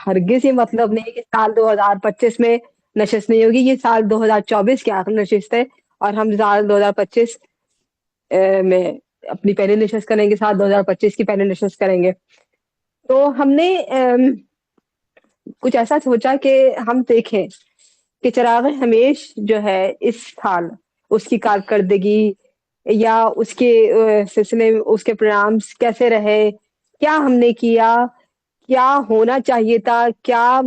ہرگز یہ مطلب نہیں کہ سال 2025 میں نشست نہیں ہوگی، یہ سال 2024 کی آخری نشست ہے، اور ہم سال 2025 میں اپنی پہلی نشست کریں گے، سال 2025 کی پہلی نشست کریں گے۔ تو ہم نے کچھ ایسا سوچا کہ ہم دیکھیں کہ چراغ ہمیش جو ہے اس سال اس کی کارکردگی یا اس کے سلسلے میں اس کے پروگرامس کیسے رہے، کیا ہم نے کیا، کیا ہونا چاہیے تھا، کیا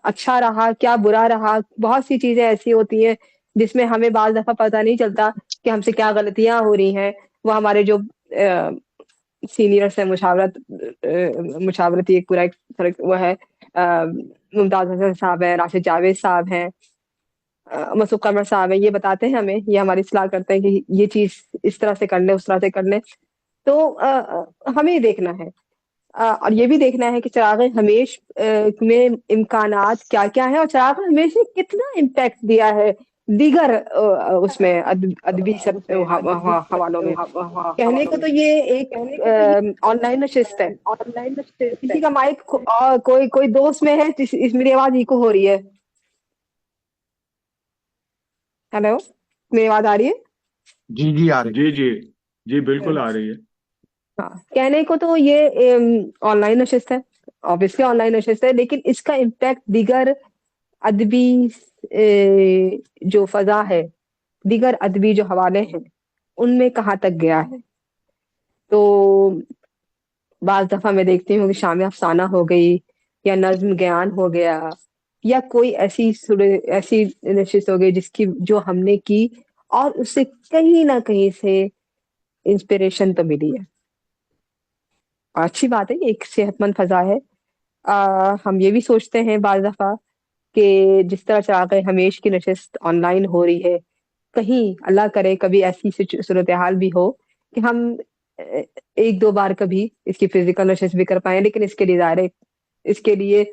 اچھا رہا، کیا برا رہا۔ بہت سی چیزیں ایسی ہوتی ہیں جس میں ہمیں بعض دفعہ پتہ نہیں چلتا کہ ہم سے کیا غلطیاں ہو رہی ہیں۔ وہ ہمارے جو سینئرس ہیں، مشاورتی ایک پورا ایک وہ ہے، ممتاز حسن صاحب ہیں، راشد جاوید صاحب ہیں، مسعود قمر صاحب ہیں، یہ بتاتے ہیں ہمیں، یہ ہماری اصلاح کرتے ہیں کہ یہ چیز اس طرح سے کر لیں، اس طرح سے کر لیں۔ تو ہمیں یہ دیکھنا ہے، اور یہ بھی دیکھنا ہے کہ چراغ ہمیش میں امکانات کیا کیا ہیں، اور چراغ ہمیش نے کتنا امپیکٹ دیا ہے دیگر اس میں ادبی سب حوالوں میں۔ کہنے کو تو یہ ایک آن لائن نشست ہے۔ کسی کا مائک کوئی دوست میں ہے، اس میری آواز ایکو ہو رہی ہے؟ ہیلو، میری آواز آ رہی ہے؟ جی جی آ رہی جی جی جی بالکل آ رہی ہے۔ ہاں، کہنے کو تو یہ آن لائن نشست ہے، obviously آن لائن نشست ہے، لیکن اس کا امپیکٹ دیگر ادبی جو فضا ہے، دیگر ادبی جو حوالے ہیں، ان میں کہاں تک گیا ہے۔ تو بعض دفعہ میں دیکھتی ہوں کہ شام افسانہ ہو گئی، یا نظم گیان ہو گیا، یا کوئی ایسی نشست ہو گئی جس کی جو ہم نے کی اور اس سے کہیں نہ کہیں سے انسپریشن تو ملی ہے۔ اچھی بات ہے، یہ ایک صحت مند فضا ہے۔ ہم یہ بھی سوچتے ہیں بعض دفعہ کہ جس طرح چراغ ہمیش کی نشست آن لائن ہو رہی ہے، کہیں اللہ کرے کبھی ایسی صورتحال بھی ہو کہ ہم ایک دو بار کبھی اس کی فزیکل نشست بھی کر پائیں، لیکن اس کے لیے ظاہر ہے اس کے لیے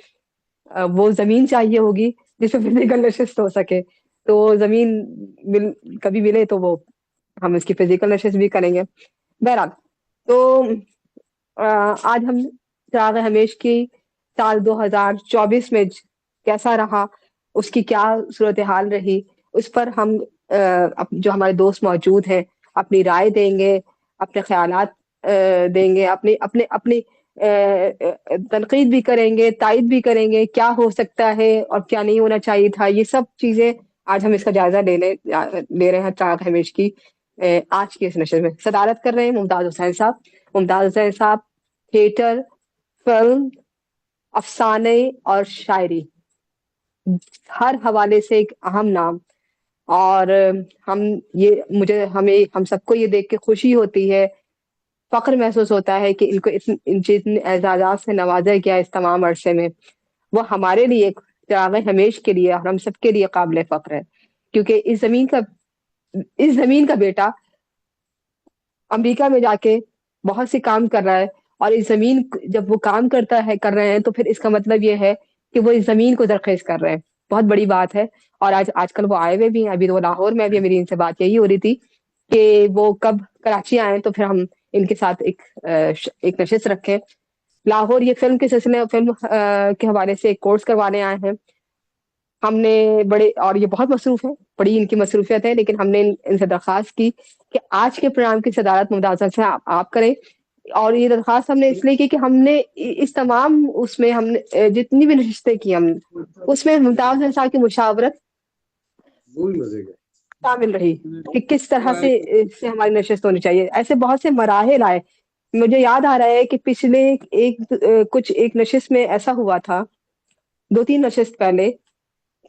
وہ زمین چاہیے ہوگی جس پہ فزیکل نشست ہو سکے۔ تو زمین کبھی ملے تو وہ ہم اس کی فزیکل نشست بھی کریں گے۔ بہرحال، تو آج ہم چراغ ہمیش کی سال 2024 میں کیسا رہا، اس کی کیا صورتحال رہی، اس پر ہم جو ہمارے دوست موجود ہیں اپنی رائے دیں گے، اپنے خیالات دیں گے، اپنی تنقید بھی کریں گے، تائید بھی کریں گے، کیا ہو سکتا ہے اور کیا نہیں ہونا چاہیے تھا۔ یہ سب چیزیں آج ہم اس کا جائزہ لے رہے ہیں چراغ ہمیش کی آج کی اس نشر میں۔ صدارت کر رہے ہیں ممتاز حسین صاحب۔ ممتاز حسین صاحب تھیٹر، فلم، افسانے اور شاعری، ہر حوالے سے ایک اہم نام، اور ہم سب کو یہ دیکھ کے خوشی ہوتی ہے، فخر محسوس ہوتا ہے کہ ان کو اتنے اعزازات سے نوازا گیا اس تمام عرصے میں۔ وہ ہمارے لیے چراغ ہمیش کے لیے اور ہم سب کے لیے قابل فخر ہے، کیونکہ اس زمین کا بیٹا امریکہ میں جا کے بہت سے کام کر رہا ہے، اور اس زمین جب وہ کام کر رہے ہیں تو پھر اس کا مطلب یہ ہے کہ وہ اس زمین کو زرخیز کر رہے ہیں۔ بہت بڑی بات ہے، اور آج کل وہ آئے ہوئے بھی ہیں، ابھی تو وہ لاہور میں بھی، میری ان سے بات یہی ہو رہی تھی کہ وہ کب کراچی آئیں تو پھر ہم ان کے ساتھ ایک نشست رکھیں۔ لاہور یہ فلم کے سلسلے فلم کے حوالے سے ایک کورس کروانے آئے ہیں۔ ہم نے اور یہ بہت مصروف ہے، بڑی ان کی مصروفیت ہے، لیکن ہم نے ان سے درخواست کی کہ آج کے پروگرام کی صدارت ممتاز سے آپ کریں، اور یہ درخواست ہم نے اس لیے کی کہ ہم نے اس تمام اس میں ہم نے جتنی بھی نشستیں کی ہم نے اس میں ممتاز صاحب کی مشاورت شامل رہی کہ کس طرح سے ہماری نشست ہونی چاہیے۔ ایسے بہت سے مراحل آئے، مجھے یاد آ رہا ہے کہ پچھلے ایک نشست میں ایسا ہوا تھا، 2-3 نشست پہلے،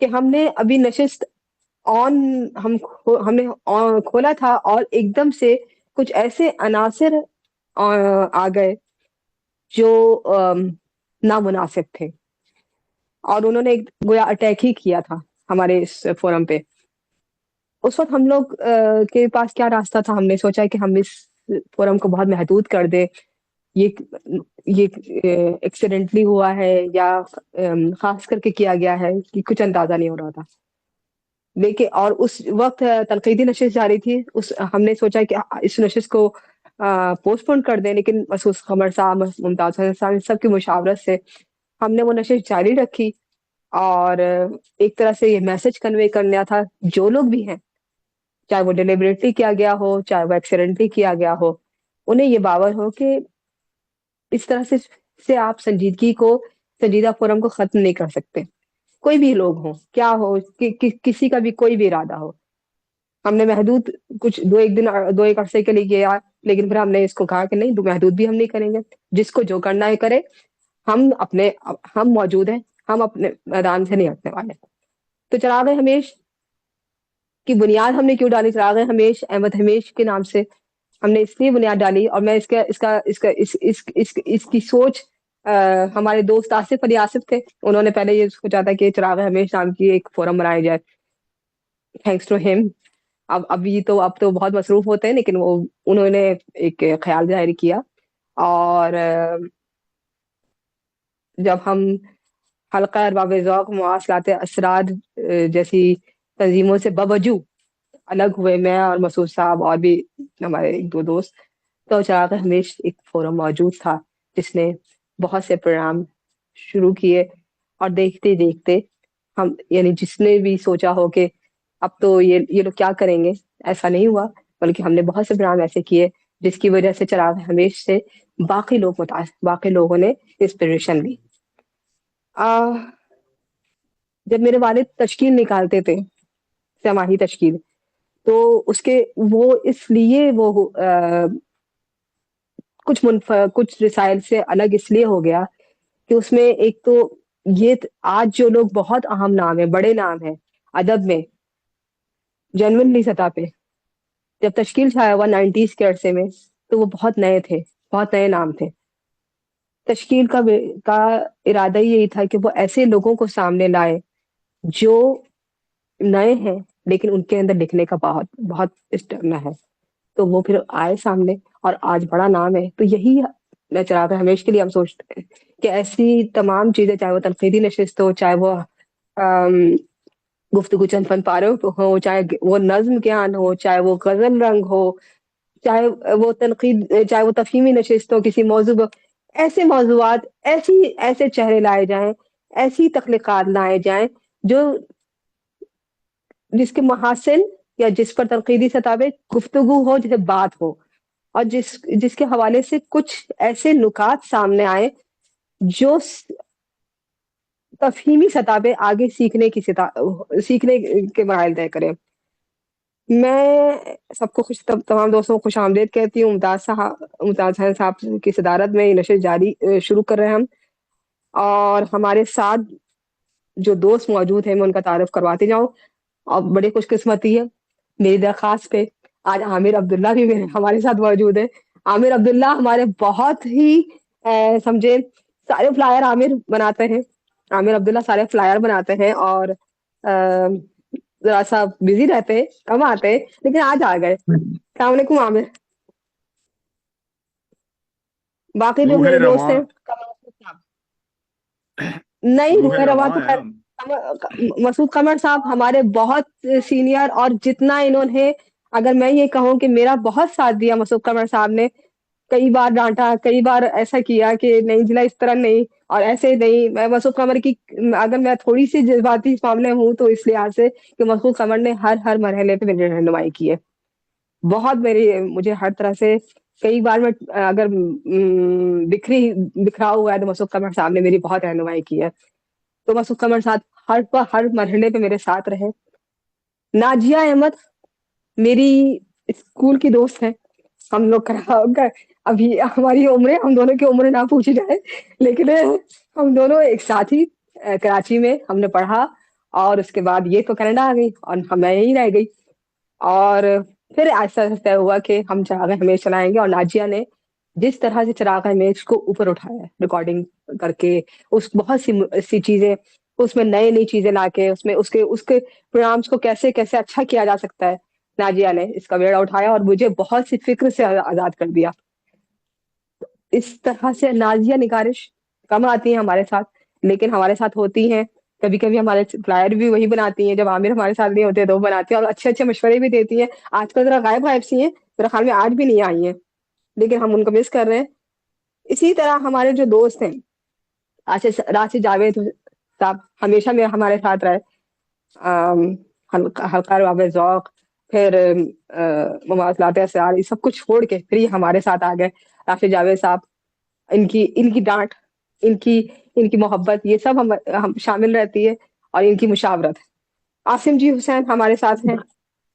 کہ ہم نے ابھی نشست ہم نے کھولا تھا اور ایک دم سے کچھ ایسے عناصر آ گئے جو نامناسب تھے، اور انہوں نے گویا اٹیک ہی کیا تھا ہمارے اس فورم پہ۔ اس وقت ہم لوگ کے پاس کیا راستہ تھا؟ ہم نے سوچا کہ ہم اس فورم کو بہت محدود کر دیں، یہ ایکسیڈنٹلی ہوا ہے یا خاص کر کے کیا گیا ہے کہ کچھ اندازہ نہیں ہو رہا تھا۔ لیکن اور اس وقت تنقیدی نشست جاری تھی، ہم نے سوچا کہ اس نشست کو پوسٹ پون کر دیں، لیکن مسعود قمر صاحب، ممتاز حسن صاحب، سب کی مشاورت سے ہم نے وہ نشست جاری رکھی، اور ایک طرح سے یہ میسج کنوے کرنا تھا جو لوگ بھی ہیں، چاہے وہ ڈیلیبریٹلی کیا گیا ہو، چاہے وہ ایکسیڈنٹلی کیا گیا ہو، انہیں یہ باور ہو کہ اس طرح سے آپ سنجیدگی کو، سنجیدہ فورم کو ختم نہیں کر سکتے، کوئی بھی لوگ ہوں، کیا ہو، کسی کا بھی کوئی بھی ارادہ ہو۔ ہم نے محدود کچھ دو ایک دن، دو ایک عرصے کے لیے کیا، لیکن پھر ہم نے اس کو کہا کہ نہیں، محدود بھی ہم نہیں کریں گے، جس کو جو کرنا ہے کرے، ہم موجود ہیں، ہم اپنے میدان سے نہیں ہٹنے والے۔ تو چراغ ہمیش کی بنیاد ہم نے کیوں ڈالی؟ چراغ ہمیش احمد ہمیش کے نام سے ہم نے اس لیے بنیاد ڈالی، اور میں اس کی سوچ ہمارے دوست آصف علی آصف تھے، انہوں نے پہلے یہ سوچا تھا کہ چراغ ہمیش نام کی ایک فورم بنایا جائے، تھینکس ٹو ہم۔ اب تو بہت مصروف ہوتے ہیں، لیکن انہوں نے ایک خیال ظاہر کیا، اور جب ہم حلقہ ارباب ذوق مواصلات اسرار جیسی تنظیموں سے بوجو الگ ہوئے، میں اور مسعود صاحب اور بھی ہمارے ایک دو دوست، تو چراغ ہمیش ایک فورم موجود تھا جس نے بہت سے پروگرام شروع کیے، اور دیکھتے دیکھتے ہم، یعنی جس نے بھی سوچا ہو کہ اب تو یہ لوگ کیا کریں گے، ایسا نہیں ہوا، بلکہ ہم نے بہت سے پروگرام ایسے کیے جس کی وجہ سے چراغ ہمیش سے باقی لوگوں نے انسپریشن لی۔ جب میرے والد تشکیل نکالتے تھے، سماہی تشکیل، تو وہ اس لیے وہ کچھ رسائل سے الگ اس لیے ہو گیا کہ اس میں ایک تو یہ آج جو لوگ بہت اہم نام ہیں، بڑے نام ہیں ادب میں، جنونلی سطح پہ، جب تشکیل چھایا ہوا 90s کے عرصے میں، تو وہ بہت نئے تھے، بہت نئے نام تھے۔ تشکیل کا ارادہ یہی تھا کہ وہ ایسے لوگوں کو سامنے لائے جو نئے ہیں، لیکن ان کے اندر لکھنے کا بہت بہت اسٹیمنا ہے، تو وہ پھر آئے سامنے، اور آج بڑا نام ہے۔ تو یہی میں چراغ ہمیش کے لیے ہم سوچتے ہیں کہ ایسی تمام چیزیں، چاہے وہ تنقیدی نشست ہو، چاہے وہ گفتگو چند فن پارے ہو، چاہے وہ نظم گیان ہو، چاہے وہ غزل رنگ ہو، چاہے وہ تنقید، چاہے وہ تفہیمی نشست ہو کسی موضوع پر، ایسے موضوعات، ایسے چہرے لائے جائیں، ایسی تخلیقات لائے جائیں جو جس کے محاسن یا جس پر تنقیدی سطح پہ گفتگو ہو، جسے بات ہو، اور جس کے حوالے سے کچھ ایسے نکات سامنے آئے جو تفہیمی سطح پہ آگے سیکھنے کے مراحل طے کرے۔ میں سب کو تمام دوستوں کو خوش آمدید کہتی ہوں۔ ممتاز حسن صاحب کی صدارت میں یہ نشست جاری شروع کر رہے ہیں ہم، اور ہمارے ساتھ جو دوست موجود ہیں میں ان کا تعارف کرواتی جاؤں، اور بڑی خوش قسمتی ہے میری درخواست پہ آج عامر عبداللہ بھی ہمارے ساتھ موجود ہے۔ عامر عبداللہ ہمارے بہت ہی سمجھے سارے فلائر عامر بناتے ہیں، عامر عبداللہ سارے فلائر بناتے ہیں، اور ذرا سا بزی رہتے ہیں، کم آتے ہیں، لیکن آج آ گئے۔ السلام علیکم عامر۔ باقی جو روح میرے دوست رواں، ہیں، نہیں، روح روح رواں رواں تو ہے خیر، ہم۔ مسعود قمر صاحب ہمارے بہت سینئر، اور جتنا انہوں نے، اگر میں یہ کہوں کہ میرا بہت ساتھ دیا مسعود قمر صاحب نے، کئی بار ڈانٹا، کئی بار ایسا کیا کہ نہیں جلا، اس طرح نہیں، اور ایسے نہیں۔ میں مسعود قمر کی، اگر میں تھوڑی سی جذباتی اس معاملے ہوں تو اس لحاظ سے کہ مسعود قمر نے ہر مرحلے پہ میری رہنمائی کی ہے، بہت مجھے ہر طرح سے، کئی بار میں اگر بکھرا ہوا ہے تو مسعود قمر صاحب نے میری بہت رہنمائی کی ہے۔ تو مسعود قمر صاحب ہر مرحلے پہ میرے ساتھ رہے۔ ناجیہ احمد میری اسکول کی دوست ہے، ہم لوگ ابھی ہماری عمریں، ہم دونوں کی عمریں نہ پوچھی جائے، لیکن ہم دونوں ایک ساتھ ہی کراچی میں ہم نے پڑھا، اور اس کے بعد یہ تو کینیڈا آ گئی اور میں یہیں رہ گئی، اور پھر ایسا طے ہوا کہ ہم چراغ ہمیش چلائیں گے، اور ناجیہ نے جس طرح سے چراغ ہمیش کو اوپر اٹھایا ہے ریکارڈنگ کر کے، بہت سی چیزیں اس میں، نئی چیزیں لا کے، اس کے پروگرامس کو کیسے کیسے اچھا کیا جا سکتا ہے، ناجیہ نے اس کا بیڑا اٹھایا اور مجھے بہت سی فکر سے آزاد کر دیا۔ اس طرح سے نازیہ نگارش کم آتی ہیں ہمارے ساتھ، لیکن ہمارے ساتھ ہوتی ہیں، کبھی کبھی ہمارے فلائر بھی وہی بناتی ہیں، جب عامر ہمارے ساتھ نہیں ہوتے تو وہ بناتی ہیں، اور اچھے اچھے مشورے بھی دیتی ہیں۔ آج کل ذرا غائب سی ہیں، میرے خیال میں آج بھی نہیں آئی ہیں، لیکن ہم ان کو مس کر رہے ہیں. اسی طرح ہمارے جو دوست ہیں راشد جاوید صاحب ہمیشہ میں ہمارے ساتھ رہے. حلقہ باب ذوق، پھر مواصلات اسرار، یہ سب کچھ چھوڑ کے پھر یہ ہمارے ساتھ آ گئے. راشد جاوید صاحب، ان کی ڈانٹ، ان کی ان کی محبت، یہ سب ہم شامل رہتی ہے، اور ان کی مشاورت. عاصم جی حسین ہمارے ساتھ ہیں،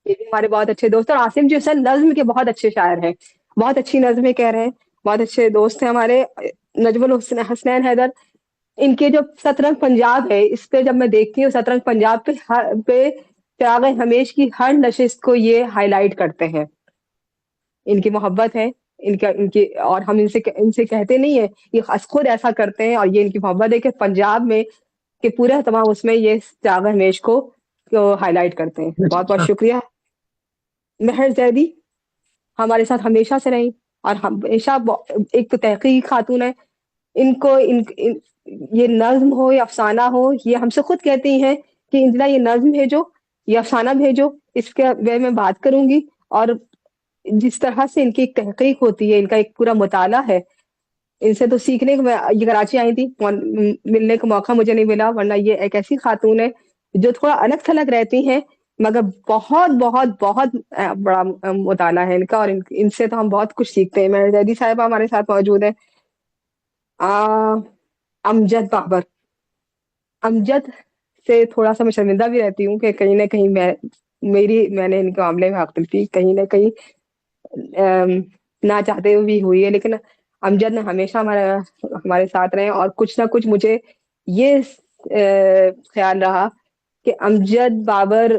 یہ بھی ہمارے بہت اچھے دوست ہیں. اور عاصم جی حسین نظم کے بہت اچھے شاعر ہیں، بہت اچھی نظمیں کہہ رہے ہیں، بہت اچھے دوست ہیں ہمارے. نجم الحسنین حیدر، ان کے جو سترنگ پنجاب ہے، اس پہ جب میں دیکھتی ہوں سترنگ پنجاب پہ چراغ ہمیش کی ہر نشست کو یہ ہائی لائٹ کرتے ہیں. ان کی محبت ہے، ان کی، اور ہم ان سے کہتے نہیں ہیں، یہ خود ایسا کرتے ہیں. اور یہ ان کی محبت ہے کہ پنجاب میں کہ پورا تمام اس میں یہ چراغ ہمیش کو ہائی لائٹ کرتے ہیں. بہت بہت شکریہ. مہر زیدی ہمارے ساتھ ہمیشہ سے رہیں، اور ہمیشہ ایک تو تحقیقی خاتون ہے. ان کو یہ نظم ہو یا افسانہ ہو، یہ ہم سے خود کہتی ہیں کہ انجلا یہ نظم بھیجو، یہ افسانہ بھیجو، اس کے بارے میں بات کروں گی. اور جس طرح سے ان کی ایک تحقیق ہوتی ہے، ان کا ایک پورا مطالعہ ہے، ان سے تو سیکھنے کو. یہ کراچی آئی تھی، ملنے کا موقع مجھے نہیں ملا، ورنہ یہ ایک ایسی خاتون ہے جو تھوڑا الگ تھلگ رہتی ہیں، مگر بہت بہت بہت بڑا مطالعہ ہے ان کا، اور ان سے تو ہم بہت کچھ سیکھتے ہیں. میرے زیدی صاحبہ ہمارے ساتھ موجود ہیں. امجد بابر، امجد سے تھوڑا سا میں شرمندہ بھی رہتی ہوں کہ کہیں نہ کہیں میں نے ان کے معاملے میں حق تلفی کہیں نہ کہیں نہ چاہتے ہوئے بھی ہوئی ہے. لیکن امجد نے ہمیشہ ہمارے ساتھ رہے، اور کچھ نہ کچھ مجھے یہ خیال رہا کہ امجد بابر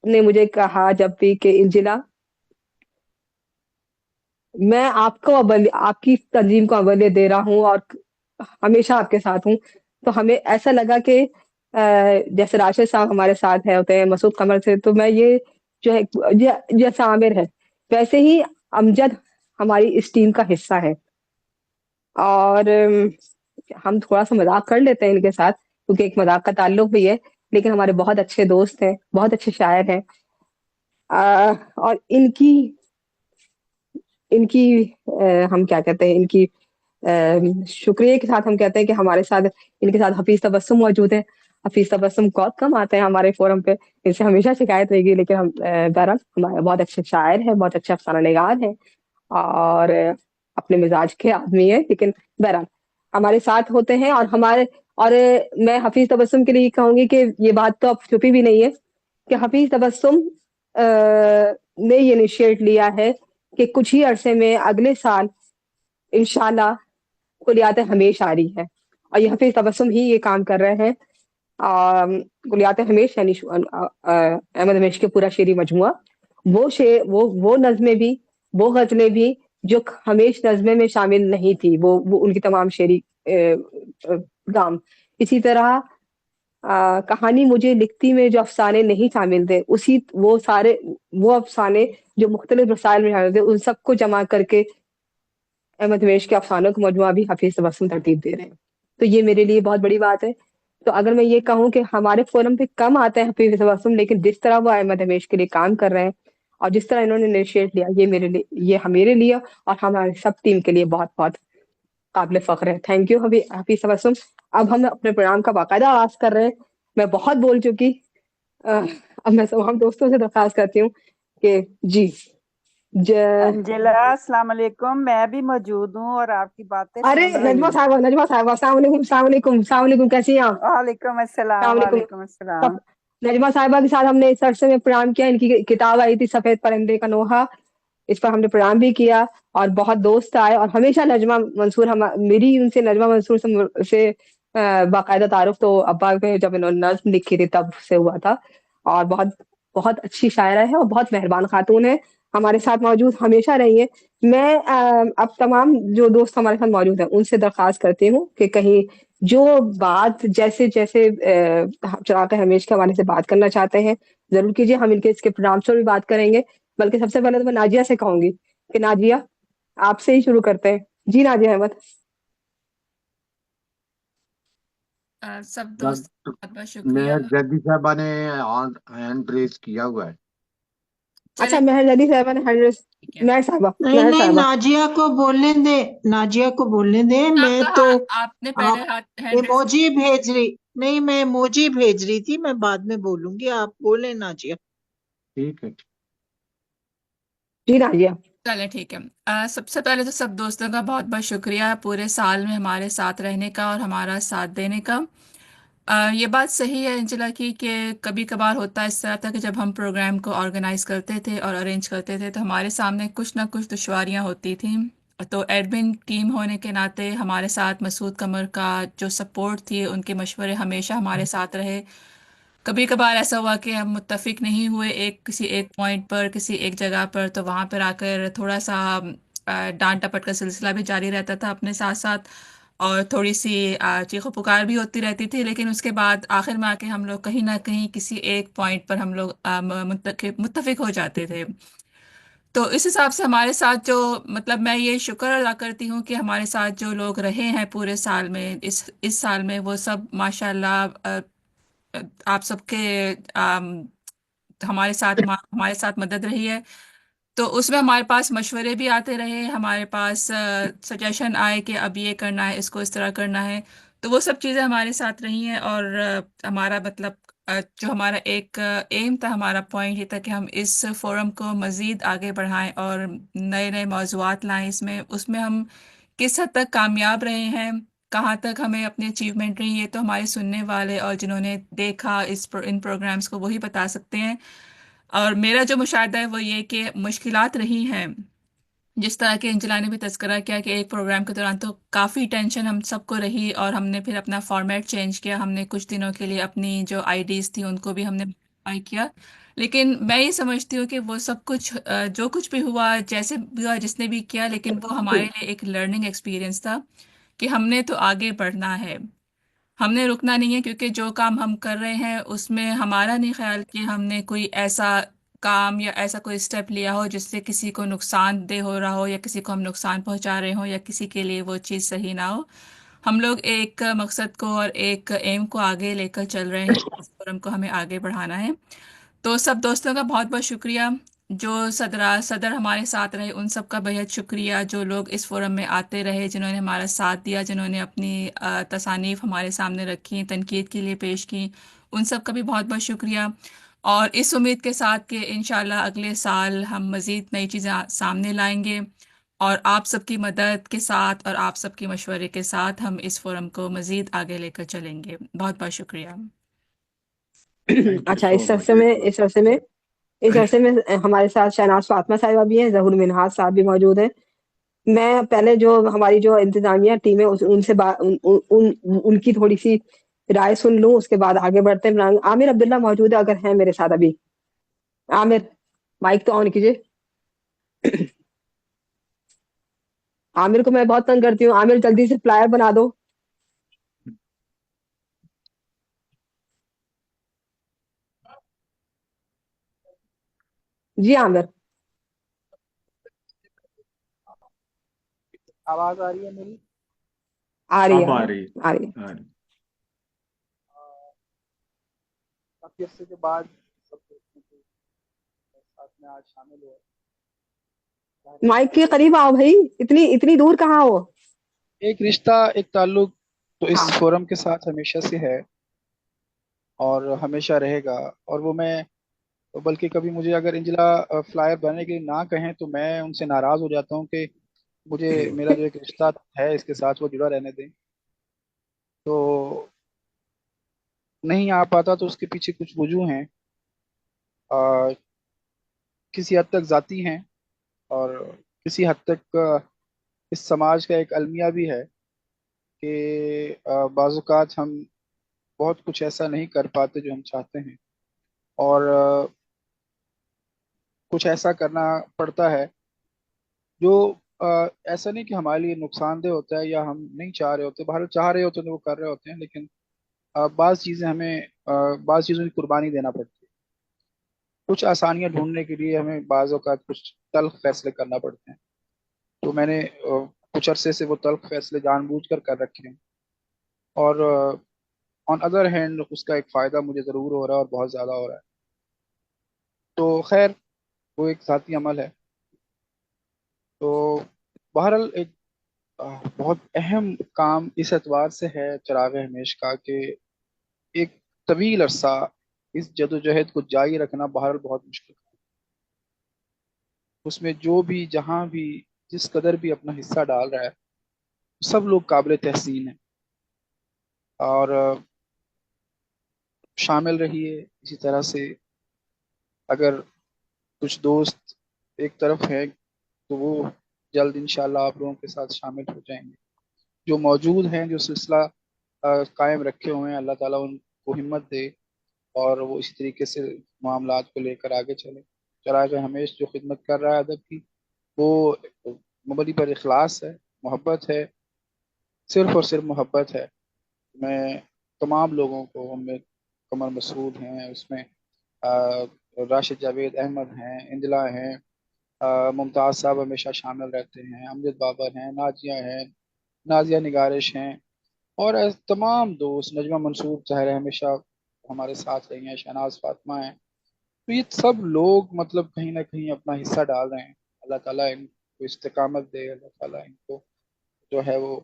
نے مجھے کہا جب بھی کہ انجلا، میں آپ کو آپ کی تنظیم کو اولے دے رہا ہوں اور ہمیشہ آپ کے ساتھ ہوں. تو ہمیں ایسا لگا کہ جیسے راشد صاحب ہمارے ساتھ ہوتے ہیں مسعود قمر سے، تو میں یہ جو ہے جیسا عامر ہے ویسے ہی امجد ہماری اس ٹیم کا حصہ ہے. اور ہم تھوڑا سا مذاق کر لیتے ہیں ان کے ساتھ، کیونکہ ایک مذاق کا تعلق بھی ہے، لیکن ہمارے بہت اچھے دوست ہیں، بہت اچھے شاعر ہیں. اور ان کی ہم کیا کہتے ہیں، ان کی شکریہ کے ساتھ ہم کہتے ہیں کہ ہمارے ساتھ ان کے ساتھ حفیظ تبسم موجود ہے. حفیظ تبسم بہت کم آتے ہیں ہمارے فورم پہ، ان سے ہمیشہ شکایت رہے گی، لیکن ہم بہرحال ہمارے بہت اچھے شاعر ہیں، بہت اچھے افسانہ نگار ہیں، اور اپنے مزاج کے آدمی ہیں. لیکن بہرحال ہمارے ساتھ ہوتے ہیں. اور میں حفیظ تبسم کے لیے کہوں گی کہ یہ بات تو اب چھپی بھی نہیں ہے کہ حفیظ تبسم نے یہ انیشیٹ لیا ہے کہ کچھ ہی عرصے میں اگلے سال انشاءاللہ کلیات ہمیش آ رہی ہے، اور یہ حفیظ تبسم ہی یہ کام کر رہے ہیں. کلیات ہمیش یعنی احمد ہمیش کے پورا شعری مجموعہ، وہ نظمیں بھی، وہ غزلیں بھی جو ہمیش نظمیں میں شامل نہیں تھی، وہ ان کی تمام شعری گام. اسی طرح کہانی مجھے لکھتی میں جو افسانے نہیں شامل تھے، وہ افسانے جو مختلف رسائل میں شامل تھے، ان سب کو جمع کر کے احمد ہمیش کے افسانوں کا مجموعہ بھی حفیظ تبسم ترتیب دے رہے ہیں. تو یہ میرے لیے بہت بڑی بات ہے. تو اگر میں یہ کہوں کہ ہمارے فورم پہ کم آتے ہیں حفیظ تبسم، لیکن جس طرح وہ احمد ہمیش کے لیے کام کر رہے ہیں، اور جس طرح انہوں نے انیشیٹ لیا، یہ میرے لیے اور ہمارے سب ٹیم کے لیے بہت بہت قابل فخر ہے. تھینک یو حفیظ تبسم. اب ہم اپنے پروگرام کا باقاعدہ آغاز کر رہے ہیں. میں بہت بول چکی، اب میں تمام دوستوں سے درخواست کرتی ہوں کہ جی انجلا السلام علیکم، میں بھی موجود ہوں اور آپ کی باتیں ارے سن رہی ہوں. نجمہ صاحبہ السلام علیکم، السلام علیکم، السلام علیکم، کیسی ہیں آپ؟ وعلیکم السلام. السلام علیکم. وعلیکم السلام. نجمہ صاحبہ کے ساتھ ہم نے اس عرصے میں پروگرام کیا، ان کی کتاب آئی تھی سفید پرندے کا نوحہ، اس پر ہم نے پروگرام بھی کیا، اور بہت دوست آئے. اور ہمیشہ نجمہ منصور میری ان سے نجمہ منصور سے باقاعدہ تعارف تو ابا پہ جب انہوں نے نظم لکھی تھی تب سے ہوا تھا. اور بہت بہت اچھی شاعرہ ہے اور بہت مہربان خاتون ہے، ہمارے ساتھ موجود ہمیشہ رہی ہے. میں اب تمام جو دوست ہمارے ساتھ موجود ہیں ان سے درخواست کرتی ہوں کہ کہیں جو بات جیسے چراغ ہمیش کے حوالے سے بات کرنا چاہتے ہیں ضرور کیجیے. ہم ان کے اس کے پروگرام سے بھی بات کریں گے، بلکہ سب سے پہلے تو میں ناجیہ سے کہوں گی کہ ناجیہ آپ سے ہی شروع کرتے ہیں. جی ناجیہ احمد. سب دوست بہت بہت شکریہ. میں جدی صاحبہ نے ہینڈ ریز کیا ہوا ہے. अच्छा, चले महर जली साहबा ने 100, ठीक है। महर साहबा, नहीं महर नहीं, साहबा। नाजिया को बोलने दे, नाजिया को बोलने दे। मैं आपका तो आपने पहले आप हाथ हैंड रेस इमोजी भेज रही, नहीं मैं इमोजी भेज रही थी, मैं बाद में बोलूंगी, आप बोले नाजिया। ठीक है। जी नाजिया। चले ठीक है। सबसे पहले तो सब दोस्तों का बहुत बहुत शुक्रिया पूरे साल में हमारे साथ रहने का और हमारा साथ देने का। ये बात सही है अंजला की कि कभी कभार होता है इस तरह था कि जब हम प्रोग्राम को ऑर्गेनाइज करते थे और अरेंज करते थे तो हमारे सामने कुछ ना कुछ दुश्वारियां होती थी। तो एडमिन टीम होने के नाते हमारे साथ मसूद कमर का जो सपोर्ट थी, उनके मशवरे हमेशा हमारे साथ रहे। कभी कभार ऐसा हुआ कि हम मुत्तफिक नहीं हुए एक किसी एक पॉइंट पर, किसी एक जगह पर, तो वहां पर आकर थोड़ा सा डांट डपट का सिलसिला भी जारी रहता था अपने साथ साथ। और थोड़ी सी चीखो पुकार भी होती रहती थी, लेकिन उसके बाद आखिर में आके हम लोग कहीं ना कहीं किसी एक पॉइंट पर हम लोग मुत्तफिक हो जाते थे। तो इस हिसाब से हमारे साथ जो, मतलब मैं ये शुक्र अदा करती हूँ कि हमारे साथ जो लोग रहे हैं पूरे साल में, इस साल में, वो सब माशाल्लाह आप सबके हमारे साथ मदद रही है। तो उसमें हमारे पास मशवरे भी आते रहे, हमारे पास सजेशन आए कि अब ये करना है, इसको इस तरह करना है। तो वो सब चीज़ें हमारे साथ रही हैं। और हमारा मतलब जो हमारा एक एम था, हमारा पॉइंट ये था कि हम इस फोरम को मज़ीद आगे बढ़ाएं और नए नए मौज़ूआत लाएं इसमें। उसमें हम किस हद तक कामयाब रहे हैं, कहाँ तक हमें अपनी अचीवमेंट रही है, तो हमारे सुनने वाले और जिन्होंने देखा इन प्रोग्राम्स को वही बता सकते हैं। और मेरा जो मुशाहिदा है वो ये कि मुश्किलात रही हैं, जिस तरह के अंजला ने भी तज़किरा किया कि एक प्रोग्राम के दौरान तो काफ़ी टेंशन हम सबको रही और हमने फिर अपना फॉर्मेट चेंज किया। हमने कुछ दिनों के लिए अपनी जो आईडीज़ थी उनको भी हमने मॉडिफाई किया। लेकिन मैं ये समझती हूँ कि वो सब कुछ जो कुछ भी हुआ, जैसे भी हुआ, जिसने भी किया, लेकिन वो हमारे लिए एक लर्निंग एक्सपीरियंस था कि हमने तो आगे बढ़ना है, हमने रुकना नहीं है। क्योंकि जो काम हम कर रहे हैं उसमें हमारा नहीं ख्याल कि हमने कोई ऐसा काम या ऐसा कोई स्टेप लिया हो जिससे किसी को नुकसानदेह हो रहा हो या किसी को हम नुकसान पहुंचा रहे हो या किसी के लिए वो चीज़ सही ना हो। हम लोग एक मकसद को और एक एम को आगे लेकर चल रहे हैं, इस फोरम को हमें आगे बढ़ाना है। तो सब दोस्तों का बहुत बहुत शुक्रिया। जो सदर हमारे साथ रहे उन सब का बेहद शुक्रिया। जो लोग इस फोरम में आते रहे, जिन्होंने हमारा साथ दिया, जिन्होंने अपनी तसानीफ हमारे सामने रखी, तनकीद के लिए पेश की, उन सब का भी बहुत बहुत शुक्रिया। और इस उम्मीद के साथ कि इंशाल्लाह अगले साल हम मज़ीद नई चीज़ें सामने लाएंगे और आप सबकी मदद के साथ और आप सबकी मशवरे के साथ हम इस फोरम को मज़ीद आगे लेकर चलेंगे। बहुत बहुत शुक्रिया। थैंक यू अच्छा, सो मच जी। इस अरसे में हमारे साथ शहनाज फातिमा साहिबा भी हैं, जहूर मिनहाज साहब भी मौजूद हैं। मैं पहले जो हमारी जो इंतजामिया टीम है उनसे उनकी थोड़ी सी राय सुन लूं, उसके बाद आगे बढ़ते हैं। आमिर अब्दुल्ला मौजूद है अगर है मेरे साथ अभी? आमिर, माइक तो ऑन कीजिए। आमिर को मैं बहुत तंग करती हूँ। आमिर जल्दी से फ्लायर बना दो। जी आमिर। आवाज आ रही है मेरी? आ रही है, अब आ रही आ रही है। आ रही। काफी अरसे के बाद सब दोस्तों के साथ में आज शामिल हुए। जाहिर सी माइक बात के है, करीब आओ भाई, इतनी इतनी दूर कहाँ हो? एक रिश्ता, एक ताल्लुक तो इस हाँ। फोरम के साथ हमेशा से है और हमेशा रहेगा। और वो मैं, बल्कि कभी मुझे अगर इंजला फ्लायर बनने के लिए ना कहें तो मैं उनसे नाराज हो जाता हूँ कि मुझे मेरा जो एक रिश्ता है इसके साथ वो जुड़ा रहने दें। तो नहीं आ पाता तो उसके पीछे कुछ वजूह हैं, आ, किसी हद तक जाती हैं और किसी हद तक इस समाज का एक अलमिया भी है कि बाज़ औक़ात हम बहुत कुछ ऐसा नहीं कर पाते जो हम चाहते हैं और कुछ ऐसा करना पड़ता है जो ऐसा नहीं कि हमारे लिए नुकसानदेह होता है या हम नहीं चाह रहे होते, बाहर चाह रहे होते हैं तो वो कर रहे होते हैं, लेकिन बाज़ चीज़ें हमें बाज़ चीज़ों की कुर्बानी देना पड़ती है। कुछ आसानियाँ ढूंढने के लिए हमें बाज़ औक़ात कुछ तल्ख़ फैसले करना पड़ते हैं। तो मैंने कुछ अरसे से वो तल्ख़ फैसले जानबूझकर कर रखे हैं और ऑन अदर हैंड उसका एक फ़ायदा मुझे ज़रूर हो रहा है और बहुत ज़्यादा हो रहा है। तो खैर, وہ ایک ذاتی عمل ہے. تو بہرحال ایک بہت اہم کام اس اعتبار سے ہے چراغ ہمیش کا کہ ایک طویل عرصہ اس جدوجہد کو جاری رکھنا بہرحال بہت مشکل ہے. اس میں جو بھی جہاں بھی جس قدر بھی اپنا حصہ ڈال رہا ہے سب لوگ قابل تحسین ہیں. اور شامل رہیے اسی طرح سے. اگر کچھ دوست ایک طرف ہیں تو وہ جلد انشاءاللہ آپ لوگوں کے ساتھ شامل ہو جائیں گے. جو موجود ہیں جو سلسلہ قائم رکھے ہوئے ہیں اللہ تعالیٰ ان کو ہمت دے اور وہ اسی طریقے سے معاملات کو لے کر آگے چلیں. چراغ ہمیش جو خدمت کر رہا ہے ادب کی وہ مبنی پر اخلاص ہے، محبت ہے، صرف اور صرف محبت ہے. میں تمام لوگوں کو، ان میں قمر مسعود ہیں، اس میں راشد جاوید احمد ہیں، انجلا ہیں، ممتاز صاحب ہمیشہ شامل رہتے ہیں، امجد بابر ہیں، ناجیہ ہیں، نازیہ نگارش ہیں، اور تمام دوست، نجمہ منصور ظاہر ہمیشہ ہمارے ساتھ رہی ہیں، شہناز فاطمہ ہیں. تو یہ سب لوگ مطلب کہیں نہ کہیں اپنا حصہ ڈال رہے ہیں. اللہ تعالیٰ ان کو استقامت دے، اللہ تعالیٰ ان کو جو ہے وہ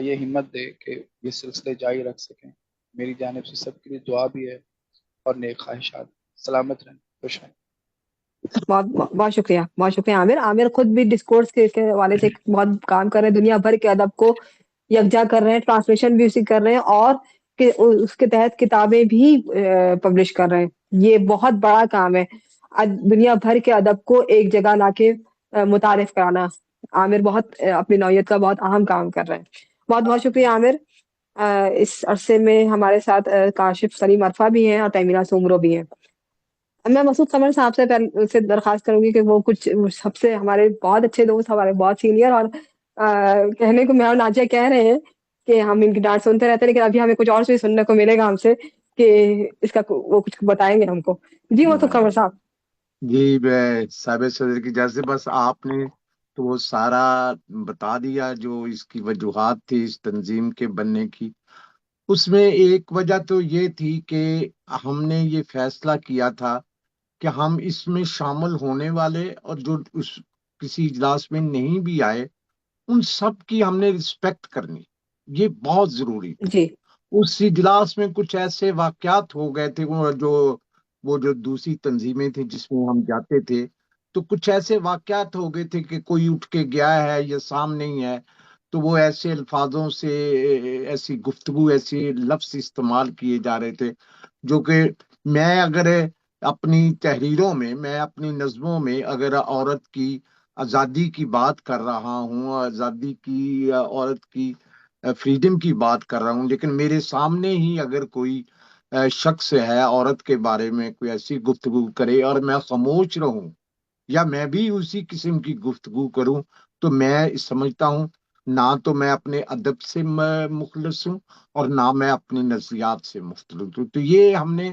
یہ ہمت دے کہ یہ سلسلے جاری رکھ سکیں. میری جانب سے سب کے لیے دعا بھی ہے اور نیک خواہشات. سلامت رہیں، خوش رہیں. بہت بہت شکریہ، بہت شکریہ عامر. عامر خود بھی ڈسکورس کے حوالے سے بہت کام کر رہے ہیں، دنیا بھر کے ادب کو یکجا کر رہے ہیں، ٹرانسلیشن بھی اسی کر رہے ہیں، اور اس کے تحت کتابیں بھی پبلش کر رہے ہیں. یہ بہت بڑا کام ہے، دنیا بھر کے ادب کو ایک جگہ لا کے متعارف کرانا. عامر بہت اپنی نوعیت کا بہت اہم کام کر رہے ہیں. بہت بہت شکریہ عامر. اس عرصے میں ہمارے ساتھ کاشف سلیم عرفہ بھی ہیں اور تیمینہ سومرو بھی ہیں. میں مسعود قمر صاحب سے درخواست کروں گی کہ وہ کچھ سب سے ہمارے بہت اچھے دوست، ہمارے بہت سینئر، اور کہنے کو میں اور ناجیہ کہہ رہے ہیں کہ ہم ان کی ڈانٹ سنتے رہتے ہیں، لیکن ابھی ہمیں کچھ اور سے سننے کو ملے گا ہم سے کہ اس کا وہ کچھ بتائیں گے ہم کو. جی مسعود قمر صاحب. جی میں صاحب صدر کی جیسے بس آپ نے تو وہ سارا بتا دیا جو اس کی وجوہات تھی اس تنظیم کے بننے کی. اس میں ایک وجہ تو یہ تھی کہ ہم نے یہ فیصلہ کیا تھا کہ ہم اس میں شامل ہونے والے اور جو اس کسی اجلاس میں نہیں بھی آئے ان سب کی ہم نے رسپیکٹ کرنی. یہ بہت ضروری تھا. جی اس اجلاس میں کچھ ایسے واقعات ہو گئے تھے وہ جو دوسری تنظیمیں تھیں جس میں ہم جاتے تھے تو کچھ ایسے واقعات ہو گئے تھے کہ کوئی اٹھ کے گیا ہے یا سامنے ہی ہے تو وہ ایسے الفاظوں سے ایسی گفتگو ایسے لفظ استعمال کیے جا رہے تھے جو کہ میں اگر اپنی تحریروں میں اپنی نظموں میں اگر عورت کی آزادی کی بات کر رہا ہوں، آزادی کی عورت کی فریڈم کی بات کر رہا ہوں، لیکن میرے سامنے ہی اگر کوئی شخص ہے عورت کے بارے میں کوئی ایسی گفتگو کرے اور میں خاموش رہوں یا میں بھی اسی قسم کی گفتگو کروں تو میں سمجھتا ہوں نہ تو میں اپنے ادب سے مخلص ہوں اور نہ میں اپنی نظریات سے مختلف ہوں. تو یہ ہم نے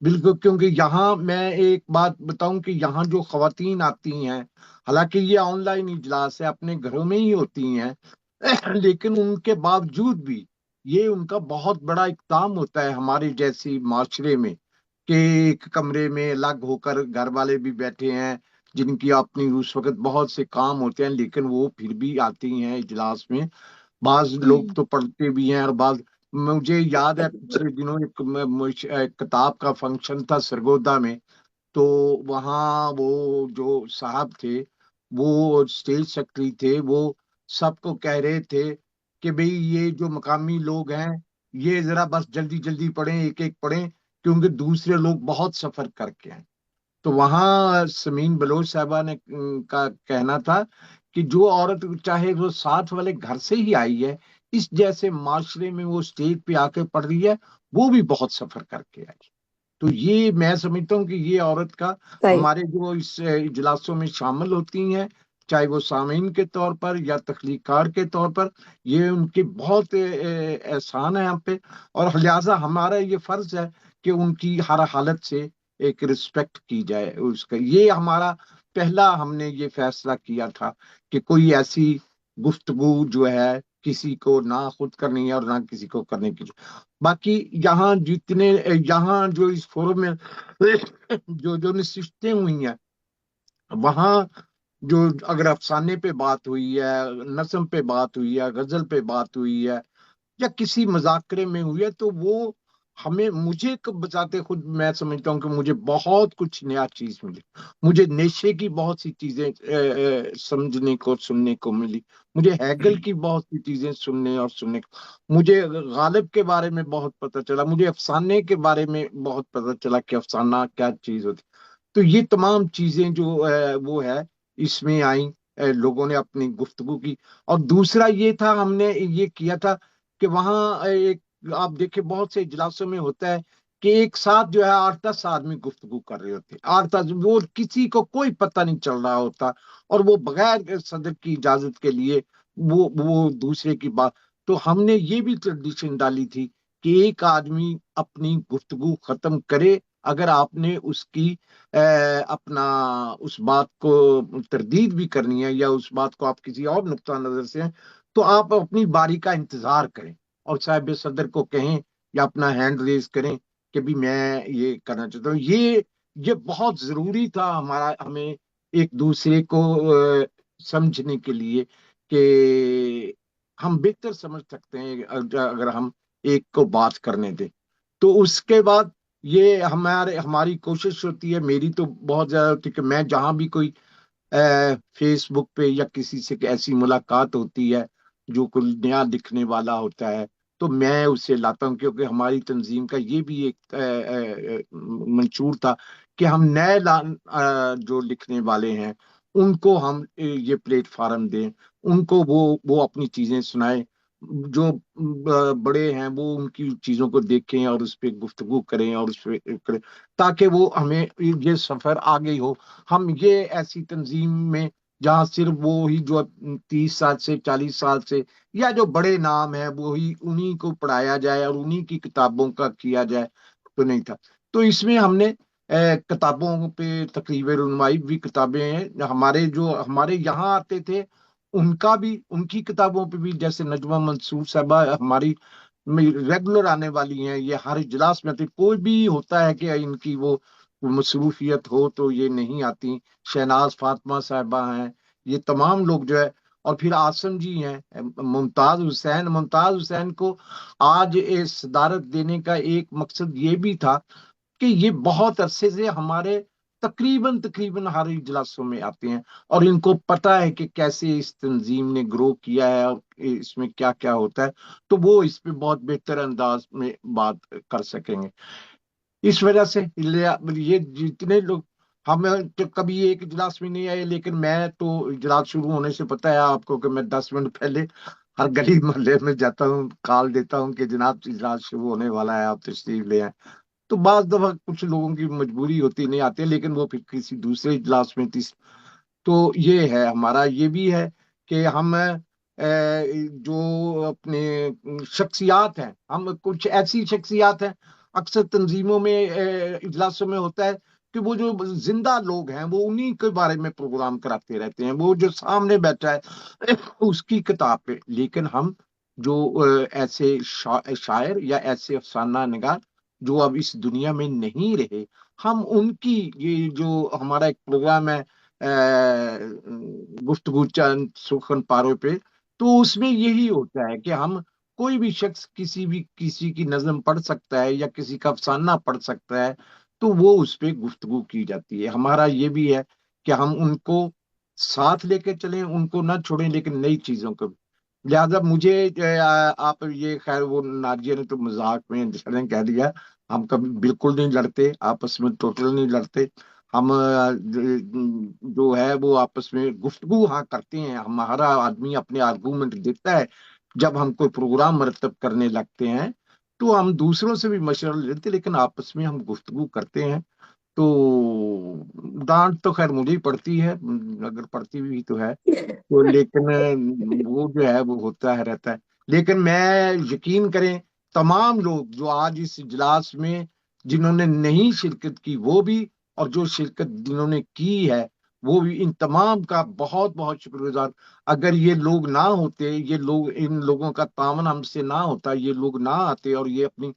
بالکل، کیونکہ یہاں میں ایک بات بتاؤں کہ یہاں جو خواتین آتی ہیں حالانکہ یہ آن لائن اجلاس ہے اپنے گھروں میں ہی ہوتی ہیں لیکن ان کے باوجود بھی یہ ان کا بہت بڑا اقدام ہوتا ہے ہمارے جیسی معاشرے میں کہ ایک کمرے میں الگ ہو کر گھر والے بھی بیٹھے ہیں جن کی اپنی اس وقت بہت سے کام ہوتے ہیں لیکن وہ پھر بھی آتی ہیں اجلاس میں. بعض لوگ تو پڑھتے بھی ہیں اور بعض مجھے یاد ہے پچھلے دنوں ایک کتاب کا فنکشن تھا سرگودا میں تو وہاں وہ جو صاحب تھے وہ اسٹیج سیکرٹری تھے وہ سب کو کہہ رہے تھے کہ بھئی یہ جو مقامی لوگ ہیں یہ ذرا بس جلدی جلدی پڑھیں ایک ایک پڑھیں کیونکہ دوسرے لوگ بہت سفر کر کے ہیں. تو وہاں سمین بلوچ صاحبہ نے کا کہنا تھا کہ جو عورت چاہے وہ ساتھ والے گھر سے ہی آئی ہے اس جیسے معاشرے میں وہ اسٹیج پہ آ کے پڑھ رہی ہے وہ بھی بہت سفر کر کے آئی. تو یہ میں سمجھتا ہوں کہ یہ عورت کا صحیح. ہمارے جو اس اجلاسوں میں شامل ہوتی ہیں چاہے وہ سامعین کے طور پر یا تخلیق کار کے طور پر یہ ان کے بہت احسان ہے ہم پہ اور لہٰذا ہمارا یہ فرض ہے کہ ان کی ہر حالت سے ایک رسپیکٹ کی جائے اس کا. یہ ہمارا پہلا ہم نے یہ فیصلہ کیا تھا کہ کوئی ایسی گفتگو جو ہے کسی کو نہ خود کرنی ہے اور نہ کسی کو کرنے کی. باقی یہاں جتنے یہاں جو اس فورم میں جو نشستیں ہوئی ہیں वहाँ जो अगर अफसाने पे बात हुई है, नस्म पे बात हुई है, गजल पे बात हुई है, या किसी मजाकरे में हुई है, तो वो हमें, मुझे कब बचाते खुद मैं समझता हूँ कि मुझे बहुत कुछ नया चीज मिली। मुझे नेशे की बहुत सी चीजें समझने को सुनने को मिली। मुझे हैगल की बहुत सी चीजें सुनने और सुनने को, मुझे गालिब के बारे में बहुत पता चला, मुझे अफसाने के बारे में बहुत पता चला कि अफसाना क्या चीज होती। तो ये तमाम चीजें जो वो है इसमें आई, लोगों ने अपनी गुफ्तगू की। और दूसरा ये था, हमने ये किया था कि वहाँ एक, आप देखिए बहुत से इजलासों में होता है कि एक साथ जो है 8-10 आदमी गुफ्तगू कर रहे होते हैं, 8-10, वो किसी को कोई पता नहीं चल रहा होता, और वो बगैर सदर की इजाजत के लिए वो दूसरे की बात। तो हमने ये भी ट्रेडिशन डाली थी कि एक आदमी अपनी गुफ्तगू खत्म करे, अगर आपने उसकी अपना उस बात को तरदीद भी करनी है, या उस बात को आप किसी और नुक्ता नजर से हैं, तो आप अपनी बारी का इंतजार करें और साहिब सदर को कहें या अपना हैंड रेज करें कि भी मैं ये करना चाहता हूँ। ये बहुत जरूरी था हमारा, हमें एक दूसरे को समझने के लिए कि हम बेहतर समझ सकते हैं अगर हम एक को बात करने दें। तो उसके बाद ये हमारी कोशिश होती है, मेरी तो बहुत ज्यादा होती है कि मैं जहां भी कोई फेसबुक पे या किसी से ऐसी मुलाकात होती है जो कोई नया लिखने वाला होता है, तो मैं उसे लाता हूँ, क्योंकि हमारी तंजीम का ये भी एक मंशूर था कि हम जो लिखने वाले हैं उनको हम ये प्लेटफार्म दें, उनको वो अपनी चीजें सुनाएं, जो बड़े हैं वो उनकी चीजों को देखें और उस पर गुफ्तगू करें और उस पर करें, ताकि वो हमें ये सफर आगे हो। हम ये ऐसी तंजीम में जहाँ सिर्फ वो ही जो 30 साल से 40 साल से या जो बड़े नाम है वो ही उन्हीं को पढ़ाया जाए और उन्हीं की किताबों का किया जाए, तो नहीं था। तो इसमें हमने किताबों पे तकरीबन रुनमाई भी किताबें हैं, हमारे जो हमारे यहाँ आते थे उनका भी, उनकी किताबों पे भी, जैसे नजमा मंसूर साहबा हमारी रेगुलर आने वाली हैं, ये हर इजलास में आती, कोई भी होता है कि इनकी वो मसरूफियत हो तो ये नहीं आती। शहनाज फातिमा साहबा हैं, ये तमाम लोग जो है, और फिर आसम जी हैं, मुमताज हुसैन को आज ये सदारत देने का एक मकसद ये भी था कि ये बहुत अरसे से हमारे तकरीबन तकरीबन हर इजलासों में आते हैं, और इनको पता है कि कैसे इस तंजीम ने ग्रो किया है और इसमें क्या क्या होता है, तो वो इस पे बहुत बेहतर अंदाज में बात कर सकेंगे। इस वजह से ये जितने लोग, हम तो कभी एक इजलास में नहीं आए, लेकिन मैं तो इजलास शुरू होने से, पता है आपको, कि मैं 10 मिनट पहले हर गली मोहल्ले में जाता हूँ, कॉल देता हूँ कि जनाब इजलास शुरू होने वाला है, आप तशरीफ ले आए। तो बाज दफा कुछ लोगों की मजबूरी होती, नहीं आते, लेकिन वो फिर किसी दूसरे इजलास में थी। तो ये है हमारा, ये भी है कि हम जो अपने शख्सियात हैं, हम कुछ ऐसी शख्सियात हैं, अक्सर तंजीमों में इजलासों में होता है कि वो जो जिंदा लोग हैं वो उन्हीं के बारे में प्रोग्राम कराते रहते हैं, वो जो सामने बैठा है उसकी किताब पे। लेकिन हम जो ऐसे शायर या ऐसे अफसाना निगार जो अब इस दुनिया में नहीं रहे, हम उनकी, ये जो हमारा एक प्रोग्राम है गुफ्तगू चंद सुखन पारों पे, तो उसमें यही होता है कि हम, कोई भी शख्स किसी की नज्म पढ़ सकता है या किसी का अफसाना पढ़ सकता है, तो वो उस पे गुफ्तगू की जाती है। हमारा ये भी है कि हम उनको साथ लेके चलें, उनको ना छोड़ें, लेकिन नई चीजों को भी। लिहाजा मुझे आप ये, खैर वो नाजिया ने तो मजाक में कह दिया, हम कभी बिल्कुल नहीं लड़ते आपस में, टोटल नहीं लड़ते। हम जो है वो आपस में गुफ्तगू हाँ करते हैं, हमारा आदमी अपने आर्गूमेंट देता है। जब हम कोई प्रोग्राम मरतब करने लगते हैं तो हम दूसरों से भी मशवरा लेते, लेकिन आपस में हम गुफ्तगू करते हैं। तो डांट तो खैर मुझे ही पड़ती है, अगर पड़ती भी तो है, तो लेकिन वो जो है वो होता है रहता है। लेकिन मैं, यकीन करें, तमाम लोग जो आज इस इजलास में जिन्होंने नहीं शिरकत की वो भी, और जो शिरकत जिन्होंने की है वो भी, इन तमाम का बहुत बहुत शुक्रगुजार। अगर ये लोग ना होते, ये लोग, इन लोगों का तामन हमसे ना होता, ये लोग ना आते और ये अपनी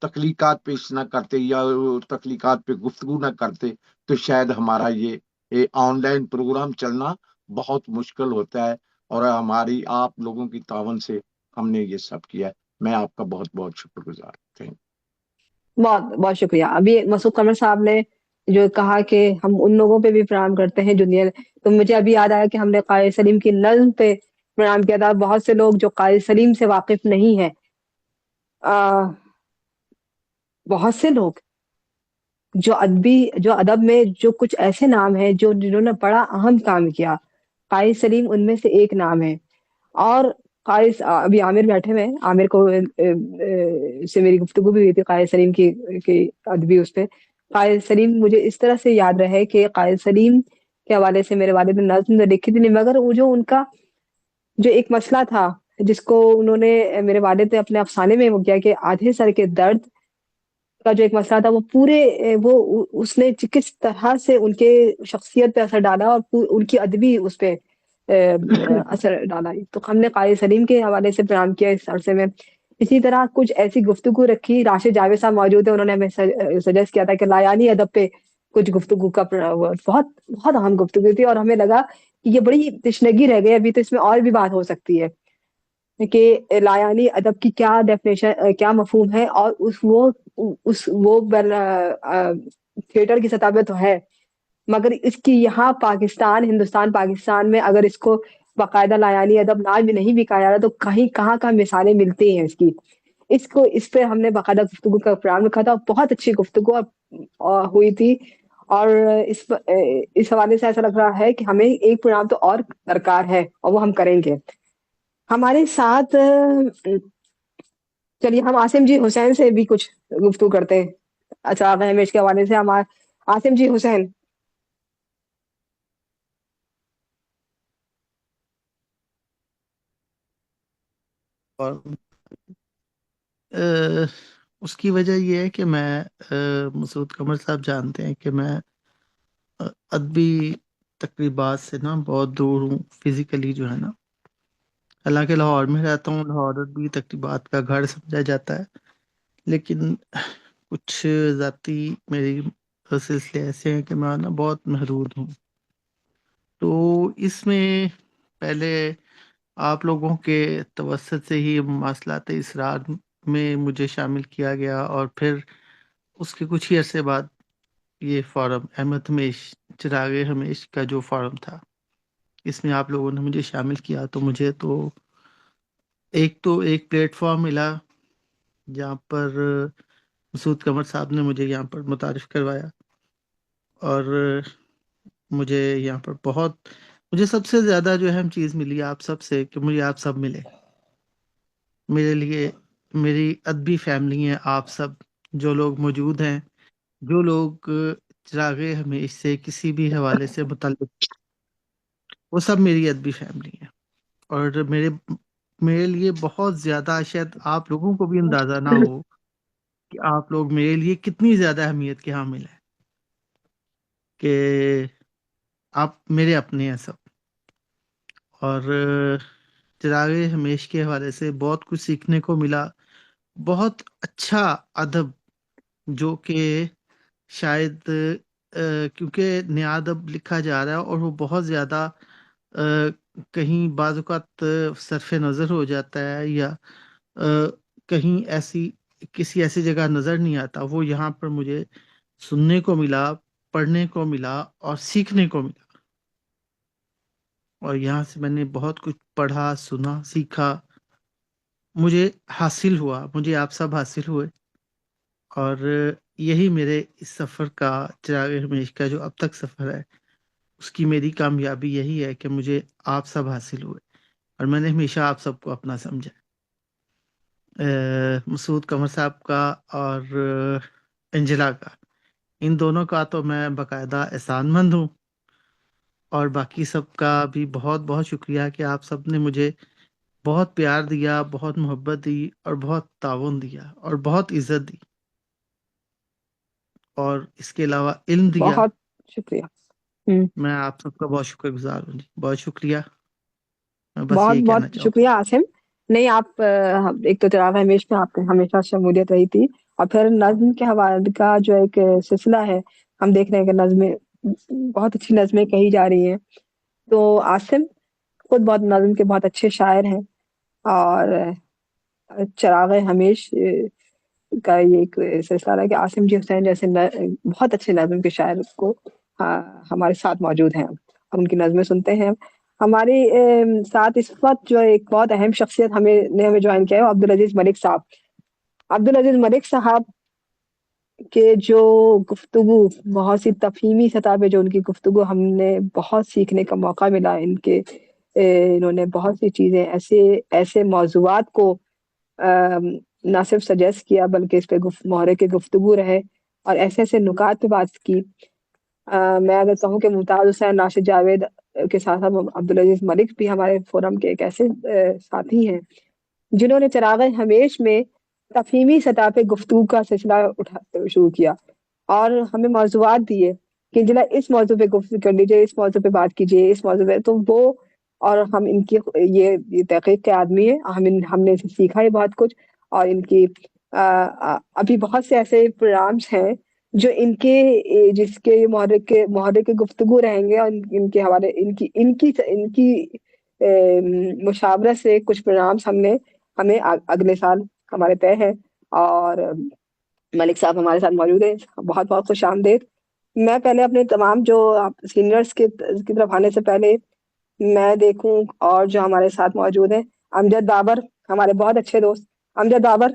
तख्लीकात पेश ना करते या तख्लीकात पे गुफ्तगू ना करते, तो शायद हमारा ये ये ऑनलाइन प्रोग्राम चलना बहुत मुश्किल होता है, और हमारी आप लोगों की तावन से हमने ये सब किया है। मैं आपका बहुत बहुत शुक्रगुजार। थैंक बहुत बहुत शुक्रिया। अभी मसूद कमर साहब ने जो कहा कि हम उन लोगों पे भी प्रणाम करते हैं दुनिया, तो मुझे अभी याद आया कि हमने कायद सलीम की नज़्म पे प्रणाम किया था। बहुत से लोग जो कायद सलीम से वाकिफ नहीं है, बहुत से लोग जो अदब में जो कुछ ऐसे नाम हैं जो जिन्होंने बड़ा अहम काम किया, कायद सलीम उनमें से एक नाम है। और अभी आमिर बैठे हुए हैं, आमिर को से मेरी गुफ्तगू भी हुई थी कायद सलीम की अदबी उस पे। कायद सलीम मुझे इस तरह से याद रहे कि कायद सलीम के हवाले से मेरे वालिद ने नज़्म तो लिखी थी नहीं, मगर वो जो उनका जो एक मसला था जिसको उन्होंने, मेरे वालिद ने अपने अफसाने में वो किया कि आधे सर के दर्द का जो एक मसला था, वो पूरे उसने किस तरह से उनके शख्सियत पे असर डाला और उनकी अदबी उस पे असर डाला। तो हमने कायद सलीम के हवाले से प्रणाम किया इस अरसे में। इसी तरह कुछ ऐसी गुफ्तगू रखी, राशिद जावेद साहब मौजूद है, उन्होंने हमें सजेस्ट किया था कि लायानी अदब पे कुछ गुफ्तगू का बहुत बहुत अहम गुफ्तगू थी, और हमें लगा कि ये बड़ी तशनगी रह गई, अभी तो इसमें और भी बात हो सकती है कि लायानी अदब की क्या डेफिनेशन, क्या मफहूम है, और वो थिएटर की सतह पे तो है, मगर इसकी यहाँ पाकिस्तान, हिंदुस्तान पाकिस्तान में अगर इसको बाकायदा लायानी अदब ना भी नहीं भी कहा जा रहा, तो कहीं कहाँ कहाँ मिसालें मिलती हैं इसकी। इस पे हमने बाकायदा गुफ्तगू का प्रोग्राम रखा था, बहुत अच्छी गुफ्तगू और हुई थी। और इस हवाले से ऐसा लग रहा है कि हमें एक प्रोग्राम तो और दरकार है, और वो हम करेंगे। हमारे साथ चलिए हम आसिम जी हुसैन से भी कुछ गुफ्तगू करते हैं। अच्छा, हमेश के हवाले से हमारे आसिम जी हुसैन। और अ, उसकी वजह यह है कि मैं मसूद कमर साहब जानते हैं कि मैं अदबी तकरीबात से ना बहुत दूर हूँ फिजिकली जो है ना। हालांकि लाहौर में रहता हूँ, लाहौर अदबी तकरीबात का घर समझा जाता है, लेकिन कुछ ज़ाती मेरी सिलसिले ऐसे हैं कि मैं ना बहुत महदूद हूँ। तो इसमें पहले आप लोगों के तवसत से ही मसलात इसरार में मुझे शामिल किया गया, और फिर उसके कुछ ही अरसे बाद ये फोरम अहमद हमेश चिराग हमेश का जो फोरम था, इसमें आप लोगों ने मुझे शामिल किया। तो मुझे तो एक प्लेटफॉर्म मिला जहाँ पर मसूद कमर साहब ने मुझे यहाँ पर मुतारिफ करवाया, और मुझे यहाँ पर मुझे सबसे ज़्यादा जो अहम चीज़ मिली आप सब से कि मुझे आप सब मिले। मेरे लिए मेरी अदबी फैमिली है आप सब, जो लोग मौजूद हैं, जो लोग चिराग हमेश से किसी भी हवाले से मुतल्लिक, वो सब मेरी अदबी फैमिली है। और मेरे लिए बहुत ज़्यादा, शायद आप लोगों को भी अंदाज़ा ना हो कि आप लोग मेरे लिए कितनी ज़्यादा अहमियत के हामिल हैं, कि आप मेरे अपने हैं सब। और चिराग हमेश के हवाले से बहुत कुछ सीखने को मिला, बहुत अच्छा अदब, जो कि शायद क्योंकि नया अदब लिखा जा रहा है और वो बहुत ज़्यादा कहीं बाज़-औक़ात सरफ़े नज़र हो जाता है, या कहीं किसी ऐसी जगह नज़र नहीं आता, वो यहाँ पर मुझे सुनने को मिला, पढ़ने को मिला और सीखने को मिला। और यहाँ से मैंने बहुत कुछ पढ़ा, सुना, सीखा, मुझे हासिल हुआ, मुझे आप सब हासिल हुए। और यही मेरे इस सफ़र का, चिराग हमेश का जो अब तक सफ़र है, उसकी मेरी कामयाबी यही है कि मुझे आप सब हासिल हुए, और मैंने हमेशा आप सबको अपना समझा। मसूद कमर साहब का और एंजेला का, इन दोनों का तो मैं बाकायदा एहसानमंद हूँ, और बाकी सबका भी बहुत बहुत शुक्रिया कि आप सब ने मुझे बहुत प्यार दिया, बहुत मोहब्बत दी, और बहुत ताउन दिया, और बहुत इज्जत दी, और इसके अलावा इल्म दिया। बहुत शुक्रिया। हम्म, मैं आप सबका बहुत शुक्रगुजार हूँ जी, बहुत शुक्रिया। मैं बस बहुत यही कहना बहुत चाहूँगा। शुक्रिया आसिम। नहीं, आप एक तो चिराग हमेश में आपके हमेशा शमूलियत रही थी, और फिर नज्म के हवाले का जो एक सिलसिला है, हम देख रहे हैं कि नज्म बहुत अच्छी नज़में कही जा रही हैं। तो आसिम खुद बहुत नज़्म के बहुत अच्छे शायर हैं और चिराग हमेश का ये एक सिलसिला है कि आसिम जी हुसैन जैसे बहुत अच्छे नज़्म के शायर को हमारे साथ मौजूद हैं और उनकी नज़में सुनते हैं। हमारे साथ इस वक्त जो एक बहुत अहम शख्सियत हमें ज्वाइन किया है अब्दुल अजीज मलिक साहब। अब्दुल अजीज मलिक साहब के जो गुफ्तगू बहुत सी तफहीमी सतह पे जो उनकी गुफ्तगू हमने बहुत सीखने का मौका मिला इनके इन्होंने बहुत सी चीज़ें ऐसे ऐसे मौज़ूआत को ना सिर्फ सजेस्ट किया बल्कि इस पे मोहरे के गुफ्तगू रहे और ऐसे-ऐसे नुकात पे बात की। मैं अगर कहूँ कि मुमताज़ हुसैन, राशिद जावेद के साथ-साथ अब्दुल अजीज मलिक भी हमारे फोरम के एक ऐसे साथी हैं जिन्होंने चिराग हमेश में तफहीमी सतह पे गुफ्तगू का सिलसिला शुरू किया और हमें मौज़ूआत दिए कि ज़रा इस मौज़ू पे गुफ्तगू कर लीजिए, इस मौज़ू पे बात कीजिए, इस मौज़ू पे तो वो और हम इनकी ये तहक़ीक़ के आदमी हैं। हमने इनसे सीखा है बहुत कुछ और इनकी अभी बहुत से ऐसे प्रोग्राम्स हैं जो जिसके मुहर्रिक के गुफ्तगू रहेंगे और इनके हवाले इनकी इनकी इनकी मुशावरत से कुछ प्रोग्राम्स हमें अगले साल हमारे तय है और मलिक साहब हमारे साथ मौजूद हैं। बहुत-बहुत खुशामदीद। मैं पहले अपने तमाम जो सीनियर्स की तरफ आने से पहले मैं देखूँ और जो हमारे साथ मौजूद हैं, अमजद बाबर हमारे बहुत अच्छे दोस्त। अमजद बाबर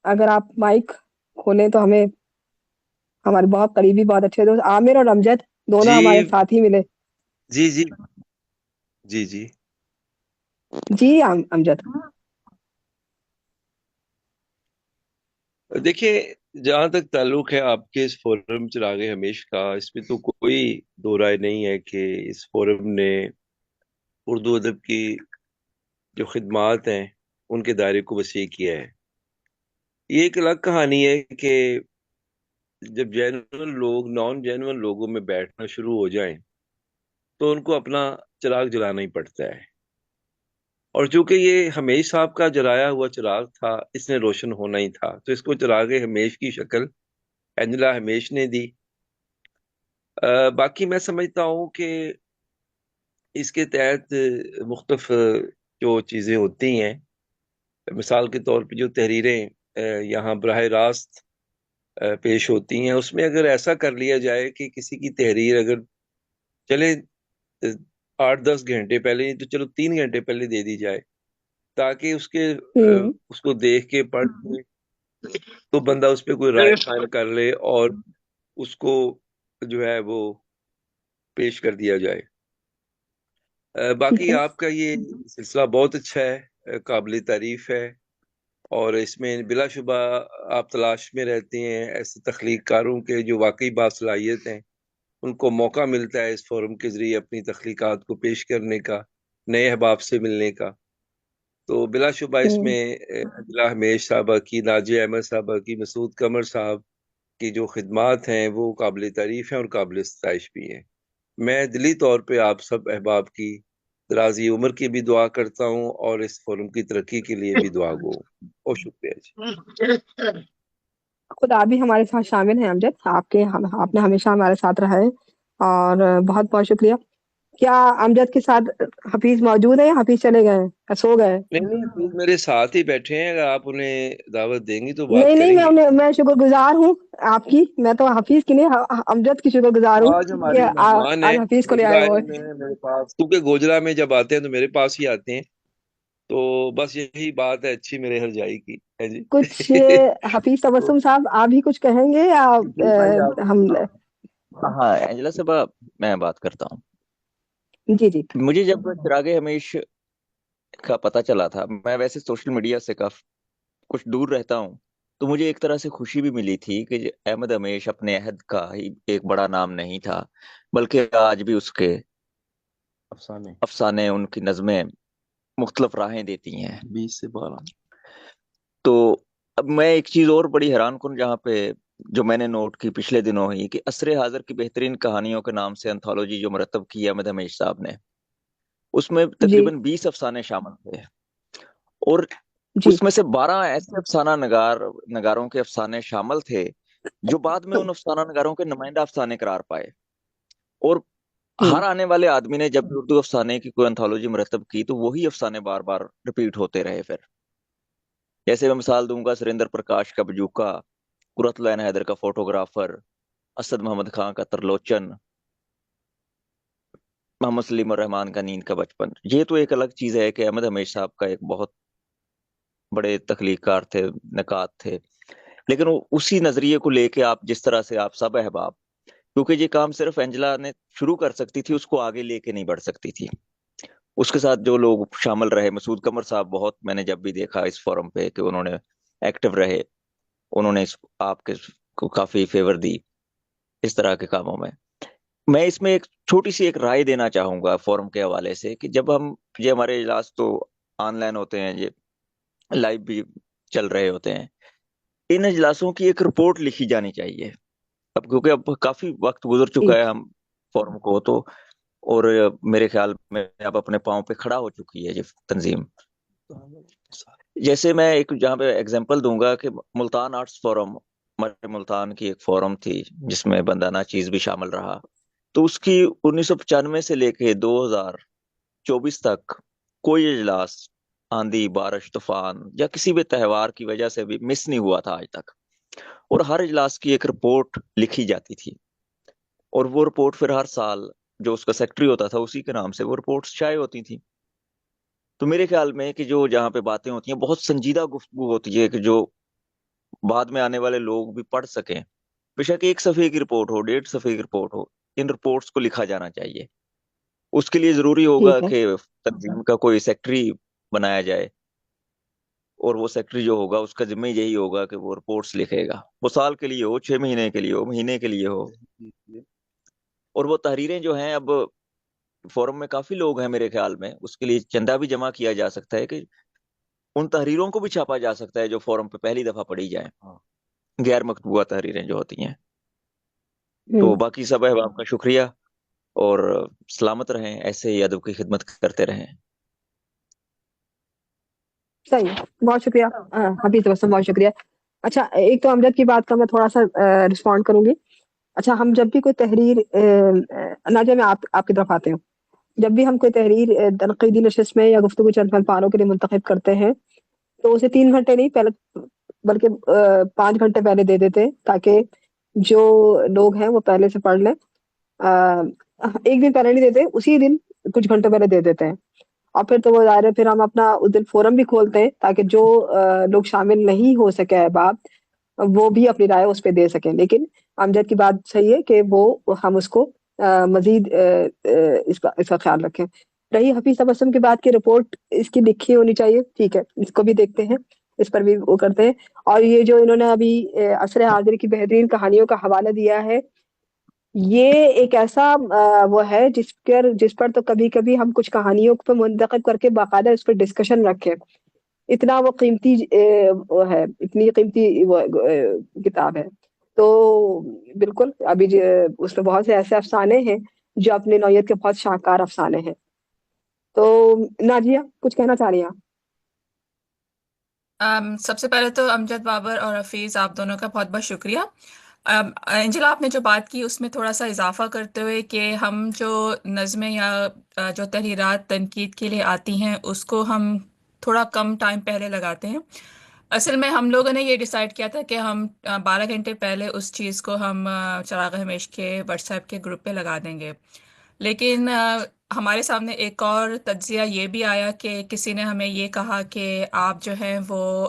अगर आप माइक खोलें तो हमारे बहुत करीबी बहुत अच्छे दोस्त आमिर और अमजद दोनों जी हमारे साथ ही मिले। जी जी जी जी जी अमजद। देखिए, जहाँ तक ताल्लुक है आपके इस फोरम चिरागे हमेश का, इसमें तो कोई दो राय नहीं है कि इस फोरम ने उर्दू अदब की जो खिदमात हैं उनके दायरे को वसी किया है। ये एक अलग कहानी है कि जब जेन्युइन लोग नॉन जेन्युइन लोगों में बैठना शुरू हो जाएं तो उनको अपना चिराग जलाना ही पड़ता है। और चूंकि ये हमेश साहब का जलाया हुआ चिराग था, इसने रोशन होना ही था, तो इसको चिरागे हमेश की शक्ल एंजेला हमेश ने दी। बाकी मैं समझता हूँ कि इसके तहत मुख्तफ जो चीज़ें होती हैं, मिसाल के तौर पे जो तहरीरें यहाँ बराह रास्त पेश होती हैं, उसमें अगर ऐसा कर लिया जाए कि किसी की तहरीर अगर चले 8-10 घंटे पहले, नहीं तो चलो 3 घंटे पहले दे दी जाए, ताकि उसको देख के पढ़ के तो बंदा उस पर कोई राय कायम कर ले और उसको जो है वो पेश कर दिया जाए। बाकी आपका ये सिलसिला बहुत अच्छा है, काबिल तारीफ है, और इसमें बिलाशुबा आप तलाश में रहते हैं ऐसे तख्लीकारों के जो वाकई बासलाहियत हैं, उनको मौका मिलता है इस फोरम के जरिए अपनी तख्लीकात को पेश करने का, नए अहबाब से मिलने का। तो बिलाशुबा इसमें अजला हमेश साहबा की, नाजिया अहमद साहबा की, मसूद कमर साहब की जो खिदमात हैं वो काबिल तारीफ हैं और काबिल सताइश भी हैं। मैं दिली तौर पे आप सब अहबाब की दराजी उम्र की भी दुआ करता हूँ और इस फोरम की तरक्की के लिए भी दुआ गो। और शुक्रिया जी। खुद आप भी हमारे साथ शामिल हैं अमजद। आपने हमेशा हमारे साथ रहा है और बहुत-बहुत शुक्रिया। क्या अमजद के साथ हफीज मौजूद है या हफीज चले गए हैं या सो गए? नहीं, हफीज मेरे साथ ही बैठे हैं, अगर आप उन्हें दावत देंगी तो बात नहीं करेंगे। मैं शुक्रगुजार हूँ आपकी। मैं तो हफीज की नहीं अमजद की शुक्रगुजार हूँ आज कि हमारे मेहमान आज हैं, हफीज को ले गोजरा आए आए हुए। हुए हैं मेरे पास, क्योंकि गोजरा में जब आते हैं तो मेरे पास ही आते हैं, तो बस यही बात है अच्छी मेरे हर जाई की है जी। कुछ हफीज तो तबस्सुम साहब आप भी कुछ कहेंगे या जी भाई आप हम? हाँ एंजेला साहब, मैं बात करता हूँ। जी मुझे जब चिरागे हमेश का पता चला था, मैं वैसे सोशल मीडिया से काफी कुछ दूर रहता हूँ, तो मुझे एक तरह से खुशी भी मिली थी कि अहमद हमेश अपने अहद का ही एक बड़ा नाम नहीं था, बल्कि आज भी उसके अफसाने उनकी नज़में मुख्तलिफ राहें देती हैं। 20 से 12। तो अब मैं एक चीज और बड़ी हैरान कुन जहाँ पे जो मैंने नोट की पिछले दिनों ही, कि असरे हाजिर की बेहतरीन कहानियों के नाम से एंथोलॉजी जो मरतब की है अहमद हमेश साहब ने, उसमें जी तकरीबन 20 अफसाने शामिल थे और जी उसमें से 12 ऐसे अफसाना नगारों के अफसाने शामिल थे جو بعد میں ان افسانہ نگاروں کے نمائندہ افسانے قرار پائے. اور ہر ہوں آنے والے آدمی نے جب بھی اردو افسانے کی کوئی انتھالوجی مرتب کی تو وہی افسانے بار بار ریپیٹ ہوتے رہے. پھر جیسے میں مثال دوں گا سریندر پرکاش کا بجوکا، قرۃ العین حیدر کا فوٹوگرافر، اسد محمد خان کا ترلوچن، محمد سلیم الرحمان کا نیند کا بچپن. یہ تو ایک الگ چیز ہے کہ احمد حمیش صاحب کا ایک بہت بڑے تخلیق کار تھے، نقاد تھے. لیکن اسی نظریے کو لے کے آپ جس طرح سے آپ سب احباب، کیونکہ یہ کام صرف اینجلا نے شروع کر سکتی تھی، اس کو آگے لے کے نہیں بڑھ سکتی تھی. اس کے ساتھ جو لوگ شامل رہے، مسعود قمر صاحب، بہت میں نے جب بھی دیکھا اس فورم پہ کہ انہوں نے ایکٹیو رہے، انہوں نے آپ کے کو کافی فیور دی اس طرح کے کاموں میں. میں اس میں ایک چھوٹی سی ایک رائے دینا چاہوں گا فورم کے حوالے سے کہ جب یہ ہمارے اجلاس تو آن لائن ہوتے ہیں، یہ لائیو بھی چل رہے ہوتے ہیں، ان اجلاسوں کی ایک رپورٹ لکھی جانی چاہیے. اب کیونکہ اب کافی وقت گزر چکا ہے ہم فورم کو تو، اور میرے خیال میں اب اپنے پاؤں پہ کھڑا ہو چکی ہے یہ تنظیم. جیسے میں ایک جہاں پہ ایگزامپل دوں گا کہ ملتان آرٹس فورم، ہمارے ملتان کی ایک فورم تھی جس میں بندانہ چیز بھی شامل رہا. تو اس کی 1995 سے لے کے 2024 تک کوئی اجلاس آندھی، بارش، طوفان یا کسی بھی تہوار کی وجہ سے بھی مس نہیں ہوا تھا آج تک. اور ہر اجلاس کی ایک رپورٹ لکھی جاتی تھی، اور وہ رپورٹ پھر ہر سال جو اس کا سیکٹری ہوتا تھا اسی کے نام سے وہ رپورٹس شائع ہوتی تھی. تو میرے خیال میں کہ جو جہاں پہ باتیں ہوتی ہیں، بہت سنجیدہ گفتگو ہوتی ہے کہ جو بعد میں آنے والے لوگ بھی پڑھ سکیں. بے شک 1 صفحے کی رپورٹ ہو، 1.5 صفحے کی رپورٹ ہو، ان رپورٹس کو لکھا جانا چاہیے. اس کے لیے ضروری ہوگا ٹھیک ہے. کہ تنظیم کا کوئی سیکٹری بنایا جائے، اور وہ سیکٹری جو ہوگا اس کا ذمہ یہی ہوگا کہ وہ رپورٹس لکھے گا. وہ سال کے لیے ہو، 6 مہینے کے لیے ہو، مہینے کے لیے ہو. اور وہ تحریریں جو ہیں، اب فورم میں کافی لوگ ہیں میرے خیال میں، اس کے لیے چندہ بھی جمع کیا جا سکتا ہے کہ ان تحریروں کو بھی چھاپا جا سکتا ہے جو فورم پہ پہلی دفعہ پڑھی جائیں، غیر مطبوعہ تحریریں جو ہوتی ہیں. تو ہوں باقی سب احباب کا شکریہ، اور سلامت رہیں، ایسے ہی ادب کی خدمت کرتے رہیں. صحیح ہے. بہت شکریہ حفیظ تبسم، بہت شکریہ. اچھا، ایک تو امجد کی بات کا میں تھوڑا سا رسپونڈ کروں گی. اچھا، ہم جب بھی کوئی تحریر ناجیہ، میں آپ کی طرف آتے ہوں، جب بھی ہم کوئی تحریر تنقیدی نشست میں یا گفتگو چند فن پاروں کے لیے منتخب کرتے ہیں تو اسے 3 گھنٹے نہیں پہلے، بلکہ 5 گھنٹے پہلے دے دیتے ہیں، تاکہ جو لوگ ہیں وہ پہلے سے پڑھ لیں. ایک دن پہلے نہیں دیتے، اسی دن کچھ گھنٹے پہلے دے دیتے ہیں. اور پھر تو وہ ظاہر ہے، پھر ہم اپنا اس دن فورم بھی کھولتے ہیں تاکہ جو لوگ شامل نہیں ہو سکے احباب، وہ بھی اپنی رائے اس پہ دے سکیں. لیکن امجد کی بات صحیح ہے کہ وہ ہم اس کو مزید اس کا خیال رکھیں. رہی حفیظ تبسم کی بات کی، رپورٹ اس کی لکھی ہونی چاہیے، ٹھیک ہے، اس کو بھی دیکھتے ہیں، اس پر بھی وہ کرتے ہیں. اور یہ جو انہوں نے ابھی عصر حاضر کی بہترین کہانیوں کا حوالہ دیا ہے، یہ ایک ایسا وہ ہے جس پر تو کبھی کبھی ہم کچھ کہانیوں پہ منتخب کر کے باقاعدہ اس پہ ڈسکشن رکھیں. اتنا وہ قیمتی وہ ہے، اتنی قیمتی وہ کتاب ہے. تو بالکل ابھی اس میں بہت سے ایسے افسانے ہیں جو اپنی نوعیت کے بہت شاہکار افسانے ہیں. تو ناجیہ کچھ کہنا چاہ رہی ہیں آپ؟ سب سے پہلے تو امجد بابر اور حفیظ، آپ دونوں کا بہت بہت شکریہ. انجلا، آپ نے جو بات کی اس میں تھوڑا سا اضافہ کرتے ہوئے کہ ہم جو نظمیں یا جو تحریرات تنقید کے لیے آتی ہیں اس کو ہم تھوڑا کم ٹائم پہلے لگاتے ہیں. اصل میں ہم لوگوں نے یہ ڈیسائیڈ کیا تھا کہ ہم 12 گھنٹے پہلے اس چیز کو ہم چراغ ہمیش کے واٹس ایپ کے گروپ پہ لگا دیں گے. لیکن ہمارے سامنے ایک اور تجزیہ یہ بھی آیا کہ کسی نے ہمیں یہ کہا کہ آپ جو ہیں وہ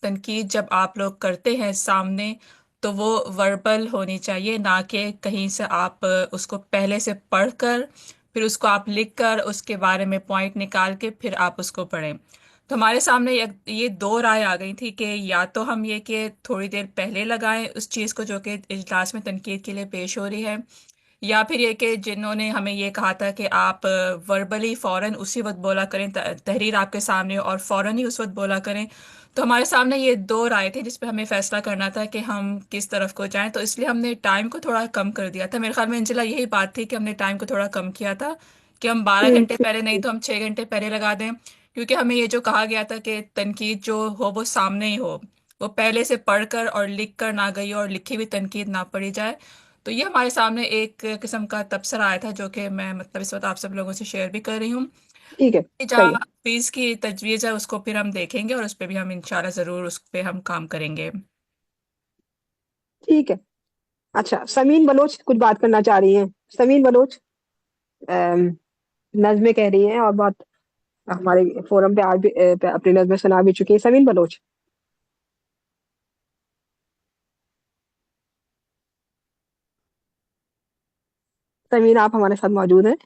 تنقید جب آپ لوگ کرتے ہیں سامنے تو وہ وربل ہونی چاہیے، نہ کہ کہیں سے آپ اس کو پہلے سے پڑھ کر پھر اس کو آپ لکھ کر اس کے بارے میں پوائنٹ نکال کے پھر آپ اس کو پڑھیں. تو ہمارے سامنے یہ 2 رائے آ گئی تھی کہ یا تو ہم یہ کہ تھوڑی دیر پہلے لگائیں اس چیز کو جو کہ اجلاس میں تنقید کے لیے پیش ہو رہی ہے، یا پھر یہ کہ جنہوں نے ہمیں یہ کہا تھا کہ آپ وربلی فوراً اسی وقت بولا کریں، تحریر آپ کے سامنے اور فوراً ہی اس وقت بولا کریں. تو ہمارے سامنے یہ 2 رائے تھے جس پہ ہمیں فیصلہ کرنا تھا کہ ہم کس طرف کو جائیں. تو اس لیے ہم نے ٹائم کو تھوڑا کم کر دیا تھا. میرے خیال میں انجلا یہی بات تھی کہ ہم نے ٹائم کو تھوڑا کم کیا تھا کہ ہم 12 گھنٹے پہلے نہیں تو ہم 6 گھنٹے پہلے لگا دیں، کیونکہ ہمیں یہ جو کہا گیا تھا کہ تنقید جو ہو وہ سامنے ہی ہو. वो पहले से पढ़कर और लिख कर ना गई हो और लिखी हुई तनकीद ना पढ़ी जाए। तो ये हमारे सामने एक किस्म का तबसरा आया था, जो कि मैं मतलब इस वक्त आप सब लोगों से शेयर भी कर रही हूँ। ठीक है, कि सही है। जहाँ फीस की तजवीज़ है उसको फिर हम देखेंगे, और उस पर भी हम इंशाल्लाह ज़रूर उस पे हम काम करेंगे। ठीक है। अच्छा, समीन बलोच कुछ बात करना चाह रही हैं। समीन बलोच, अम, नज़्में कह रही हैं और बहुत हमारे फोरम पे आज भी अपनी नज़्में सुना भी चुकी हैं। समीन बलोच, समीन आप हमारे साथ मौजूद हैं?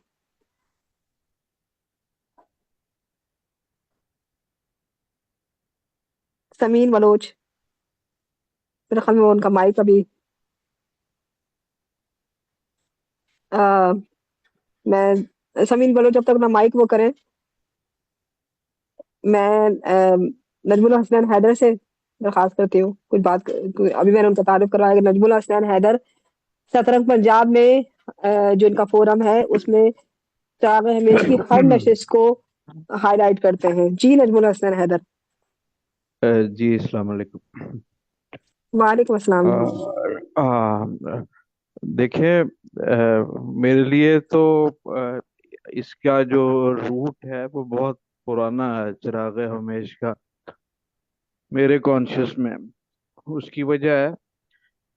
समीन बलोच, मेरे ख्याल में उनका माइक अभी अ, मैं समीन बलोच जब तक अपना माइक वो करें, मैं नजमुल हसनैन हैदर से दरखास्त करती हूँ कुछ बात। अभी मैंने उनका तारुफ करवाया कि नजमुल हसनैन हैदर सतरंग पंजाब में जो इनका फोरम है उसमें चिराग हमेश की हर नशिश को हाईलाइट करते हैं। जी नजमुल हसनैन हैदर। जी अस्सलाम वालेकुम। वालेकुम अस्सलाम। देखिए, मेरे लिए तो इसका जो रूट है वो बहुत पुराना है, चिराग हमेश का मेरे कॉन्शियस में। उसकी वजह है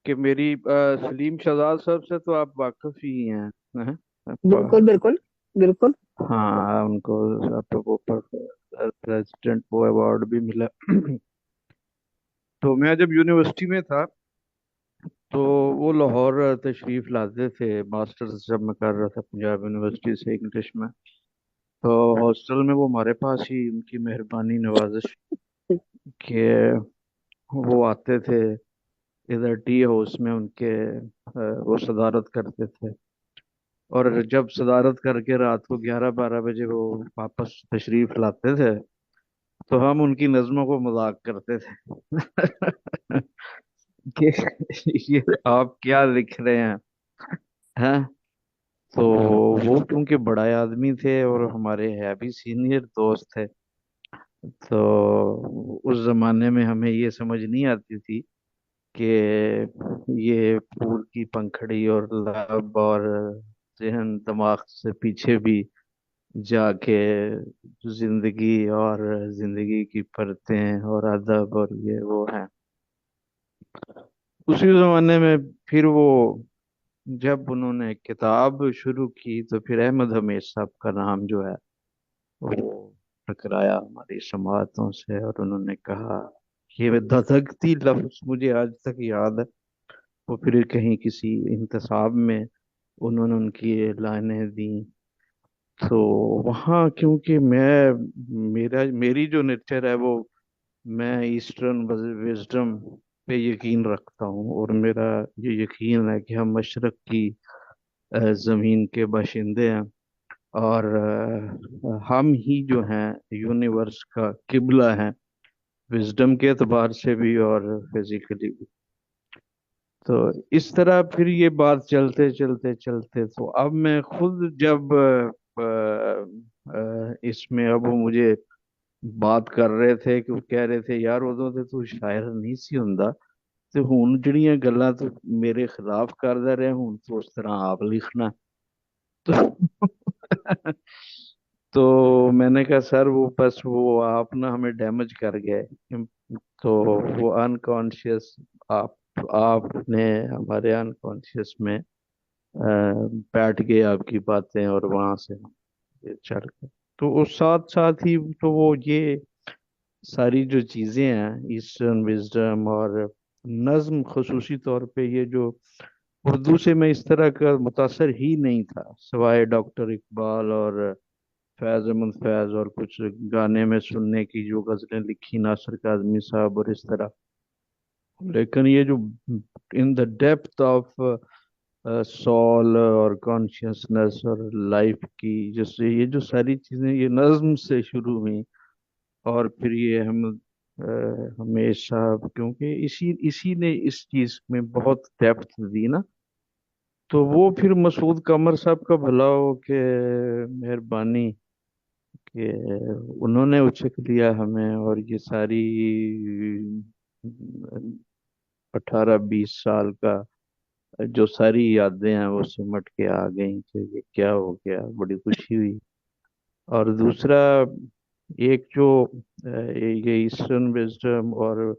कि मेरी सलीम शहजाद साहब से तो आप वाकिफ ही हैं, हैं? बिल्कुल बिल्कुल बिल्कुल। हाँ, उनको आप वो प्रेसिडेंट वो अवार्ड भी मिला। तो मैं जब यूनिवर्सिटी में था तो वो लाहौर तशरीफ लाते थे, मास्टर्स जब मैं कर रहा था पंजाब यूनिवर्सिटी से इंग्लिश में। तो हॉस्टल में वो हमारे पास ही, उनकी मेहरबानी नवाजिश के वो आते थे इधर टी हाउस में उनके, वो सदारत करते थे। और जब सदारत करके रात को 11-12 बजे वो वापस तशरीफ लाते थे तो हम उनकी नज़मों को मजाक करते थे कि ये आप क्या लिख रहे हैं। तो वो क्योंकि बड़ा आदमी थे और हमारे है भी सीनियर दोस्त थे, तो उस जमाने में हमें ये समझ नहीं आती थी कि ये फूल की पंखड़ी और लब और जहन दिमाग से पीछे भी जाके जिंदगी और जिंदगी की परतें और अदब और ये वो है। उसी जमाने में फिर वो जब उन्होंने किताब शुरू की तो फिर अहमद हमीद साहब का नाम जो है वो टकराया हमारी समातों से, और उन्होंने कहा, ये धधकती लफ्ज मुझे आज तक याद है। वो फिर कहीं किसी इंतसाब में उन्होंने उनकी ये लाइनें दी। तो वहाँ क्योंकि मेरी जो नेचर है वो, मैं ईस्टर्न विजडम पे यकीन रखता हूँ, और मेरा ये यकीन है कि हम मशरक की जमीन के बाशिंदे हैं, और हम ही जो हैं यूनिवर्स का किबला हैं, विजडम के एतबार से भी और फिजिकली भी। तो इस तरह फिर ये बात चलते चलते चलते, तो अब मैं खुद जब इसमें अब वो मुझे बात कर रहे थे कि वो कह रहे थे, यार उदों ते तू शायर नहीं सी हुंदा, ਤੇ ਹੁਣ ਜਿਹੜੀਆਂ ਗੱਲਾਂ ਤੂੰ ਮੇਰੇ ਖਿਲਾਫ ਕਰਦਾ ਰਿਹਾ, ਹੁਣ ਤੂੰ ਉਸ ਤਰ੍ਹਾਂ ਆਪ ਲਿਖਣਾ। तो तो मैंने कहा, सर वो बस वो आप ना हमें डैमेज कर गए। तो वो अनकॉन्शियस, आप आपने हमारे अनकॉन्शियस में बैठ गए आपकी बातें, और वहां से हम ये चल गए। तो उस साथ साथ ही तो वो ये सारी जो चीजें हैं, ईस्टर्न विजडम और नज्म, खसूसी तौर पे ये जो उर्दू से मैं इस तरह का मुतासर ही नहीं था, सिवाय डॉक्टर इकबाल और फैज अहमद फैज और कुछ गाने में सुनने की जो गजलें लिखी नासिर काज़मी साहब और इस तरह। लेकिन ये जो in the depth of soul और कॉन्शियसनेस और लाइफ की, जैसे ये जो सारी चीजें ये नज्म से शुरू हुई, और फिर ये हम हमेशा, क्योंकि इसी इसी ने इस चीज में बहुत डेप्थ दी ना। तो वो फिर मसूद कमर साहब का भला हो के मेहरबानी कि उन्होंने उचक लिया हमें, और ये सारी 18-20 साल का जो सारी यादें हैं वो सिमट के आ गई कि ये क्या हो गया, बड़ी खुशी हुई। और दूसरा, एक जो ये ईस्टर्न विजडम और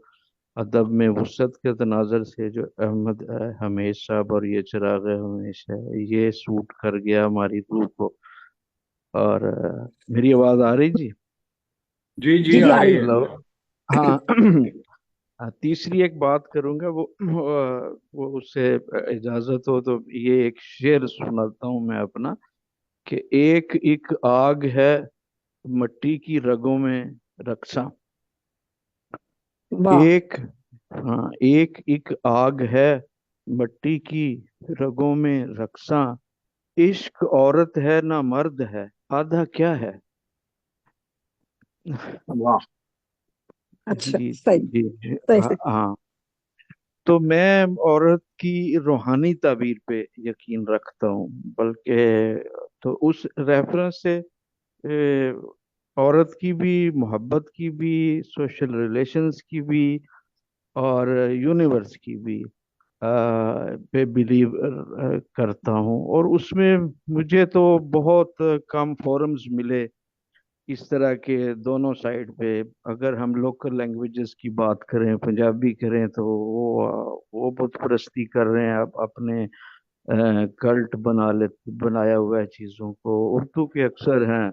अदब में वसअत के तनाजर से जो अहमद हमेश साहब और ये चिराग हमेश है, ये सूट कर गया हमारी रूह को। और मेरी आवाज आ रही जी? जी जी जी जी आ आ रही रही है। है। हेलो। हाँ। तीसरी एक बात करूंगा, वो उससे इजाजत हो तो ये एक शेर सुनाता हूँ मैं अपना, कि एक एक आग है मट्टी की रगों में रक्सा। वाह। एक, हाँ, एक एक आग है मट्टी की रगों में रक्सा। इश्क औरत है ना मर्द है, आधा क्या है। वाह। अच्छा, जी सही जी जी, सही हाँ सही। हाँ। तो मैं औरत की रूहानी ताबीर पे यकीन रखता हूँ, बल्कि तो उस रेफरेंस से औरत की भी, मोहब्बत की भी, सोशल रिलेशंस की भी, और यूनिवर्स की भी पे बिलीव करता हूँ। और उसमें मुझे तो बहुत कम फोरम्स मिले इस तरह के दोनों साइड पे। अगर हम लोकल लैंग्वेजेस की बात करें, पंजाबी करें, तो वो बुत परस्ती कर रहे हैं, अपने कल्ट बनाया हुआ है चीज़ों को। उर्दू के अक्सर हैं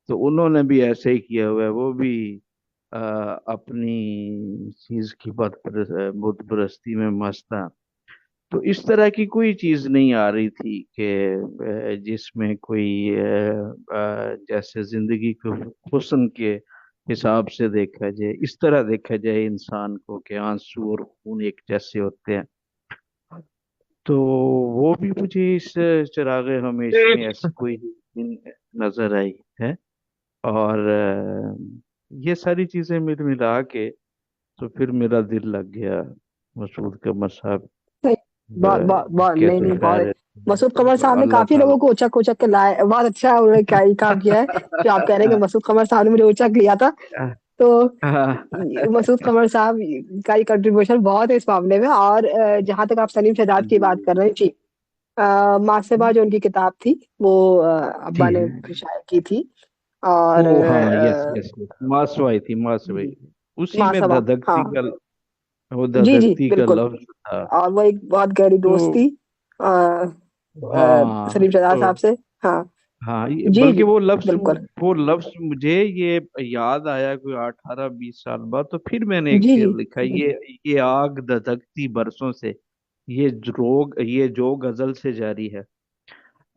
तो उन्होंने भी ऐसे ही किया हुआ है, वो भी अपनी चीज़ की बुत परस्ती में मस्त हैं। तो इस तरह की कोई चीज नहीं आ रही थी कि जिसमें कोई जैसे जिंदगी को हुस्न के हिसाब से देखा जाए, इस तरह देखा जाए इंसान को कि आंसू और खून एक जैसे होते हैं। तो वो भी मुझे इस चिराग हमेश में ऐसी कोई नजर आई है। और ये सारी चीजें मिल मिला के तो फिर मेरा दिल लग गया मसूद कमर साहब सही। बहुत बहुत बहुत, के। नहीं तो नहीं, बहुत। खैर, मसूद कमर साहब ने अल्लाह काफी ताला। लोगों को उचक उचक के लाए, बहुत अच्छा उन्होंने क्या ही काम किया है जो आप कह रहे हैं कि मसूद कमर साहब ने मुझे उचक लिया था। तो मसूद कमर साहब का ये कंट्रीब्यूशन बहुत है इस मामले में। और जहां तक आप सलीम शहजाद की बात कर रहे हैं जी, मासेबा जो उनकी किताब थी वो अब्बा जी, ने शायद की थी। ओ और हाँ, यस यस यस, मासवाई थी, मासवाई। उसी में मासबा, धधकती हाँ। का, वो जी जी धधकती का बिल्कुल। लफ्ज था। और वो एक बहुत गहरी तो दोस्त थी हाँ, सलीम शहजाद तो साहब से। हाँ हाँ, जी बल्कि जी बिल्कुल। वो लफ्ज मुझे ये याद आया कोई 18-20 साल बाद। तो फिर मैंने एक जी शेर जी लिखा, जी, ये आग धधकती बरसों से, ये जो गजल से जारी है।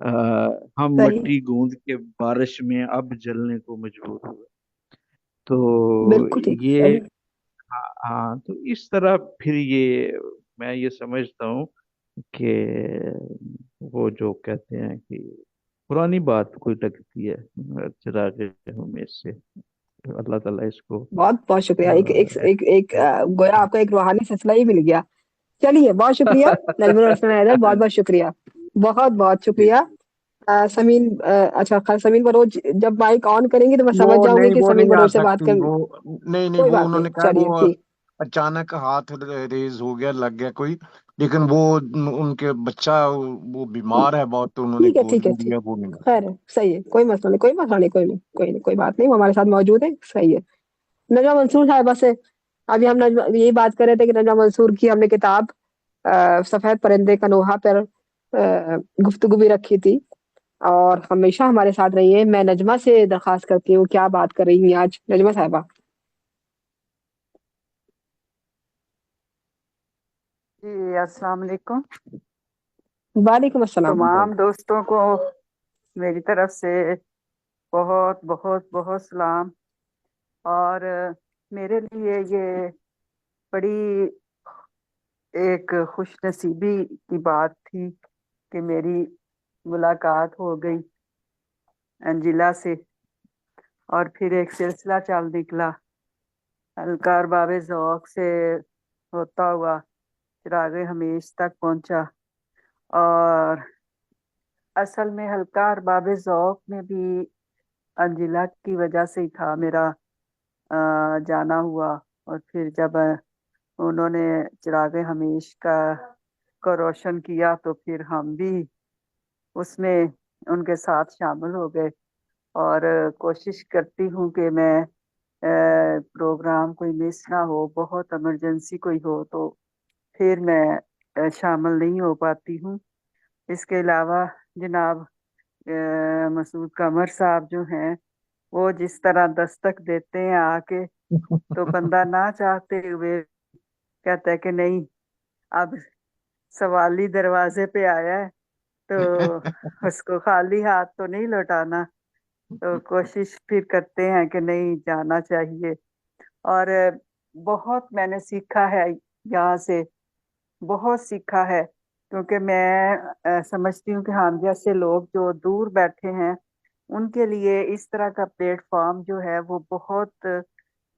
हम सही। मट्टी गूंद के बारिश में अब जलने को मजबूर हुए। तो बिल्कुल ठीक, ये, सही। हाँ हाँ, तो इस तरह फिर ये मैं ये समझता हूँ कि वो जो कहते हैं कि पुरानी बात कोई लगती है चिराग हमेश से। अल्लाह ताला इसको बहुत बहुत शुक्रिया। एक एक अ, एक, एक गोया आपका एक रूहानी सिलसिला ही मिल गया। चलिए, बहुत शुक्रिया नजमुल हसन हैदर, बहुत बहुत शुक्रिया। बहुत बहुत शुक्रिया। समीन, अच्छा समीन बलोच जब माइक ऑन करेंगे तो मैं समझ जाऊंगी कि वो समीन नहीं आ बलोच से बात सकती कर। वो। नहीं नहीं, कोई वो बात नहीं, उन्होंने कहा चलिए वो ठीक। अचानक हाथ रेज हो गया, लग गया कोई। लेकिन वो उनके बच्चा वो बीमार है बहुत, तो उन्होंने ठीक है गोद ठीक है में ठीक। लिया, वो नहीं आ खैर है, सही है, कोई मसला नहीं, कोई मसला नहीं, कोई नहीं, कोई नहीं, कोई बात नहीं, वो हमारे साथ मौजूद है, सही है। नजमा मंसूर साहिबा से अभी हम नजमा यही बात कर रहे थे कि नजमा मंसूर की हमने किताब सफेद परिंदे का नोहा पर गुफ्तगू भी रखी थी। और हमेशा हमारे साथ रही है। मैं नजमा से दरखास्त करती हूँ, क्या बात कर रही हैं आज नजमा साहिबा। जी अस्सलाम वालेकुम। वालेकुम अस्सलाम। तमाम दोस्तों को मेरी तरफ से बहुत बहुत बहुत सलाम। और मेरे लिए ये बड़ी एक खुश नसीबी की बात थी कि मेरी मुलाकात हो गई अंजिला से, और फिर एक सिलसिला चल निकला अलकार बाबे ज़ौक से होता हुआ चिराग हमेश तक पहुंचा। और असल में हल्का बाबे ज़ौक में भी अंजिला की वजह से ही था मेरा जाना हुआ। और फिर जब انہوں نے چراغ ہمیش کو روشن کیا تو پھر ہم بھی اس میں ان کے ساتھ شامل ہو گئے، اور کوشش کرتی ہوں کہ میں پروگرام کوئی مس نہ ہو، بہت ایمرجنسی کوئی ہو تو پھر میں شامل نہیں ہو پاتی ہوں۔ اس کے علاوہ جناب مسعود قمر صاحب جو ہیں، وہ جس طرح دستک دیتے ہیں آ کے، تو بندہ نہ چاہتے ہوئے کہتا ہے کہ نہیں، اب سوالی دروازے پہ آیا ہے تو اس کو خالی ہاتھ تو نہیں لوٹانا، تو کوشش پھر کرتے ہیں کہ نہیں، جانا چاہیے۔ اور بہت میں نے سیکھا ہے یہاں سے، بہت سیکھا ہے، کیونکہ میں سمجھتی ہوں کہ ہم جیسے لوگ جو دور بیٹھے ہیں ان کے لیے اس طرح کا پلیٹ فارم جو ہے وہ بہت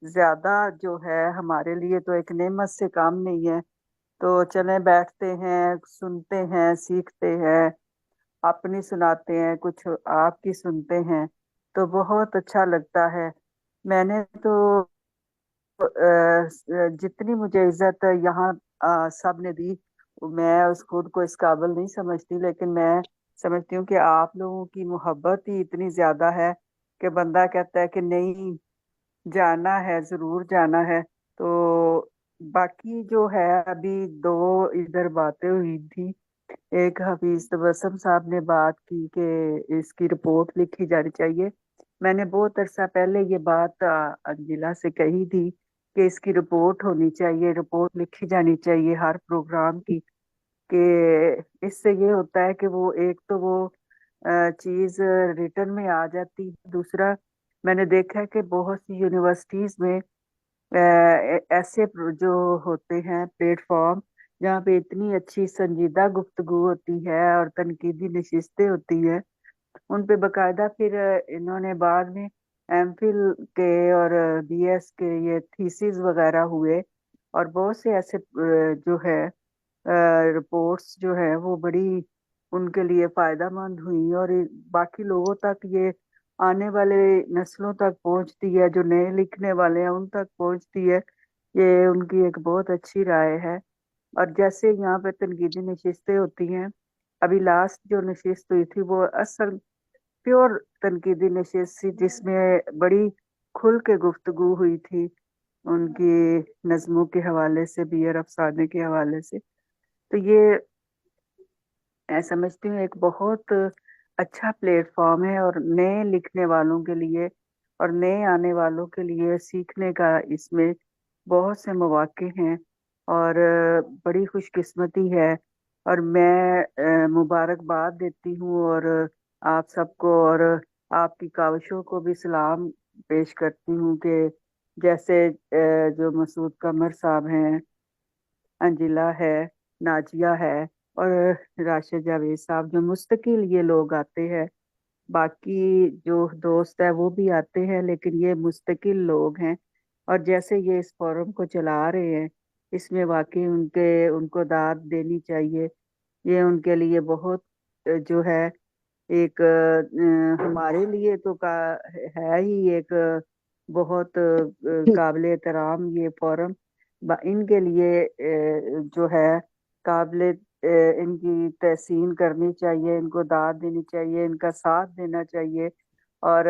زیادہ جو ہے ہمارے لیے تو ایک نعمت سے کام نہیں ہے۔ تو چلیں بیٹھتے ہیں، سنتے ہیں، سیکھتے ہیں، اپنی سناتے ہیں، کچھ آپ کی سنتے ہیں، تو بہت اچھا لگتا ہے۔ میں نے تو جتنی مجھے عزت یہاں سب نے دی، میں خود کو اس قابل نہیں سمجھتی، لیکن میں سمجھتی ہوں کہ آپ لوگوں کی محبت ہی اتنی زیادہ ہے کہ بندہ کہتا ہے کہ نہیں، جانا ہے، ضرور جانا ہے۔ تو باقی جو ہے، ابھی دو ادھر باتیں ہوئی تھی، ایک حفیظ تبسم صاحب نے بات کی کہ اس کی رپورٹ لکھی جانی چاہیے۔ میں نے بہت عرصہ پہلے یہ بات انجلا سے کہی تھی کہ اس کی رپورٹ ہونی چاہیے، رپورٹ لکھی جانی چاہیے ہر پروگرام کی، کہ اس سے یہ ہوتا ہے کہ وہ ایک تو وہ چیز ریٹرن میں آ جاتی ہے، دوسرا میں نے دیکھا ہے کہ بہت سی یونیورسٹیز میں ایسے جو ہوتے ہیں پلیٹ فارم جہاں پہ اتنی اچھی سنجیدہ گفتگو ہوتی ہے اور تنقیدی نشستیں ہوتی ہیں، ان پہ باقاعدہ پھر انہوں نے بعد میں ایم فل کے اور بی ایس کے یہ تھیسز وغیرہ ہوئے، اور بہت سے ایسے جو ہے رپورٹس جو ہے وہ بڑی ان کے لیے فائدہ مند ہوئی، اور باقی لوگوں تک یہ آنے والے نسلوں تک پہنچتی ہے، جو نئے لکھنے والے ہیں ان تک پہنچتی ہے۔ یہ ان کی ایک بہت اچھی رائے ہے۔ اور جیسے یہاں پہ تنقیدی نشستیں ہوتی ہیں، ابھی لاسٹ جو نشست ہوئی تھی وہ اصل پیور تنقیدی نشست تھی، جس میں بڑی کھل کے گفتگو ہوئی تھی ان کی نظموں کے حوالے سے بھی اور افسانے کے حوالے سے۔ تو یہ میں سمجھتی ہوں ایک بہت اچھا پلیٹ فارم ہے، اور نئے لکھنے والوں کے لیے اور نئے آنے والوں کے لیے سیکھنے کا اس میں بہت سے مواقع ہیں، اور بڑی خوش قسمتی ہے۔ اور میں مبارکباد دیتی ہوں، اور آپ سب کو اور آپ کی کاوشوں کو بھی سلام پیش کرتی ہوں کہ جیسے جو مسعود قمر صاحب ہیں، انجلا ہے، ناجیہ ہے، اور راشد جاوید صاحب، جو مستقل یہ لوگ آتے ہیں، باقی جو دوست ہے وہ بھی آتے ہیں، لیکن یہ مستقل لوگ ہیں، اور جیسے یہ اس فورم کو چلا رہے ہیں، اس میں واقعی ان کو داد دینی چاہیے۔ یہ ان کے لیے بہت جو ہے ایک ہمارے لیے تو ہے ہی ایک بہت قابل احترام یہ فورم، ان کے لیے جو ہے قابل ان کی تحسین کرنی چاہیے، ان کو داد دینی چاہیے، ان کا ساتھ دینا چاہیے۔ اور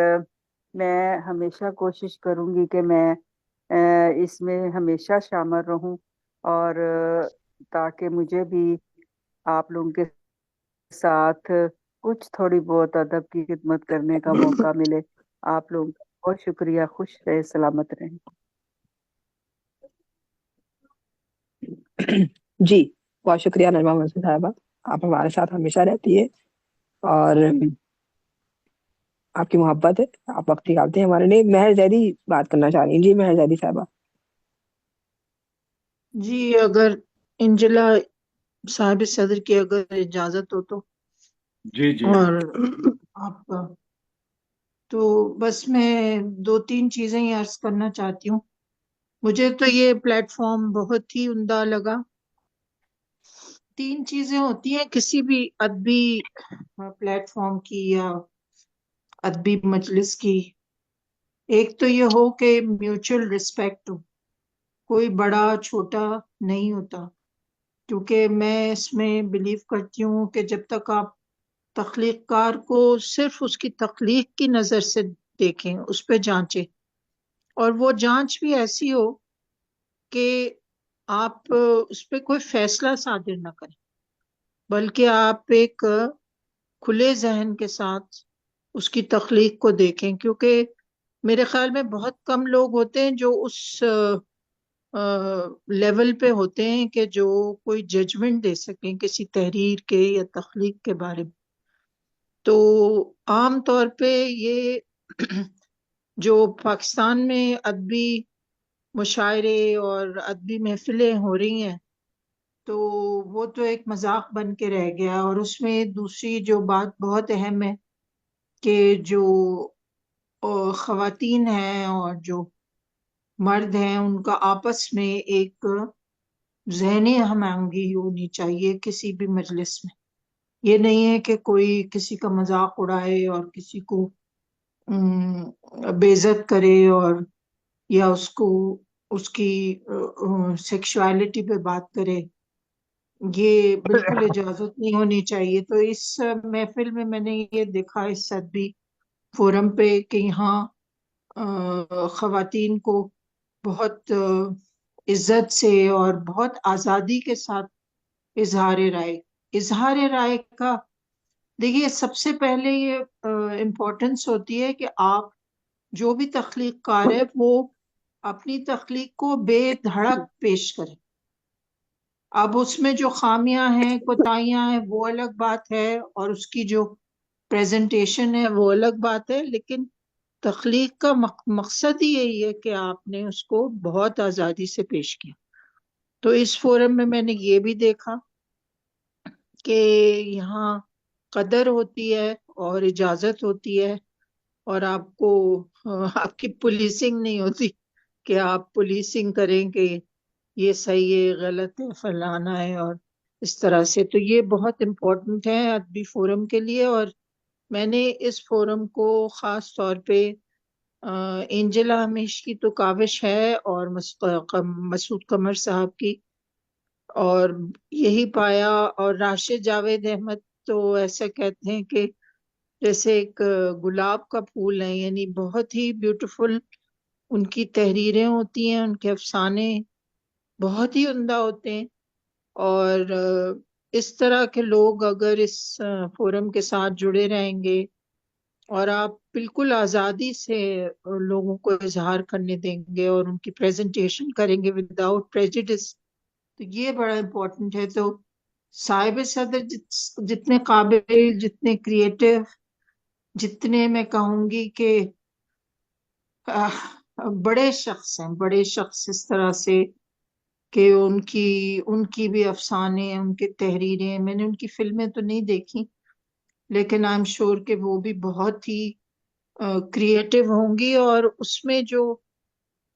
میں ہمیشہ کوشش کروں گی کہ میں اس میں ہمیشہ شامل رہوں، اور تاکہ مجھے بھی آپ لوگوں کے ساتھ کچھ تھوڑی بہت ادب کی خدمت کرنے کا موقع ملے۔ آپ لوگوں کا بہت شکریہ، خوش رہے، سلامت رہیں۔ جی، بہت شکریہ نرما مسعود صاحبہ، آپ ہمارے ساتھ ہمیشہ رہتی ہے، اور آپ کی محبت ہے، آپ وقت نکالتے ہیں ہمارے لیے۔ مہر زیدی بات کرنا چاہ رہی ہیں، جی مہر زیدی صاحبہ۔ جی، اگر انجلا صاحب صدر کی اگر اجازت ہو تو، جی جی اور آپ کا تو بس میں 2-3 چیزیں ہی عرض کرنا چاہتی ہوں۔ مجھے تو یہ پلیٹ فارم بہت ہی عمدہ لگا۔ 3 چیزیں ہوتی ہیں کسی بھی ادبی پلیٹ فارم کی یا ادبی مجلس کی۔ ایک تو یہ ہو کہ میوچل رسپیکٹ ہو، کوئی بڑا چھوٹا نہیں ہوتا، کیونکہ میں اس میں بلیو کرتی ہوں کہ جب تک آپ تخلیق کار کو صرف اس کی تخلیق کی نظر سے دیکھیں، اس پہ جانچیں، اور وہ جانچ بھی ایسی ہو کہ آپ اس پہ کوئی فیصلہ صادر نہ کریں، بلکہ آپ ایک کھلے ذہن کے ساتھ اس کی تخلیق کو دیکھیں، کیونکہ میرے خیال میں بہت کم لوگ ہوتے ہیں جو اس لیول پہ ہوتے ہیں کہ جو کوئی ججمنٹ دے سکیں کسی تحریر کے یا تخلیق کے بارے میں۔ تو عام طور پہ یہ جو پاکستان میں ادبی مشاعرے اور ادبی محفلیں ہو رہی ہیں، تو وہ تو ایک مذاق بن کے رہ گیا، اور اس میں دوسری جو بات بہت اہم ہے کہ جو خواتین ہیں اور جو مرد ہیں ان کا آپس میں ایک ذہنی ہم آہنگی ہونی چاہیے کسی بھی مجلس میں۔ یہ نہیں ہے کہ کوئی کسی کا مذاق اڑائے اور کسی کو بے عزت کرے، اور یا اس کو اس کی سیکشوالٹی پہ بات کرے، یہ بالکل اجازت نہیں ہونی چاہیے۔ تو اس محفل میں میں نے یہ دیکھا اس ادبی فورم پہ کہ یہاں خواتین کو بہت عزت سے اور بہت آزادی کے ساتھ اظہار رائے کا، دیکھیے سب سے پہلے یہ امپورٹنس ہوتی ہے کہ آپ جو بھی تخلیق کار ہے وہ اپنی تخلیق کو بے دھڑک پیش کریں۔ اب اس میں جو خامیاں ہیں، کوتاہیاں ہیں، وہ الگ بات ہے، اور اس کی جو پریزنٹیشن ہے وہ الگ بات ہے، لیکن تخلیق کا مقصد ہی یہی ہے کہ آپ نے اس کو بہت آزادی سے پیش کیا۔ تو اس فورم میں نے یہ بھی دیکھا کہ یہاں قدر ہوتی ہے اور اجازت ہوتی ہے، اور آپ کو آپ کی پولیسنگ نہیں ہوتی کہ آپ پولیسنگ کریں کہ یہ صحیح ہے، غلط ہے، فلانا ہے، اور اس طرح سے۔ تو یہ بہت امپورٹنٹ ہے ادبی فورم کے لیے، اور میں نے اس فورم کو خاص طور پہ اینجلا ہمیش کی تو کاوش ہے، اور مسعود قمر صاحب کی، اور یہی پایا، اور راشد جاوید احمد تو ایسا کہتے ہیں کہ جیسے ایک گلاب کا پھول ہے، یعنی بہت ہی بیوٹیفل ان کی تحریریں ہوتی ہیں، ان کے افسانے بہت ہی عمدہ ہوتے ہیں، اور اس طرح کے لوگ اگر اس فورم کے ساتھ جڑے رہیں گے اور آپ بالکل آزادی سے لوگوں کو اظہار کرنے دیں گے اور ان کی پریزنٹیشن کریں گے وداؤٹ پریجوڈس، تو یہ بڑا امپورٹنٹ ہے۔ تو صاحب صدر جتنے قابل، جتنے کریٹو، جتنے میں کہوں گی کہ بڑے شخص ہیں، بڑے شخص اس طرح سے کہ ان کی بھی افسانے، ان کی تحریریں، میں نے ان کی فلمیں تو نہیں دیکھی، لیکن آئی ایم شور کہ وہ بھی بہت ہی کریٹو ہوں گی، اور اس میں جو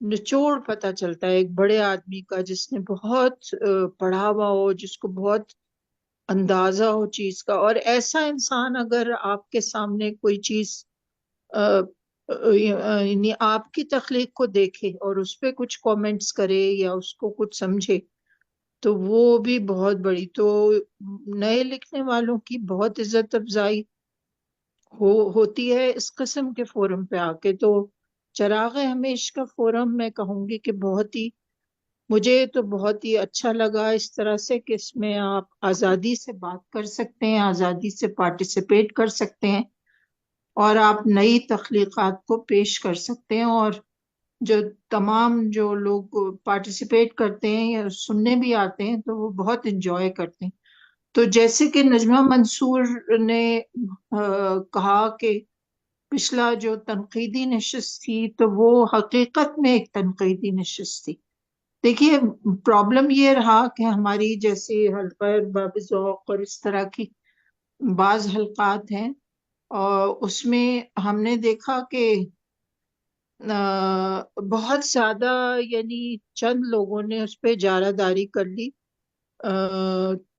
نچوڑ پتہ چلتا ہے ایک بڑے آدمی کا جس نے بہت پڑھا ہوا ہو، جس کو بہت اندازہ ہو چیز کا، اور ایسا انسان اگر آپ کے سامنے کوئی چیز یعنی آپ کی تخلیق کو دیکھے اور اس پہ کچھ کامنٹس کرے یا اس کو کچھ سمجھے، تو وہ بھی بہت بڑی، تو نئے لکھنے والوں کی بہت عزت افزائی ہوتی ہے اس قسم کے فورم پہ آ کے۔ تو چراغ ہمیش کا فورم میں کہوں گی کہ بہت ہی، مجھے تو بہت ہی اچھا لگا اس طرح سے کہ اس میں آپ آزادی سے بات کر سکتے ہیں، آزادی سے پارٹیسپیٹ کر سکتے ہیں، اور آپ نئی تخلیقات کو پیش کر سکتے ہیں، اور جو تمام جو لوگ پارٹیسپیٹ کرتے ہیں یا سننے بھی آتے ہیں تو وہ بہت انجوائے کرتے ہیں۔ تو جیسے کہ نجمہ منصور نے کہا کہ پچھلا جو تنقیدی نشست تھی تو وہ حقیقت میں ایک تنقیدی نشست تھی۔ دیکھیے پرابلم یہ رہا کہ ہماری جیسے حلقہ باب ذوق اور اس طرح کی بعض حلقات ہیں، اور اس میں ہم نے دیکھا کہ بہت زیادہ، یعنی چند لوگوں نے اس پہ اجارہ داری کر لی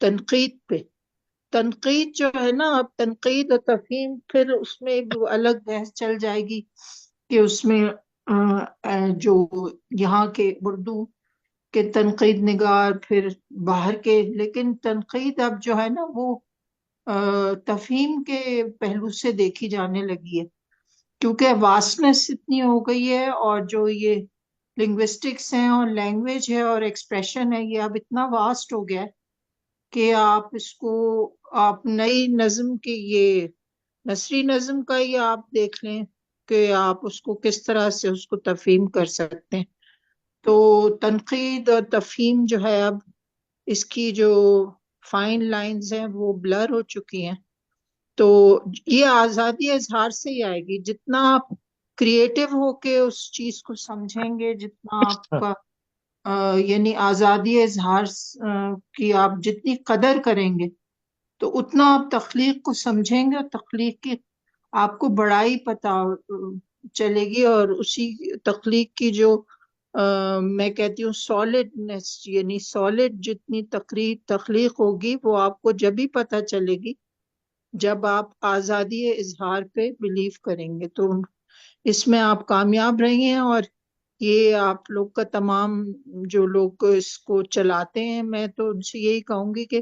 تنقید پہ۔ تنقید جو ہے نا، اب تنقید اور تفہیم پھر اس میں الگ بحث چل جائے گی کہ اس میں جو یہاں کے اردو کہ تنقید نگار پھر باہر کے، لیکن تنقید اب جو ہے نا وہ تفہیم کے پہلو سے دیکھی جانے لگی ہے، کیونکہ واسٹنس اتنی ہو گئی ہے، اور جو یہ لنگوسٹکس ہیں اور لینگویج ہے اور ایکسپریشن ہے، یہ اب اتنا واسٹ ہو گیا ہے کہ آپ نئی نظم کی، یہ نثری نظم کا ہی آپ دیکھ لیں کہ آپ اس کو کس طرح سے اس کو تفہیم کر سکتے ہیں۔ تو تنقید اور تفہیم جو ہے اب اس کی جو فائن لائنز ہیں وہ بلر ہو چکی ہیں۔ تو یہ آزادی اظہار سے ہی آئے گی، جتنا آپ کریٹو ہو کے اس چیز کو سمجھیں گے، جتنا آپ کا یعنی آزادی اظہار کی آپ جتنی قدر کریں گے، تو اتنا آپ تخلیق کو سمجھیں گے، اور تخلیق کی آپ کو بڑائی پتہ چلے گی، اور اسی تخلیق کی جو میں کہتی ہوں سالڈنس، یعنی سالڈ جتنی تخلیق ہوگی وہ آپ کو جب ہی پتہ چلے گی جب آپ آزادی اظہار پہ بلیو کریں گے۔ تو اس میں آپ کامیاب رہی ہیں، اور یہ آپ لوگ کا تمام جو لوگ اس کو چلاتے ہیں، میں تو ان سے یہی کہوں گی کہ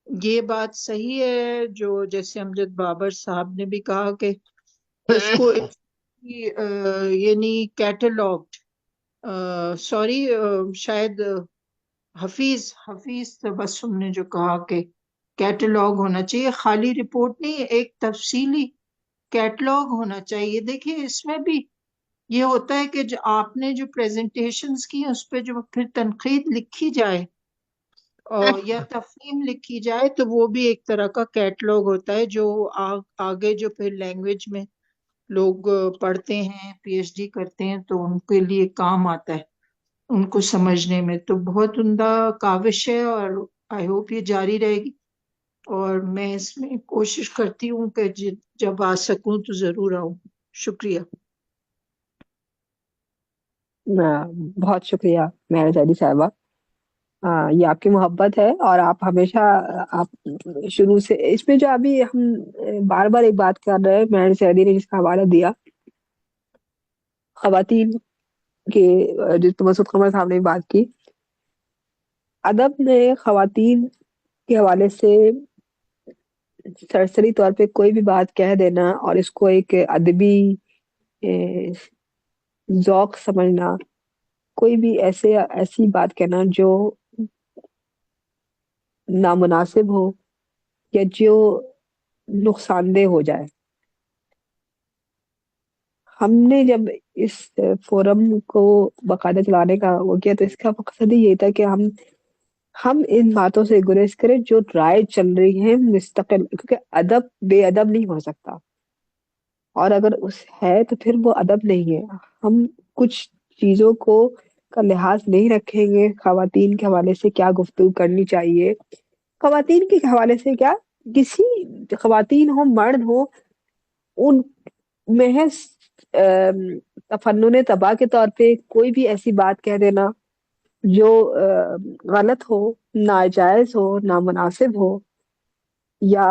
یہ بات صحیح ہے جو جیسے امجد بابر صاحب نے بھی کہا کہ اس کو یعنی کیٹلاگڈ، سوری شاید حفیظ تبسم نے جو کہا کہ کیٹلاگ ہونا چاہیے، خالی رپورٹ نہیں، ایک تفصیلی کیٹلاگ ہونا چاہیے۔ دیکھیے اس میں بھی یہ ہوتا ہے کہ جو آپ نے جو پریزنٹیشنز کی ہیں اس پہ جو پھر تنقید لکھی جائے یا تفہیم لکھی جائے، تو وہ بھی ایک طرح کا کیٹلاگ ہوتا ہے جو آگے جو پھر لینگویج میں لوگ پڑھتے ہیں، پی ایچ ڈی کرتے ہیں، تو ان کے لیے کام آتا ہے ان کو سمجھنے میں۔ تو بہت عمدہ کاوش ہے، اور آئی ہوپ یہ جاری رہے گی، اور میں اس میں کوشش کرتی ہوں کہ جب آ سکوں تو ضرور آؤں۔ شکریہ۔ بہت شکریہ مہر زیدی صاحبہ، یہ آپ کی محبت ہے، اور آپ ہمیشہ آپ شروع سے اس میں جو ابھی ہم بار بار ایک بات کر رہے ہیں، مہر زیدی نے جس کا حوالہ دیا خواتین کے، جس مسعود قمر صاحب نے بات کی، ادب میں خواتین کے حوالے سے سرسری طور پہ کوئی بھی بات کہہ دینا اور اس کو ایک ادبی ذوق سمجھنا، کوئی بھی ایسی بات کہنا جو نامناسب ہو یا جو نقصان دہ ہو جائے۔ ہم نے جب اس فورم کو باقاعدہ چلانے کا وہ کیا، تو اس کا مقصد ہی یہ تھا کہ ہم ان باتوں سے گریز کریں جو رائے چل رہی ہیں مستقل، کیونکہ ادب بے ادب نہیں ہو سکتا، اور اگر اس ہے تو پھر وہ ادب نہیں ہے۔ ہم کچھ چیزوں کا لحاظ نہیں رکھیں گے، خواتین کے حوالے سے کیا گفتگو کرنی چاہیے، خواتین کے حوالے سے کیا، کسی خواتین ہو مرد ہو، ان محض تفنن طبع کے طور پہ کوئی بھی ایسی بات کہہ دینا جو غلط ہو، ناجائز ہو، نامناسب ہو، یا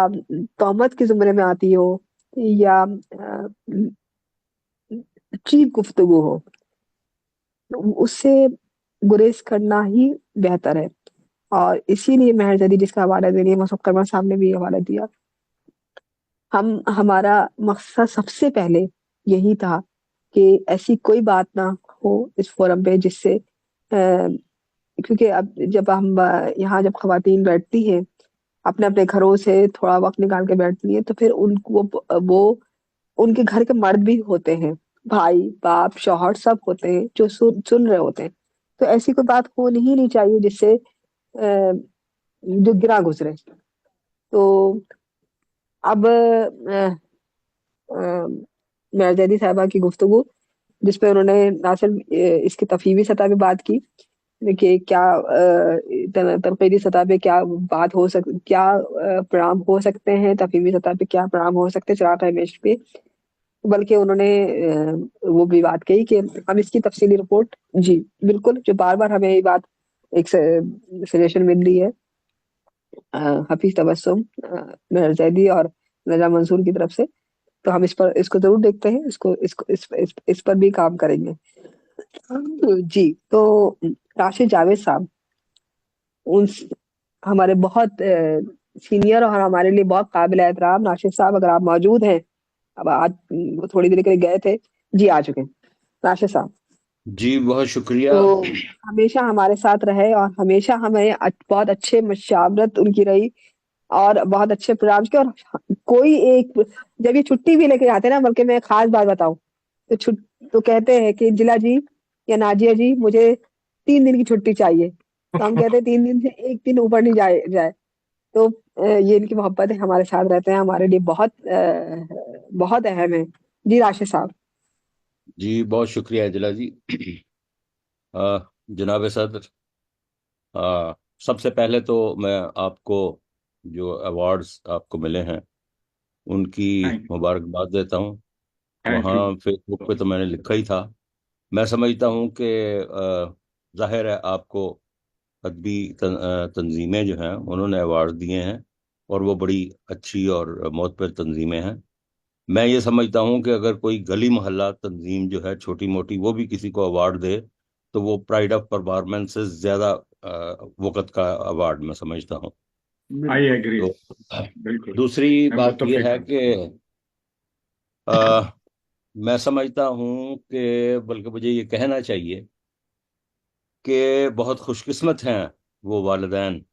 تہمت کے زمرے میں آتی ہو، یا چیپ گفتگو ہو، اس سے گریز کرنا ہی بہتر ہے۔ اور اسی لیے مہر زیدی جس کا حوالہ دے رہی ہے، مسعود قمر صاحب نے بھی حوالہ دیا، ہمارا مقصد سب سے پہلے یہی تھا کہ ایسی کوئی بات نہ ہو اس فورم پہ جس سے کیونکہ اب جب ہم یہاں جب خواتین بیٹھتی ہیں اپنے اپنے گھروں سے تھوڑا وقت نکال کے بیٹھتی ہیں، تو پھر وہ ان کے گھر کے مرد بھی ہوتے ہیں، بھائی باپ شوہر سب ہوتے ہیں جو سن رہے ہوتے ہیں، تو ایسی کوئی بات ہونی ہی نہیں چاہیے جس سے جو گرا گزرے۔ تو اب مہر زیدی صاحبہ کی گفتگو جس پہ انہوں نے نہ صرف اس کی تفہیمی سطح پہ بات کی کہ کیا تنقیدی سطح پہ کیا بات ہو سکتی، کیا پیغام ہو سکتے ہیں، تفہیمی سطح پہ کیا پیغام ہو سکتے ہیں چراغ ہمیش پہ، بلکہ انہوں نے وہ بھی بات کہی کہ ہم اس کی تفصیلی رپورٹ، جی بالکل، جو بار بار ہمیں یہ بات ایک سجیشن مل رہی ہے حفیظ تبسم، مہر زیدی اور نجا منصور کی طرف سے، تو ہم اس کو ضرور دیکھتے ہیں، اس پر بھی کام کریں گے۔ जी, तो राशिद जावेद साहब उन हमारे बहुत सीनियर और हमारे लिए बहुत काबिल एहतराम राशिद साहब, अगर आप मौजूद हैं, अब आज वो थोड़ी देर के लिए गए थे, जी आ चुके हैं राशिद साहब। जी बहुत शुक्रिया। तो हमेशा हमारे साथ रहे और हमेशा हमें बहुत अच्छे मशावरत उनकी रही और बहुत अच्छे प्रोग्राम के। और कोई एक जब ये छुट्टी भी लेके जाते हैं ना, बल्कि मैं खास बात बताऊं तो तो कहते हैं कि जिला जी या नाजिया जी मुझे 3 दिन की छुट्टी चाहिए, तो हम कहते हैं 3 दिन से एक दिन ऊपर नहीं जाए। तो ये इनकी मोहब्बत है, हमारे साथ रहते हैं, हमारे लिए बहुत बहुत अहम है। जी राशिद साहब। जी बहुत शुक्रिया जिला जी। जनाब सदर, सबसे पहले तो मैं आपको जो अवार्ड्स आपको मिले हैं उनकी मुबारकबाद देता हूँ। वहाँ फेसबुक पे तो मैंने लिखा ही था। मैं समझता हूँ कि जाहिर है आपको अदबी तंजीमें जो हैं उन्होंने अवार्ड दिए हैं और वो बड़ी अच्छी और मोतबर तंजीमें हैं। मैं ये समझता हूँ कि अगर कोई गली मोहल्ला तंजीम जो है छोटी मोटी वो भी किसी को अवार्ड दे तो वो प्राइड ऑफ परफॉर्मेंस से ज्यादा वक़्त का अवार्ड मैं समझता हूँ। आई एग्री, तो बिल्कुल दूसरी मैं बात ये मुत्तफिक है हूँ। कि अ, मैं समझता हूँ कि बल्कि मुझे ये कहना चाहिए कि बहुत खुशकिस्मत हैं वो वालिदैन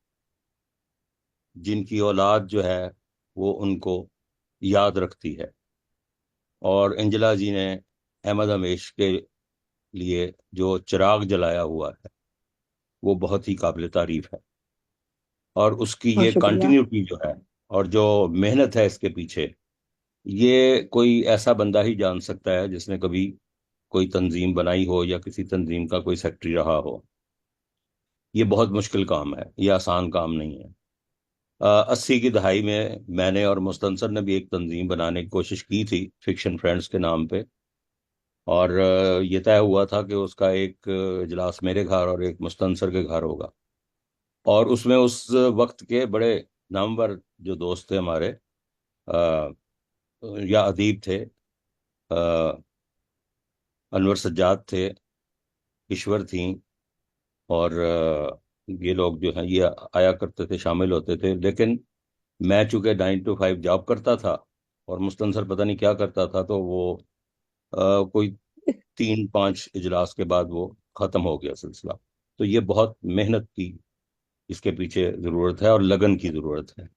जिनकी औलाद जो है वो उनको याद रखती है। और एंजेला जी ने अहमद हमेश के लिए जो चिराग जलाया हुआ है वो बहुत ही काबिल तारीफ है। और उसकी बहुत ये शुक्रिया। कंटिन्यूटी जो है और जो मेहनत है इसके पीछे, ये कोई ऐसा बंदा ही जान सकता है जिसने कभी कोई तंजीम बनाई हो या किसी तंजीम का कोई सेक्रेटरी रहा हो। ये बहुत मुश्किल काम है, ये आसान काम नहीं है। 80 की दहाई में मैंने और मुस्तनसर ने भी एक तंजीम बनाने की कोशिश की थी फिक्शन फ्रेंड्स के नाम पे। और ये तय हुआ था कि उसका एक इजलास मेरे घर और एक मुस्तनसर के घर होगा। और उसमें उस वक्त के बड़े नामवर जो दोस्त थे हमारे, अ, या अदीब थे, अनवर सज्जाद थे, ईश्वर थी, और ये लोग जो हैं ये आया करते थे, शामिल होते थे। लेकिन मैं चूंकि 9 to 5 जॉब करता था और मुस्तनसर पता नहीं क्या करता था, तो वो कोई 3-5 इजलास के बाद वो खत्म हो गया सिलसिला। तो ये बहुत मेहनत की इसके पीछे जरूरत है और लगन की जरूरत है।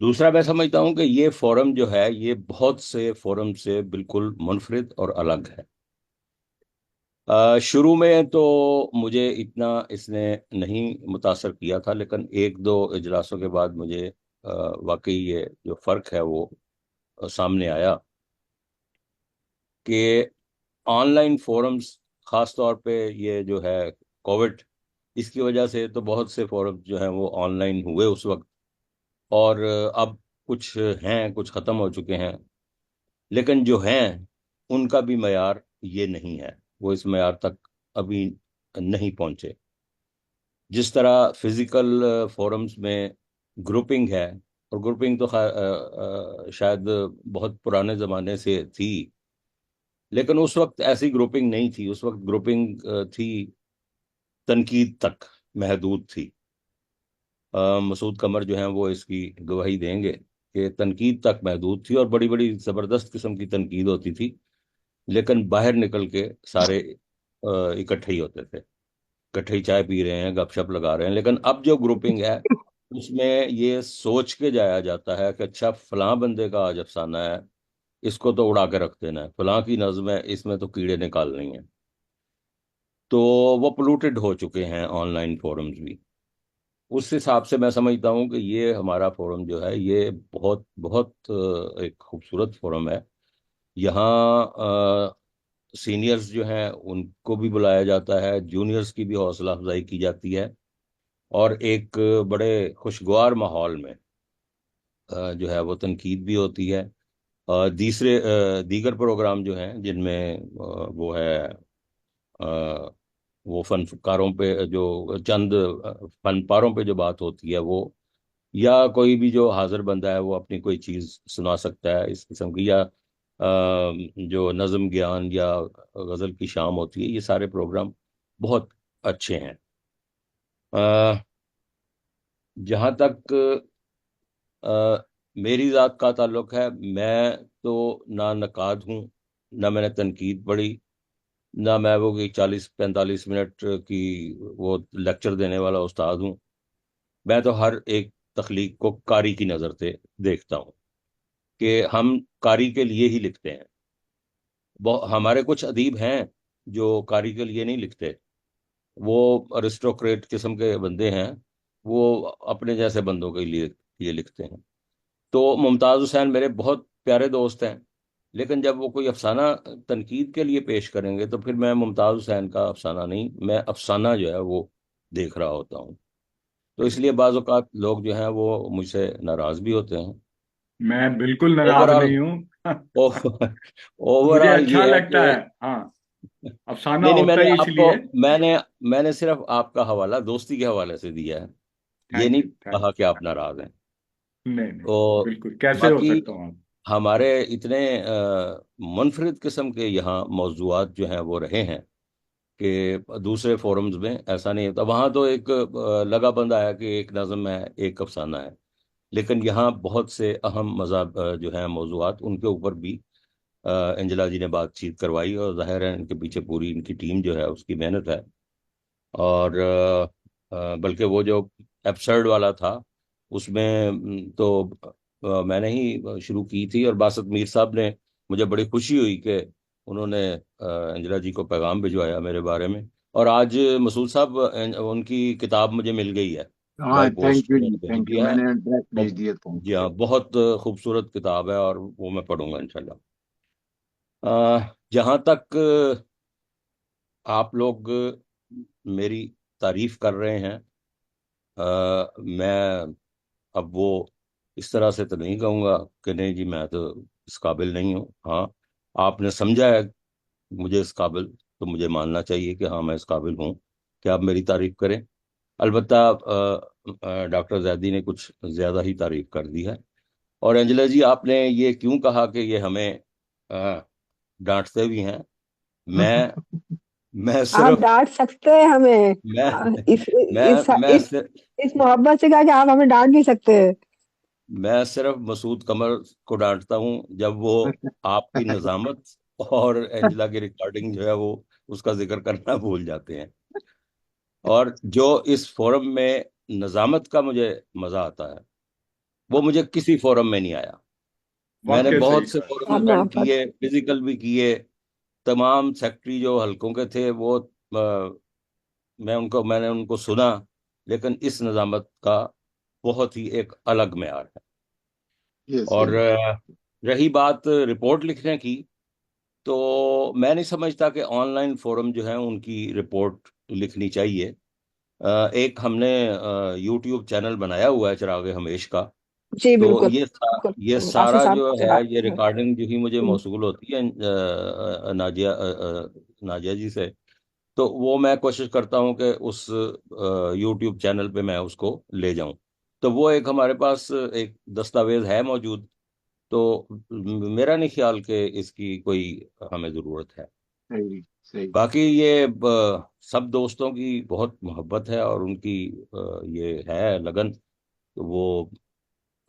दूसरा, मैं समझता हूँ कि ये फोरम जो है ये बहुत से फोरम से बिल्कुल मुनफरिद और अलग है। शुरू में तो मुझे इतना इसने नहीं मुतासर किया था, लेकिन 1-2 इजलासों के बाद मुझे वाकई ये जो फ़र्क है वो सामने आया कि ऑनलाइन फोरम्स, ख़ास तौर पे ये जो है कोविड, इसकी वजह से तो बहुत से फोरम्स जो हैं वो ऑनलाइन हुए उस वक्त। और अब कुछ हैं, कुछ ख़त्म हो चुके हैं, लेकिन जो हैं उनका भी मयार ये नहीं है, वो इस मयार तक अभी नहीं पहुंचे। जिस तरह फिजिकल फोरम्स में ग्रुपिंग है, और ग्रुपिंग तो शायद बहुत पुराने ज़माने से थी, लेकिन उस वक्त ऐसी ग्रुपिंग नहीं थी। उस वक्त ग्रुपिंग थी, तनकीद तक महदूद थी। मसूद कमर जो हैं वो इसकी गवाही देंगे कि तनकीद तक महदूद थी और बड़ी बड़ी ज़बरदस्त किस्म की तनकीद होती थी, लेकिन बाहर निकल के सारे इकट्ठे ही होते थे, इकट्ठे ही चाय पी रहे हैं, गपशप लगा रहे हैं। लेकिन अब जो ग्रुपिंग है उसमें ये सोच के जाया जाता है कि अच्छा फलां बंदे का आज अफसाना है, इसको तो उड़ा के रख देना है, फलां की नज्म है, इसमें तो कीड़े निकालनी है। तो वो पोलूटेड हो चुके हैं ऑनलाइन फोरम्स भी। उस हिसाब से मैं समझता हूँ कि ये हमारा फोरम जो है ये बहुत बहुत एक खूबसूरत फोरम है। यहाँ सीनियर्स जो हैं उनको भी बुलाया जाता है, जूनियर्स की भी हौसला अफजाई की जाती है, और एक बड़े खुशगवार माहौल में जो है वो तनकीद भी होती है। दीगर प्रोग्राम जो हैं जिनमें वो है वो फनकारों पे जो चंद फनपारों पे जो बात होती है वो, या कोई भी जो हाजिर बंदा है वो अपनी कोई चीज़ सुना सकता है इस किस्म की, या जो नज़म ज्ञान या غزل کی شام ہوتی ہے، یہ سارے پروگرام بہت اچھے ہیں۔ آ، جہاں تک میری ذات کا تعلق ہے، میں تو نہ نقاد ہوں، نہ میں نے تنقید پڑھی، نہ میں وہ 40-45 منٹ کی وہ لیکچر دینے والا استاد ہوں۔ میں تو ہر ایک تخلیق کو قاری کی نظر سے دیکھتا ہوں کہ ہم قاری کے لیے ہی لکھتے ہیں۔ ہمارے کچھ ادیب ہیں جو قاری کے لیے نہیں لکھتے، وہ ارسٹوکریٹ قسم کے بندے ہیں، وہ اپنے جیسے بندوں کے لیے لکھتے ہیں۔ تو ممتاز حسین میرے بہت پیارے دوست ہیں، لیکن جب وہ کوئی افسانہ تنقید کے لیے پیش کریں گے تو پھر میں ممتاز حسین کا افسانہ نہیں، میں افسانہ جو ہے وہ دیکھ رہا ہوتا ہوں۔ تو اس لیے بعض اوقات لوگ جو ہیں وہ مجھ سے ناراض بھی ہوتے ہیں۔ میں بالکل اوور ناراض آل نہیں ہوں، اوور مجھے آل اچھا یہ ہے لگتا کہ ہے، ہاں افسانہ نہیں، میں ہوتا نے ہی اس آپ کو لیے۔ میں نے صرف آپ کا حوالہ دوستی کے حوالے سے دیا ہے، یہ تھینک نہیں یو، کہا کہ آپ ناراض ہیں۔ نہیں نہیں، تو بالکل، کیسے ہو باقی سکتا ہوں آپ؟ ہمارے اتنے منفرد قسم کے یہاں موضوعات جو ہیں وہ رہے ہیں کہ دوسرے فورمز میں ایسا نہیں ہوتا۔ وہاں تو ایک لگا بندہ ہے کہ ایک نظم ہے، ایک افسانہ ہے، لیکن یہاں بہت سے اہم مذہب جو ہیں موضوعات، ان کے اوپر بھی انجلا جی نے بات چیت کروائی، اور ظاہر ہے ان کے پیچھے پوری ان کی ٹیم جو ہے اس کی محنت ہے۔ اور بلکہ وہ جو ایبسرڈ والا تھا اس میں تو میں نے ہی شروع کی تھی، اور باسط میر صاحب نے، مجھے بڑی خوشی ہوئی کہ انہوں نے انجلا جی کو پیغام بھجوایا میرے بارے میں، اور آج مسعود صاحب ان کی کتاب مجھے مل گئی ہے، ہاں بائی تھینک پوسٹ یو انہوں جی، نے بھیج تھینک یو، دیا میں ہے۔ نے ایڈریس اور بھیج دیا تھا ان جی کو۔ ہاں، بہت خوبصورت کتاب ہے، اور وہ میں پڑھوں گا انشاءاللہ۔ جہاں تک آپ لوگ میری تعریف کر رہے ہیں، میں اب وہ اس طرح سے تو نہیں کہوں گا کہ نہیں جی میں تو اس قابل نہیں ہوں۔ ہاں، آپ نے سمجھا ہے مجھے اس قابل، تو مجھے ماننا چاہیے کہ ہاں میں اس قابل ہوں کہ آپ میری تعریف کریں۔ البتہ ڈاکٹر زیدی نے کچھ زیادہ ہی تعریف کر دی ہے۔ اور انجلا جی، آپ نے یہ کیوں کہا کہ یہ ہمیں ڈانٹتے بھی ہیں؟ میں آپ صرف ڈانٹ سکتے ہیں ہمیں، میں اس میں اس میں اس اس محبت سے کہا کہ آپ ہمیں ڈانٹ بھی سکتے ہیں۔ میں صرف مسعود قمر کو ڈانٹتا ہوں جب وہ آپ کی نظامت اور انجلا کی ریکارڈنگ جو ہے وہ اس کا ذکر کرنا بھول جاتے ہیں۔ اور جو اس فورم میں نظامت کا مجھے مزہ آتا ہے وہ مجھے کسی فورم میں نہیں آیا۔ میں نے واقعی صحیح بہت سے کہا۔ فورم آپ اٹینڈ محبت کیے، فزیکل بھی کیے، تمام سیکٹری جو حلقوں کے تھے وہ میں نے ان کو سنا، لیکن اس نظامت کا بہت ہی ایک الگ معیار ہے۔ یس اور یس، رہی بات رپورٹ لکھنے کی، تو میں نہیں سمجھتا کہ آن لائن فورم جو ہیں ان کی رپورٹ لکھنی چاہیے۔ ایک ہم نے یوٹیوب چینل بنایا ہوا ہے چراغ ہمیش کا، جی تو بالکل یہ بالکل، راشد سارا صاحب جو ہے یہ ریکارڈنگ جو ہی مجھے ہم، موصول ہوتی ہے ناجیہ جی سے، تو وہ میں کوشش کرتا ہوں کہ اس یوٹیوب چینل پہ میں اس کو لے جاؤں۔ تو وہ ایک ہمارے پاس ایک دستاویز ہے موجود، تو میرا نہیں خیال کہ اس کی کوئی ہمیں ضرورت ہے۔ صحیح صحیح۔ باقی یہ سب دوستوں کی بہت محبت ہے، اور ان کی یہ ہے لگن، وہ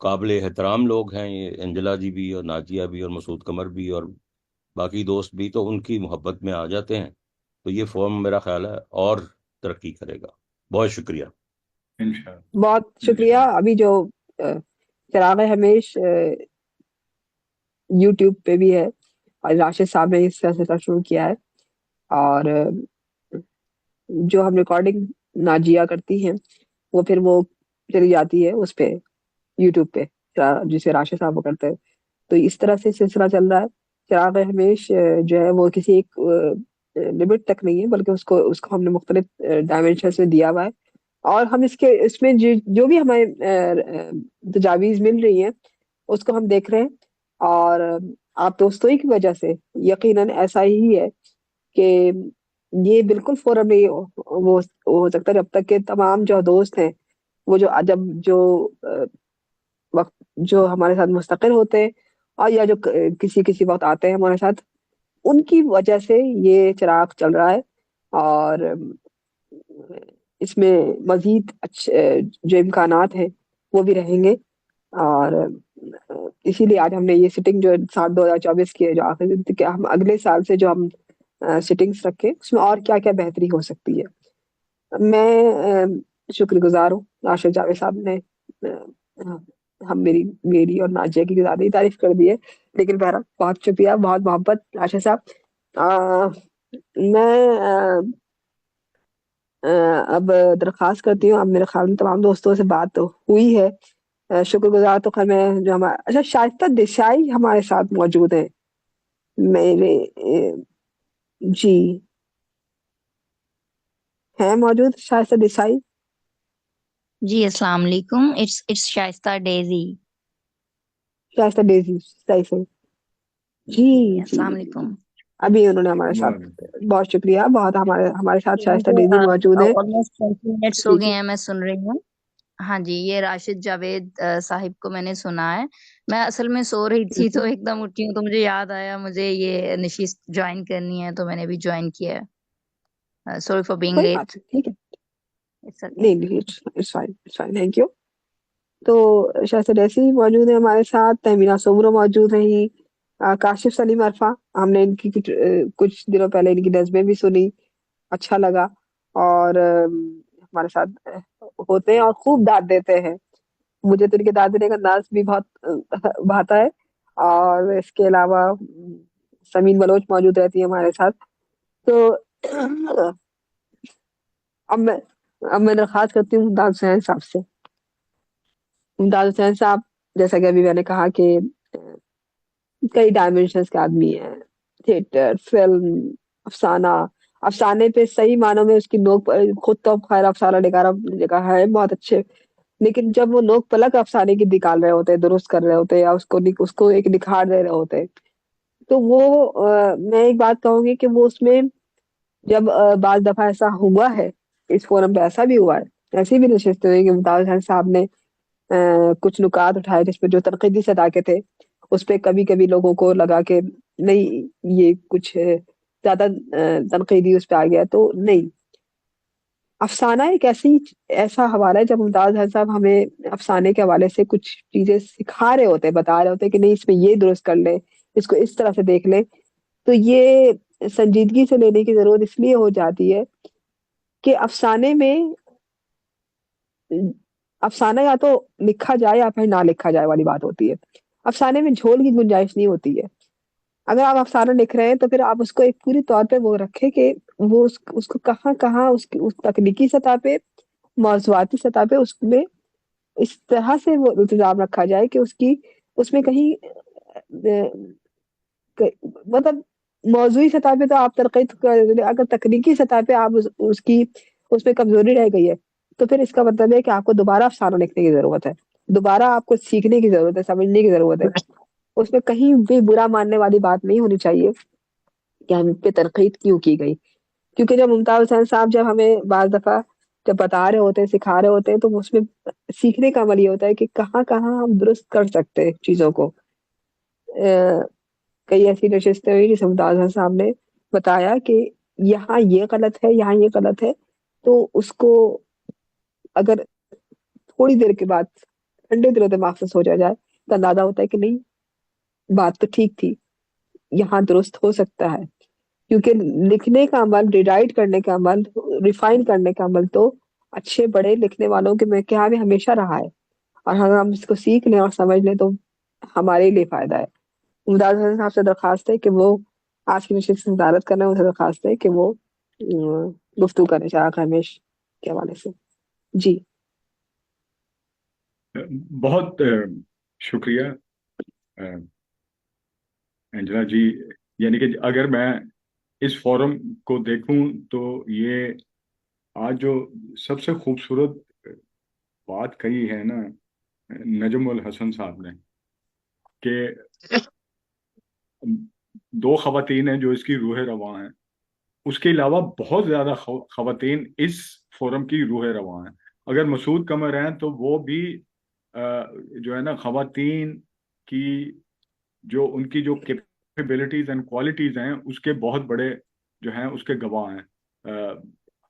قابل احترام لوگ ہیں، یہ انجلا جی بھی اور ناجیہ بھی اور مسعود قمر بھی اور باقی دوست بھی، تو ان کی محبت میں آ جاتے ہیں۔ تو یہ فورم میرا خیال ہے اور ترقی کرے گا۔ بہت شکریہ۔ انشاءاللہ بہت شکریہ۔ انشاءاللہ۔ ابھی جو چراغ ہمیش یوٹیوب پہ بھی ہے، اور راشد صاحب نے اس سلسلہ شروع کیا ہے، اور جو ہم ریکارڈنگ ناجیہ کرتی ہیں وہ پھر وہ چلی جاتی ہے اس پہ یوٹیوب پہ، جسے راشد صاحب وہ کرتے ہیں۔ تو اس طرح سے سلسلہ چل رہا ہے۔ چراغ ہمیش جو ہے وہ کسی ایک لمٹ تک نہیں ہے، بلکہ اس کو ہم نے مختلف ڈائمینشنز میں دیا ہوا ہے، اور ہم اس میں جو بھی ہمیں تجاویز مل رہی ہیں اس کو ہم دیکھ رہے ہیں، اور آپ دوستوں ہی کی وجہ سے یقیناً ایسا ہی ہے کہ یہ بالکل فورم نہیں وہ ہو سکتا جب تک کہ تمام جو دوست ہیں وہ جو وقت جو ہمارے ساتھ مستقل ہوتے ہیں، اور یا جو کسی وقت آتے ہیں ہمارے ساتھ، ان کی وجہ سے یہ چراغ چل رہا ہے، اور اس میں مزید اچھے جو امکانات ہیں وہ بھی رہیں گے، اور اسی لیے آج ہم نے یہ سٹنگ جو 7/2024 کی ہے، جو آخری دن تک، ہم اگلے سال سے جو ہم سٹنگس رکھیں اس میں اور کیا کیا بہتری ہو سکتی ہے۔ میں شکر گزار ہوں راشد جاوید صاحب نے ہم میری اور ناجیہ کی زیادہ ہی تعریف کر دی ہے، لیکن بہرحال بہت شکریہ، بہت محبت راشد صاحب۔ میں اب درخواست کرتی ہوں، اب میرے خیال میں تمام دوستوں سے بات ہوئی ہے، شکر گزار تو خیر میں جو ہمارا اچھا شائستہ دیسائی ہمارے ساتھ موجود ہیں میرے جی ہیں موجود شائستہ دیسائی؟ جی السلام علیکم. It's Shaista dizzy. Shaista dizzy صحیح سے جی جی السلام علیکم. ابھی انہوں نے ہمارے ساتھ، بہت شکریہ، بہت ہمارے ساتھ شائستہ مجھے ڈیزی موجود ہیں۔ almost 20 منٹس جی ہو گئے جی ہیں میں سن رہی ہوں. ہاں جی، یہ راشد جاوید صاحب کو میں نے سنا ہے. میں اصل میں سو رہی تھی تو ایک دم اٹھی ہوں تو مجھے یاد آیا مجھے یہ نشست جوائن کرنی ہے، تو میں نے بھی جوائن کیا ہے. سوری فار بینگ کوئی لیٹ. بات نہیں، ٹھیک ہے، اٹس اوکے. نہیں نہیں اٹس فائن، تھینک یو۔ تو شائستہ ڈیزی موجود ہیں ہمارے ساتھ، تہمینہ سومرو موجود رہی، کاشف سلیم عرفہ، ہم نے ان کی کچھ دنوں پہلے ان کی نظمیں بھی سنی، اچھا لگا، اور ہمارے ساتھ ہوتے ہیں اور خوب داد دیتے ہیں، مجھے تو ان کے داد دینے کا انداز بھی بہت بھاتا ہے۔ اور اس کے علاوہ سمین بلوچ موجود رہتی ہے ہمارے ساتھ۔ تو اب میں درخواست کرتی ہوں ممتاز حسین صاحب سے۔ ممتاز حسین صاحب، جیسا کہ ابھی میں نے کہا کہ کئی ڈائمینشنس کے آدمی ہیں، تھیٹر، فلم، افسانہ، افسانے پہ صحیح معنوں میں اس کی نوک، خود تو خیر افسانہ نگارہ جگہ ہے بہت اچھے، لیکن جب وہ نوک پلک افسانے کی نکال رہے ہوتے ہیں، درست کر رہے ہوتے ہیں، یا اس کو ایک نکھار دے رہے ہوتے ہیں، تو وہ میں ایک بات کہوں گی کہ وہ اس میں جب بعض دفعہ ایسا ہوا ہے، اس فورم پہ ایسا بھی ہوا ہے، ایسی بھی نشستیں ہوئی کہ ممتاز حسین صاحب نے کچھ نکات اٹھائے جس پہ جو تنقیدی صدا کے تھے، اس پہ کبھی کبھی لوگوں کو لگا کہ نہیں یہ کچھ زیادہ تنقیدی اس پہ آ گیا، تو نہیں، افسانہ ایک ایسا حوالہ ہے جب ممتاز حسین صاحب ہمیں افسانے کے حوالے سے کچھ چیزیں سکھا رہے ہوتے ہیں، بتا رہے ہوتے ہیں کہ نہیں اس میں یہ درست کر لیں، اس کو اس طرح سے دیکھ لیں، تو یہ سنجیدگی سے لینے کی ضرورت اس لیے ہو جاتی ہے کہ افسانے میں افسانہ یا تو لکھا جائے یا پھر نہ لکھا جائے والی بات ہوتی ہے، افسانے میں جھول کی گنجائش نہیں ہوتی ہے۔ اگر آپ افسانہ لکھ رہے ہیں تو پھر آپ اس کو ایک پوری طور پہ وہ رکھیں کہ وہ اس کو کہاں کہاں اس تکنیکی سطح پہ، موضوعاتی سطح پہ اس میں اس طرح سے وہ انتظام رکھا جائے کہ اس میں کہیں مطلب موضوعی سطح پہ تو آپ تنقید اگر تکنیکی سطح پہ آپ اس میں کمزوری رہ گئی ہے، تو پھر اس کا مطلب ہے کہ آپ کو دوبارہ افسانہ لکھنے کی ضرورت ہے، دوبارہ آپ کو سیکھنے کی ضرورت ہے، سمجھنے کی ضرورت ہے۔ اس میں کہیں بھی برا ماننے والی بات نہیں ہونی چاہیے کہ ہم پہ تنقید کیوں کی گئی، کیونکہ جب ممتاز حسین صاحب جب ہمیں بعض دفعہ جب بتا رہے ہوتے ہیں، سکھا رہے ہوتے ہیں، تو اس میں سیکھنے کا عمل یہ ہوتا ہے کہ کہاں کہاں ہم درست کر سکتے ہیں چیزوں کو۔ کئی ایسی نشستیں ہوئی جس ممتاز حسین صاحب نے بتایا کہ یہاں یہ غلط ہے، یہاں یہ غلط ہے، تو اس کو اگر تھوڑی دیر کے بعد ٹھنڈے دلوں دماغ سے سوچا جائے تو اندازہ ہوتا ہے کہ نہیں بات تو ٹھیک تھی، یہاں درست ہو سکتا ہے، کیونکہ لکھنے کا عمل، ریرائٹ کرنے کا عمل، ریفائن کرنے کا عمل تو اچھے بڑے لکھنے والوں کے میں کیا میں ہمیشہ رہا ہے، اور اگر ہم اس کو سیکھ لیں اور سمجھ لیں تو ہمارے لیے فائدہ ہے۔ ممتاز حسین صاحب سے درخواست ہے کہ وہ آج کی نشست سے صدارت کرنا ہے، ان سے درخواست ہے کہ وہ گفتگو کریں چراغ ہمیش کے حوالے سے۔ جی بہت شکریہ انجنا جی، یعنی کہ اگر میں اس فورم کو دیکھوں تو یہ آج جو سب سے خوبصورت بات کہی ہے نا نجم الحسن صاحب نے، کہ دو خواتین ہیں جو اس کی روح رواں ہیں، اس کے علاوہ بہت زیادہ خواتین اس فورم کی روح رواں ہیں۔ اگر مسعود قمر ہیں تو وہ بھی جو ہے نا خواتین کی جو ان کی جو कैपेबिलिटीज एंड क्वालिटीज हैं उसके बहुत बड़े जो हैं उसके गवाह हैं।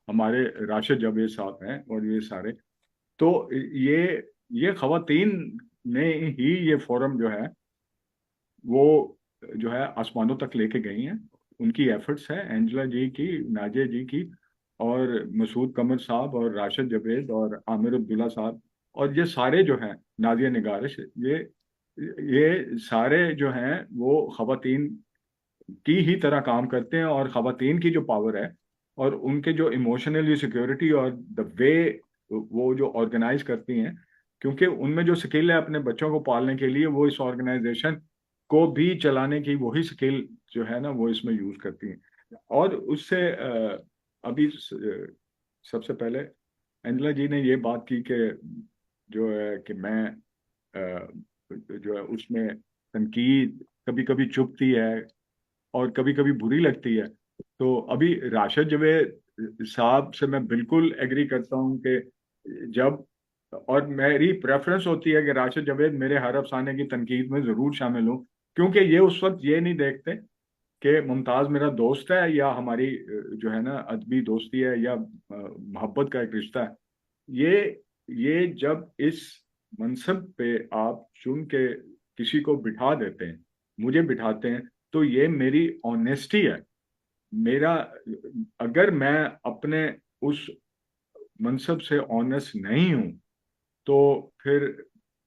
हमारे राशिद जावेद साहब हैं और ये सारे, तो ये खवातीन ने ही ये फोरम जो है वो जो है आसमानों तक लेके गई हैं। उनकी एफर्ट्स है, एंजेला जी की, नाजिया जी की, और मसूद कमर साहब और राशिद जावेद और आमिर अब्दुल्ला साहब, और ये सारे जो हैं, नादिया निगारिश, ये सारे जो हैं वो खवातीन की ही तरह काम करते हैं। और खवातीन की जो पावर है और उनके जो इमोशनली सिक्योरिटी और द वे वो जो ऑर्गेनाइज करती हैं, क्योंकि उनमें जो स्किल है अपने बच्चों को पालने के लिए, वो इस ऑर्गेनाइजेशन को भी चलाने की वही स्किल जो है ना वो इसमें यूज करती हैं। और उससे अभी सबसे पहले एंजेला जी ने ये बात की कि जो है कि मैं जो है उसमें तनकीद कभी कभी चुभती है और कभी कभी बुरी लगती है। तो अभी राशिद जावेद साहब से मैं बिल्कुल एग्री करता हूँ कि जब, और मेरी प्रेफरेंस होती है कि राशिद जावेद मेरे हर अफसाने की तनकीद में ज़रूर शामिल हूँ, क्योंकि ये उस वक्त ये नहीं देखते कि मुमताज़ मेरा दोस्त है या हमारी जो है ना अदबी दोस्ती है या मोहब्बत का एक रिश्ता है। ये जब इस मनसब पे आप चुन के किसी को बिठा देते हैं, मुझे बिठाते हैं, तो ये मेरी ऑनेस्टी है। मेरा, अगर मैं अपने उस मनसब से ऑनेस्ट नहीं हूं तो फिर,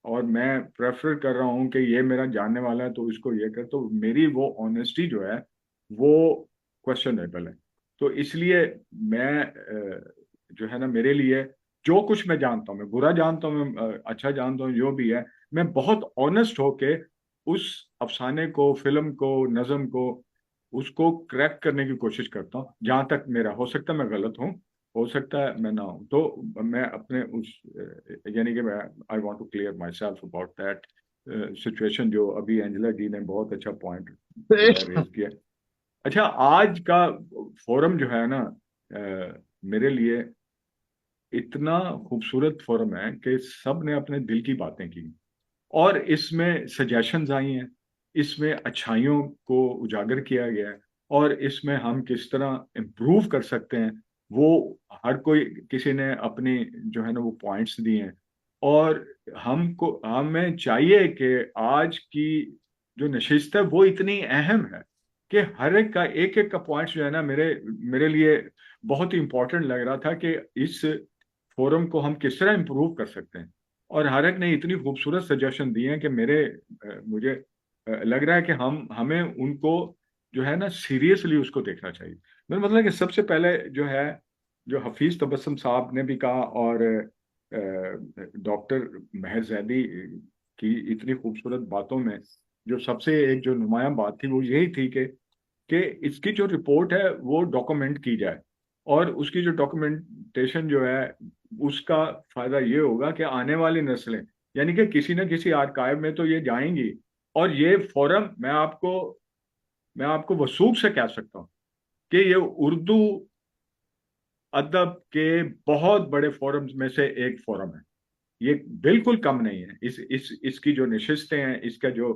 और मैं प्रेफर कर रहा हूं कि ये मेरा जानने वाला है तो इसको ये कर, तो मेरी वो ऑनेस्टी जो है वो क्वेश्चनेबल है। तो इसलिए मैं जो है ना, मेरे लिए जो कुछ मैं जानता हूँ, मैं बुरा जानता हूँ, मैं अच्छा जानता हूँ, जो भी है, मैं बहुत ऑनेस्ट होके उस अफसाने को, फिल्म को, नज़म को, उसको क्रैक करने की कोशिश करता हूँ जहां तक मेरा हो सकता है। मैं गलत हूँ, हो सकता है मैं ना हूँ, तो मैं अपने उस यानी कि मैं I want to clear my self about that situation, जो अभी एंजेला जी ने बहुत अच्छा पॉइंट जो है रेज किया। अच्छा, आज का फोरम जो है ना मेरे लिए इतना खूबसूरत फोरम है कि सब ने अपने दिल की बातें की, और इसमें सजेशंस आई हैं, इसमें अच्छाइयों को उजागर किया गया है, और इसमें हम किस तरह इम्प्रूव कर सकते हैं वो हर कोई, किसी ने अपनी जो है ना वो पॉइंट्स दिए हैं। और हमें चाहिए कि आज की जो नशिस्त है वो इतनी अहम है कि हर एक एक का पॉइंट्स जो है ना मेरे मेरे लिए बहुत ही इंपॉर्टेंट लग रहा था कि इस फोरम को हम किस तरह इम्प्रूव कर सकते हैं। और हर एक ने इतनी खूबसूरत सजेशन दिए हैं कि मुझे लग रहा है कि हमें उनको जो है ना सीरियसली उसको देखना चाहिए। मेरा मतलब है कि सबसे पहले जो है, जो हफीज तबस्सुम साहब ने भी कहा, और डॉक्टर महर जैदी की इतनी खूबसूरत बातों में जो सबसे एक जो नुमायां बात थी वो यही थी कि इसकी जो रिपोर्ट है वो डॉक्यूमेंट की जाए, और उसकी जो डॉक्यूमेंटेशन जो है उसका फायदा ये होगा कि आने वाली नस्लें, यानी कि किसी न किसी आर्काइव में तो ये जाएंगी। और ये फोरम मैं आपको वसूख से कह सकता हूँ कि ये उर्दू अदब के बहुत बड़े फोरम्स में से एक फोरम है। ये बिल्कुल कम नहीं है। इसकी जो नशिस्तें हैं, इसका जो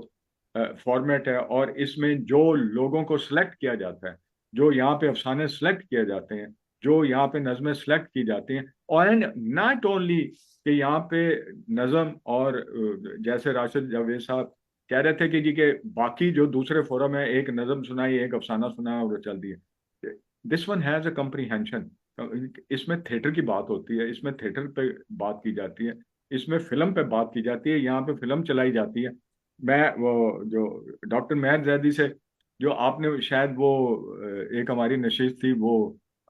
फॉर्मेट है, और इसमें जो लोगों को सिलेक्ट किया जाता है, जो यहाँ पे अफसाने सिलेक्ट किए जाते हैं, जो यहाँ पे नज़में सिलेक्ट की जाती हैं, और एंड नॉट ओनली कि यहाँ पे नज़म, और जैसे राशिद जावेद साहब कह रहे थे कि जी के बाकी जो दूसरे फोरम है, एक नज़म सुनाई, एक अफसाना सुनाया और चल दिए। This one has a comprehension. इसमें थिएटर की बात होती है, इसमें थिएटर पे बात की जाती है, इसमें फिल्म पे बात की जाती है, यहाँ पे फिल्म चलाई जाती है। मैं वो जो डॉक्टर मेहर जैदी से जो आपने शायद वो एक हमारी नशिस्त थी वो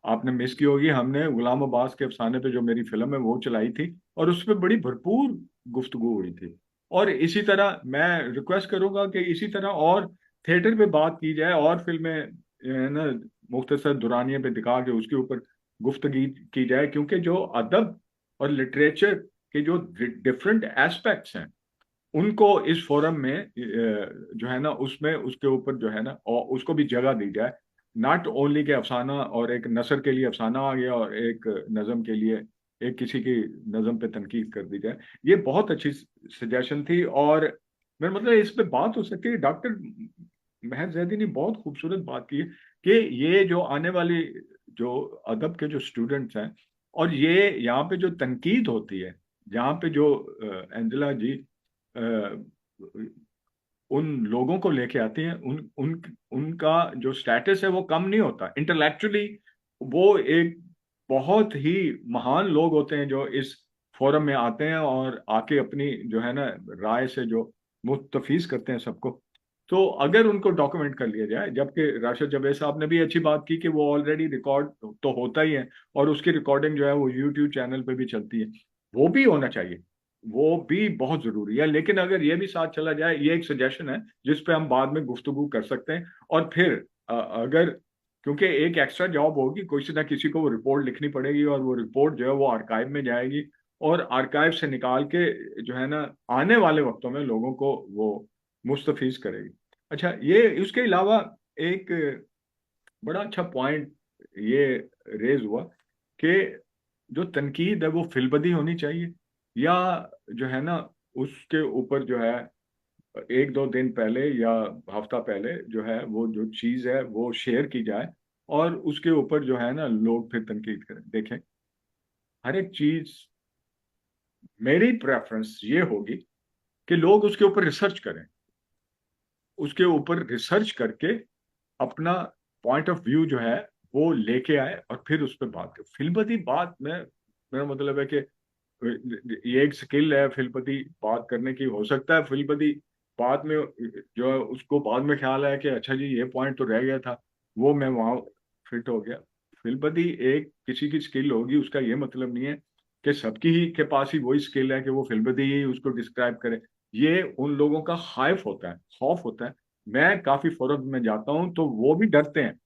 आपने मिस की होगी, हमने गुलाम अब्बास के अफसाने पे जो मेरी फिल्म है वो चलाई थी, और उस पर बड़ी भरपूर गुफ्तगू हुई थी। और इसी तरह मैं रिक्वेस्ट करूंगा कि इसी तरह और थिएटर पे बात की जाए, और फिल्में है ना मुख्तसर दुरानिये पे दिखा के उसके ऊपर गुफ्तगी की जाए, क्योंकि जो अदब और लिटरेचर के जो डिफरेंट एस्पेक्ट्स हैं उनको इस फोरम में जो है ना उसमें उसके ऊपर जो है ना और उसको भी जगह दी जाए। नॉट ओनली के अफसाना, और एक नसर के लिए अफसाना आ गया और एक नज़म के लिए एक किसी की नज़म पे तनकीद कर दी जाए। ये बहुत अच्छी सजेशन थी, और मेरा मतलब इस पे बात हो सकती है। डॉक्टर महज जैदी ने बहुत खूबसूरत बात की है कि ये जो आने वाली जो अदब के जो स्टूडेंट्स हैं, और ये यहाँ पे जो तनकीद होती है, जहाँ पे जो एंजेला जी उन लोगों को लेके आती हैं, उनका जो स्टेटस है वो कम नहीं होता इंटेलेक्चुअली। वो एक बहुत ही महान लोग होते हैं जो इस फोरम में आते हैं और आके अपनी जो है ना राय से जो मुस्तफीज करते हैं सबको। तो अगर उनको डॉक्यूमेंट कर लिया जाए, जबकि राशिद जावेद साहब ने भी अच्छी बात की कि वो ऑलरेडी रिकॉर्ड तो होता ही है और उसकी रिकॉर्डिंग जो है वो यूट्यूब चैनल पे भी चलती है, वो भी होना चाहिए, वो भी बहुत जरूरी है। लेकिन अगर ये भी साथ चला जाए, ये एक सजेशन है जिस पे हम बाद में गुफ्तगू कर सकते हैं। और फिर अगर, क्योंकि एक एक्स्ट्रा जॉब होगी, किसी ना किसी को वो रिपोर्ट लिखनी पड़ेगी और वो रिपोर्ट जो है वो आर्काइव में जाएगी और आर्काइव से निकाल के जो है ना आने वाले वक्तों में लोगों को वो मुस्तफीज करेगी। अच्छा, ये उसके अलावा एक बड़ा अच्छा पॉइंट ये रेज हुआ कि जो तनकीद है वो फिलबदी होनी चाहिए, या जो है ना उसके ऊपर जो है एक दो दिन पहले या हफ्ता पहले जो है वो जो चीज है वो शेयर की जाए और उसके ऊपर जो है ना लोग फिर तनकीद करें। देखें, हर एक चीज, मेरी प्रेफरेंस ये होगी कि लोग उसके ऊपर रिसर्च करें, उसके ऊपर रिसर्च करके अपना पॉइंट ऑफ व्यू जो है वो लेके आए और फिर उस पर बात करें। फिल्मपति बात में मेरा मतलब है कि ये एक स्किल है फिल्मपति बात करने की। हो सकता है फिल्मपति बाद में जो है उसको बाद में ख्याल आया कि अच्छा जी ये पॉइंट तो रह गया था, वो मैं वहां फिट हो गया। फिल्मपति एक किसी की स्किल होगी, उसका ये मतलब नहीं है कि सबकी ही के पास ही वही स्किल है कि वो फिल्मपति ही उसको डिस्क्राइब करे। ये उन लोगों का खौफ होता है, खौफ होता है। मैं काफी फोरम में जाता हूँ तो वो भी डरते हैं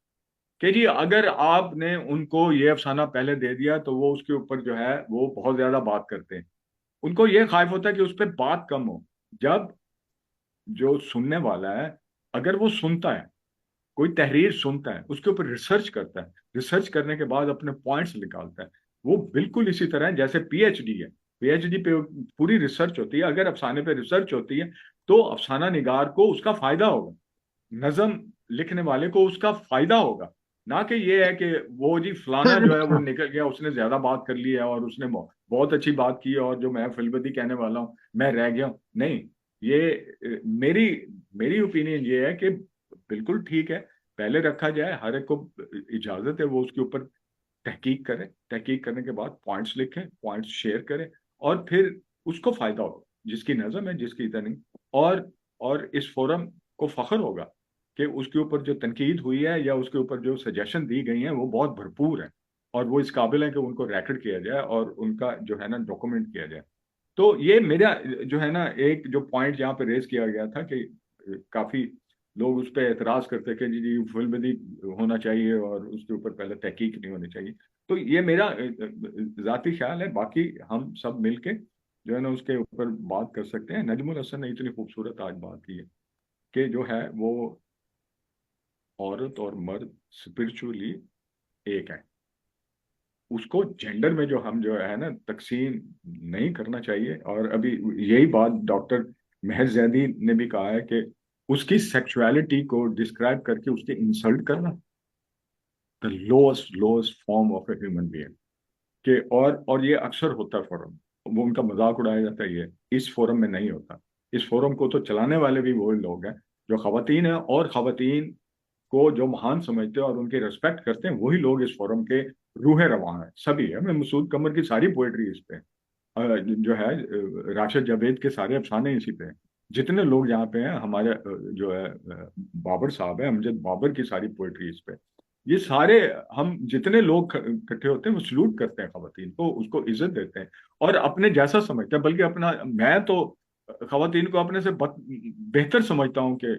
कि जी अगर आपने उनको ये अफसाना पहले दे दिया तो वो उसके ऊपर जो है वो बहुत ज्यादा बात करते हैं। उनको ये खौफ होता है कि उस पर बात कम हो। जब जो सुनने वाला है, अगर वो सुनता है, कोई तहरीर सुनता है, उसके ऊपर रिसर्च करता है, रिसर्च करने के बाद अपने पॉइंट्स निकालता है, वो बिल्कुल इसी तरह है जैसे पीएचडी है। पीएचडी पे पूरी रिसर्च होती है। अगर अफसाने पे रिसर्च होती है तो अफसाना निगार को उसका फायदा होगा, नज्म लिखने वाले को उसका फायदा होगा। ना कि ये है कि वो जी फलाना जो है वो अच्छा। निकल गया, उसने ज्यादा बात कर ली है और उसने बहुत अच्छी बात की और जो मैं फिल्मबदी कहने वाला हूँ मैं रह गया हूँ। नहीं, ये मेरी मेरी ओपिनियन ये है कि बिल्कुल ठीक है, पहले रखा जाए, हर एक को इजाजत है वो उसके ऊपर तहकीक करे, तहकीक करने के बाद पॉइंट्स लिखें, पॉइंट्स शेयर करें और फिर उसको फायदा होगा, जिसकी नज़म है जिसकी इधर नहीं। और इस फोरम को फख्र होगा कि उसके ऊपर जो तनकीद हुई है या उसके ऊपर जो सजेशन दी गई हैं वो बहुत भरपूर है और वो इस काबिल है कि उनको रिकॉर्ड किया जाए और उनका जो है ना डॉक्यूमेंट किया जाए। तो ये मेरा जो है ना एक जो पॉइंट यहाँ पे रेज किया गया था कि काफी लोग उस पर एतराज करते कि जी फिल्म भी होना चाहिए और उसके ऊपर पहले तहकीक नहीं होनी चाहिए। तो ये मेरा जाती ख्याल है। बाकी हम सब मिलके जो है ना उसके ऊपर बात कर सकते हैं। नजमुल हसन ने इतनी खूबसूरत आज बात की है कि जो है वो औरत और मर्द स्पिरिचुअली एक है, उसको जेंडर में जो हम जो है ना तकसीम नहीं करना चाहिए। और अभी यही बात डॉक्टर महज जैदी ने भी कहा है कि उसकी सेक्सुअलिटी को डिस्क्राइब करके उसकी इंसल्ट करना the lowest lowest form of a human being के। और ये अक्सर होता है फोरम, वो उनका मजाक उड़ाया जाता है, ये इस फोरम में नहीं होता। इस फोरम को तो चलाने वाले भी वही लोग हैं जो खवातीन हैं और खवातीन को जो महान समझते हैं और उनकी रिस्पेक्ट करते हैं, वही लोग इस फोरम के रूह रवां हैं। सभी है, मैं मसूद कमर की सारी पोएट्री इस पे जो है राशिद जावेद के सारे अफसाने इसी पे हैं। जितने लोग यहाँ पे हैं हमारे जो है बाबर साहब है, अमजद बाबर की सारी पोएट्री इस पे। ये सारे हम जितने लोग इकट्ठे होते हैं वो सलूट करते हैं खवातीन को, उसको इज्जत देते हैं और अपने जैसा समझते हैं। बल्कि अपना, मैं तो खवातीन को अपने से बेहतर समझता हूँ कि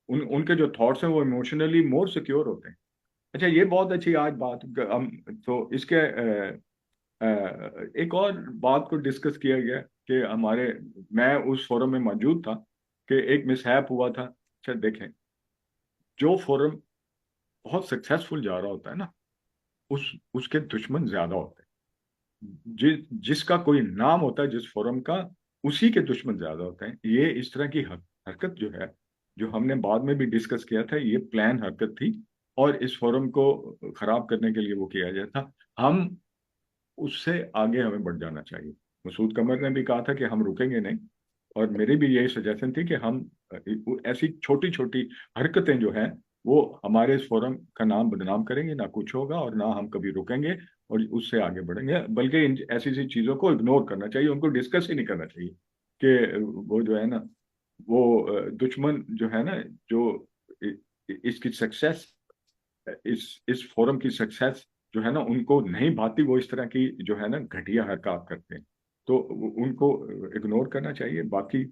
उनके जो थॉट्स हैं वो इमोशनली मोर सिक्योर होते हैं। अच्छा, ये बहुत अच्छी आज बात हम तो इसके एक और बात को डिस्कस किया गया कि हमारे, मैं उस फोरम में मौजूद था कि एक मिसहैप हुआ था। अच्छा देखें, जो फोरम बहुत सक्सेसफुल जा रहा होता है ना, उसके दुश्मन ज्यादा होते हैं। जिसका कोई नाम होता है जिस फोरम का, उसी के दुश्मन ज्यादा होते हैं। ये इस तरह की हरकत जो है जो हमने बाद में भी डिस्कस किया था, ये प्लान हरकत थी और इस फोरम को खराब करने के लिए वो किया गया था। हम उससे आगे हमें बढ़ जाना चाहिए। मसूद कमर ने भी कहा था कि हम रुकेंगे नहीं, और मेरी भी यही सजेशन थी कि हम ऐसी छोटी छोटी हरकतें जो हैं वो हमारे इस फोरम का नाम बदनाम करेंगे, ना कुछ होगा और ना हम कभी रुकेंगे और उससे आगे बढ़ेंगे। बल्कि इन ऐसी ऐसी चीज़ों को इग्नोर करना चाहिए, उनको डिस्कस ही नहीं करना चाहिए कि वो जो है ना, वो दुश्मन जो है ना, जो इसकी सक्सेस, इस फोरम की सक्सेस जो है ना उनको नहीं भाती, वो इस तरह की जो है ना घटिया हरकत करते हैं, तो उनको इग्नोर करना चाहिए। बाकी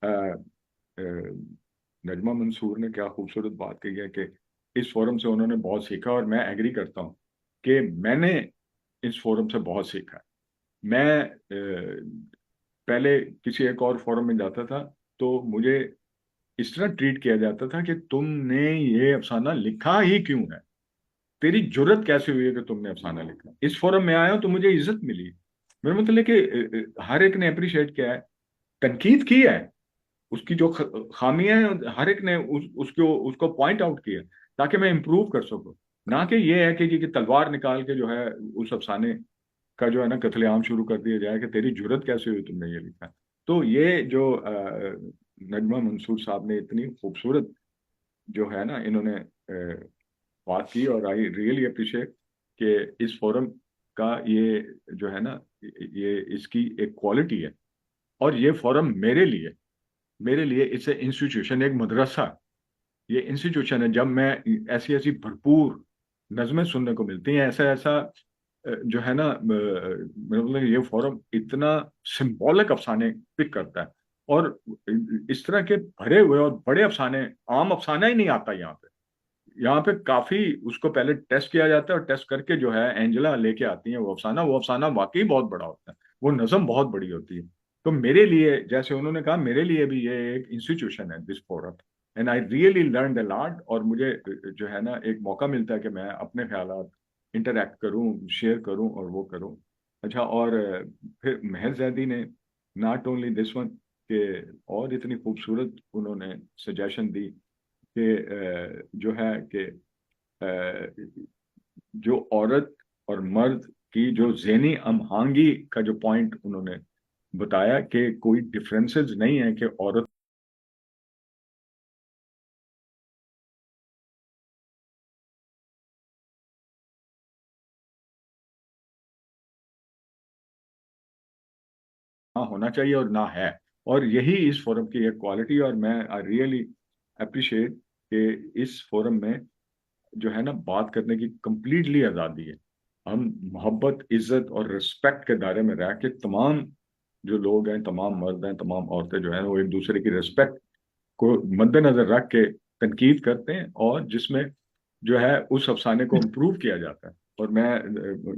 अ, अ, नजमा मंसूर ने क्या खूबसूरत बात कही है कि इस फोरम से उन्होंने बहुत सीखा, और मैं एग्री करता हूँ कि मैंने इस फोरम से बहुत सीखा है। मैं पहले किसी एक और फोरम में जाता था तो मुझे इस तरह ट्रीट किया जाता था कि तुमने ये अफसाना लिखा ही क्यों है, तेरी जुर्रत कैसे हुई है कि तुमने अफसाना लिखा। इस फोरम में आया हूं तो मुझे इज्जत मिली। मेरा मतलब है कि हर एक ने अप्रिशिएट किया है, तनकीद की है, उसकी जो खामियां हैं हर एक ने उसको पॉइंट आउट किया ताकि मैं इंप्रूव कर सकूं। ना कि ये है कि तलवार निकाल के जो है उस अफसाने का जो है ना कत्लेआम शुरू कर दिया जाए कि तेरी जुर्रत कैसे हुई तुमने ये लिखा। तो ये जो नजमा मंसूर साहब ने इतनी खूबसूरत जो है ना इन्होंने बात की, और आई रियली अप्रिशिएट कि इस फोरम का ये जो है ना ये इसकी एक क्वालिटी है। और ये फोरम मेरे लिए इट्स ए इंस्टीट्यूशन, एक मदरसा। ये इंस्टीट्यूशन है। जब मैं ऐसी ऐसी भरपूर नज़में सुनने को मिलती हैं, ऐसा ऐसा जो है ना मेरा मतलब ये फोरम इतना सिंबॉलिक अफसाने पिक करता है, और इस तरह के भरे हुए और बड़े अफसाने, आम अफसाना ही नहीं आता यहाँ पे। यहाँ पे काफी उसको पहले टेस्ट किया जाता है, और टेस्ट करके जो है एंजेला लेके आती है वो अफसाना वाकई बहुत बड़ा होता है, वो नज़म बहुत बड़ी होती है। तो मेरे लिए, जैसे उन्होंने कहा, मेरे लिए भी ये एक इंस्टीट्यूशन है this forum, and I really learn a lot. और मुझे जो है ना एक मौका मिलता है कि मैं अपने ख्यालात इंटरेक्ट करूं, शेयर करूं और वो करूं। अच्छा, और फिर महर जैदी ने नॉट ओनली दिस वन के और इतनी खूबसूरत उन्होंने सजेशन दी कि जो है कि जो औरत और मर्द की जो ज़हनी हमआहंगी का जो पॉइंट उन्होंने बताया कि कोई डिफरेंसेस नहीं है कि औरत ना होना चाहिए और ना है। और यही इस फोरम की एक क्वालिटी, और मैं आई रियली अप्रिशिएट कि इस फोरम में जो है ना बात करने की कंप्लीटली आज़ादी है। हम मोहब्बत, इज्जत और रिस्पेक्ट के दायरे में रह के तमाम जो लोग हैं, तमाम मर्द हैं, तमाम औरतें जो हैं, वो एक दूसरे की रिस्पेक्ट को मद्देनजर रख के तनकीद करते हैं, और जिसमें जो है उस अफसाने को इम्प्रूव किया जाता है। और मैं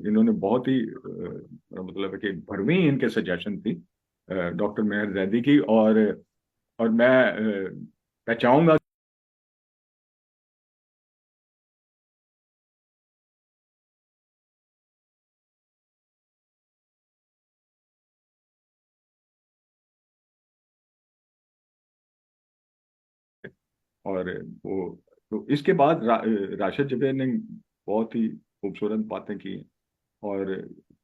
इन्होंने बहुत ही मतलब है कि भरवीं इनके सजेशन थी डॉक्टर मेहर जैदी की, और मैं चाहूंगा और वो, तो इसके बाद राशिद जबीर ने बहुत ही खूबसूरत बातें की। और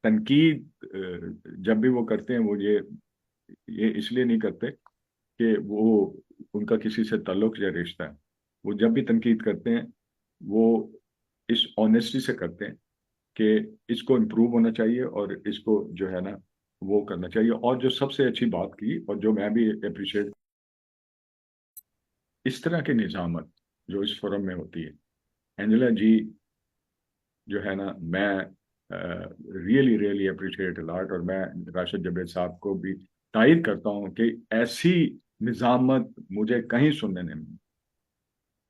तनकीद जब भी वो करते हैं, वो ये इसलिए नहीं करते कि वो उनका किसी से ताल्लुक या रिश्ता है। वो जब भी तनकीद करते हैं वो इस ऑनेस्टी से करते हैं कि इसको इम्प्रूव होना चाहिए और इसको जो है ना वो करना चाहिए। और जो सबसे अच्छी बात की, और जो मैं भी अप्रिशिएट, इस तरह की निजामत जो इस फोरम में होती है, एंजेला जी जो है ना, मैं रियली रियली अप्रिशिएट लॉट। और मैं राशिद जबेद साहब को भी तायद करता हूँ कि ऐसी निजामत मुझे कहीं सुनने नहीं मिली।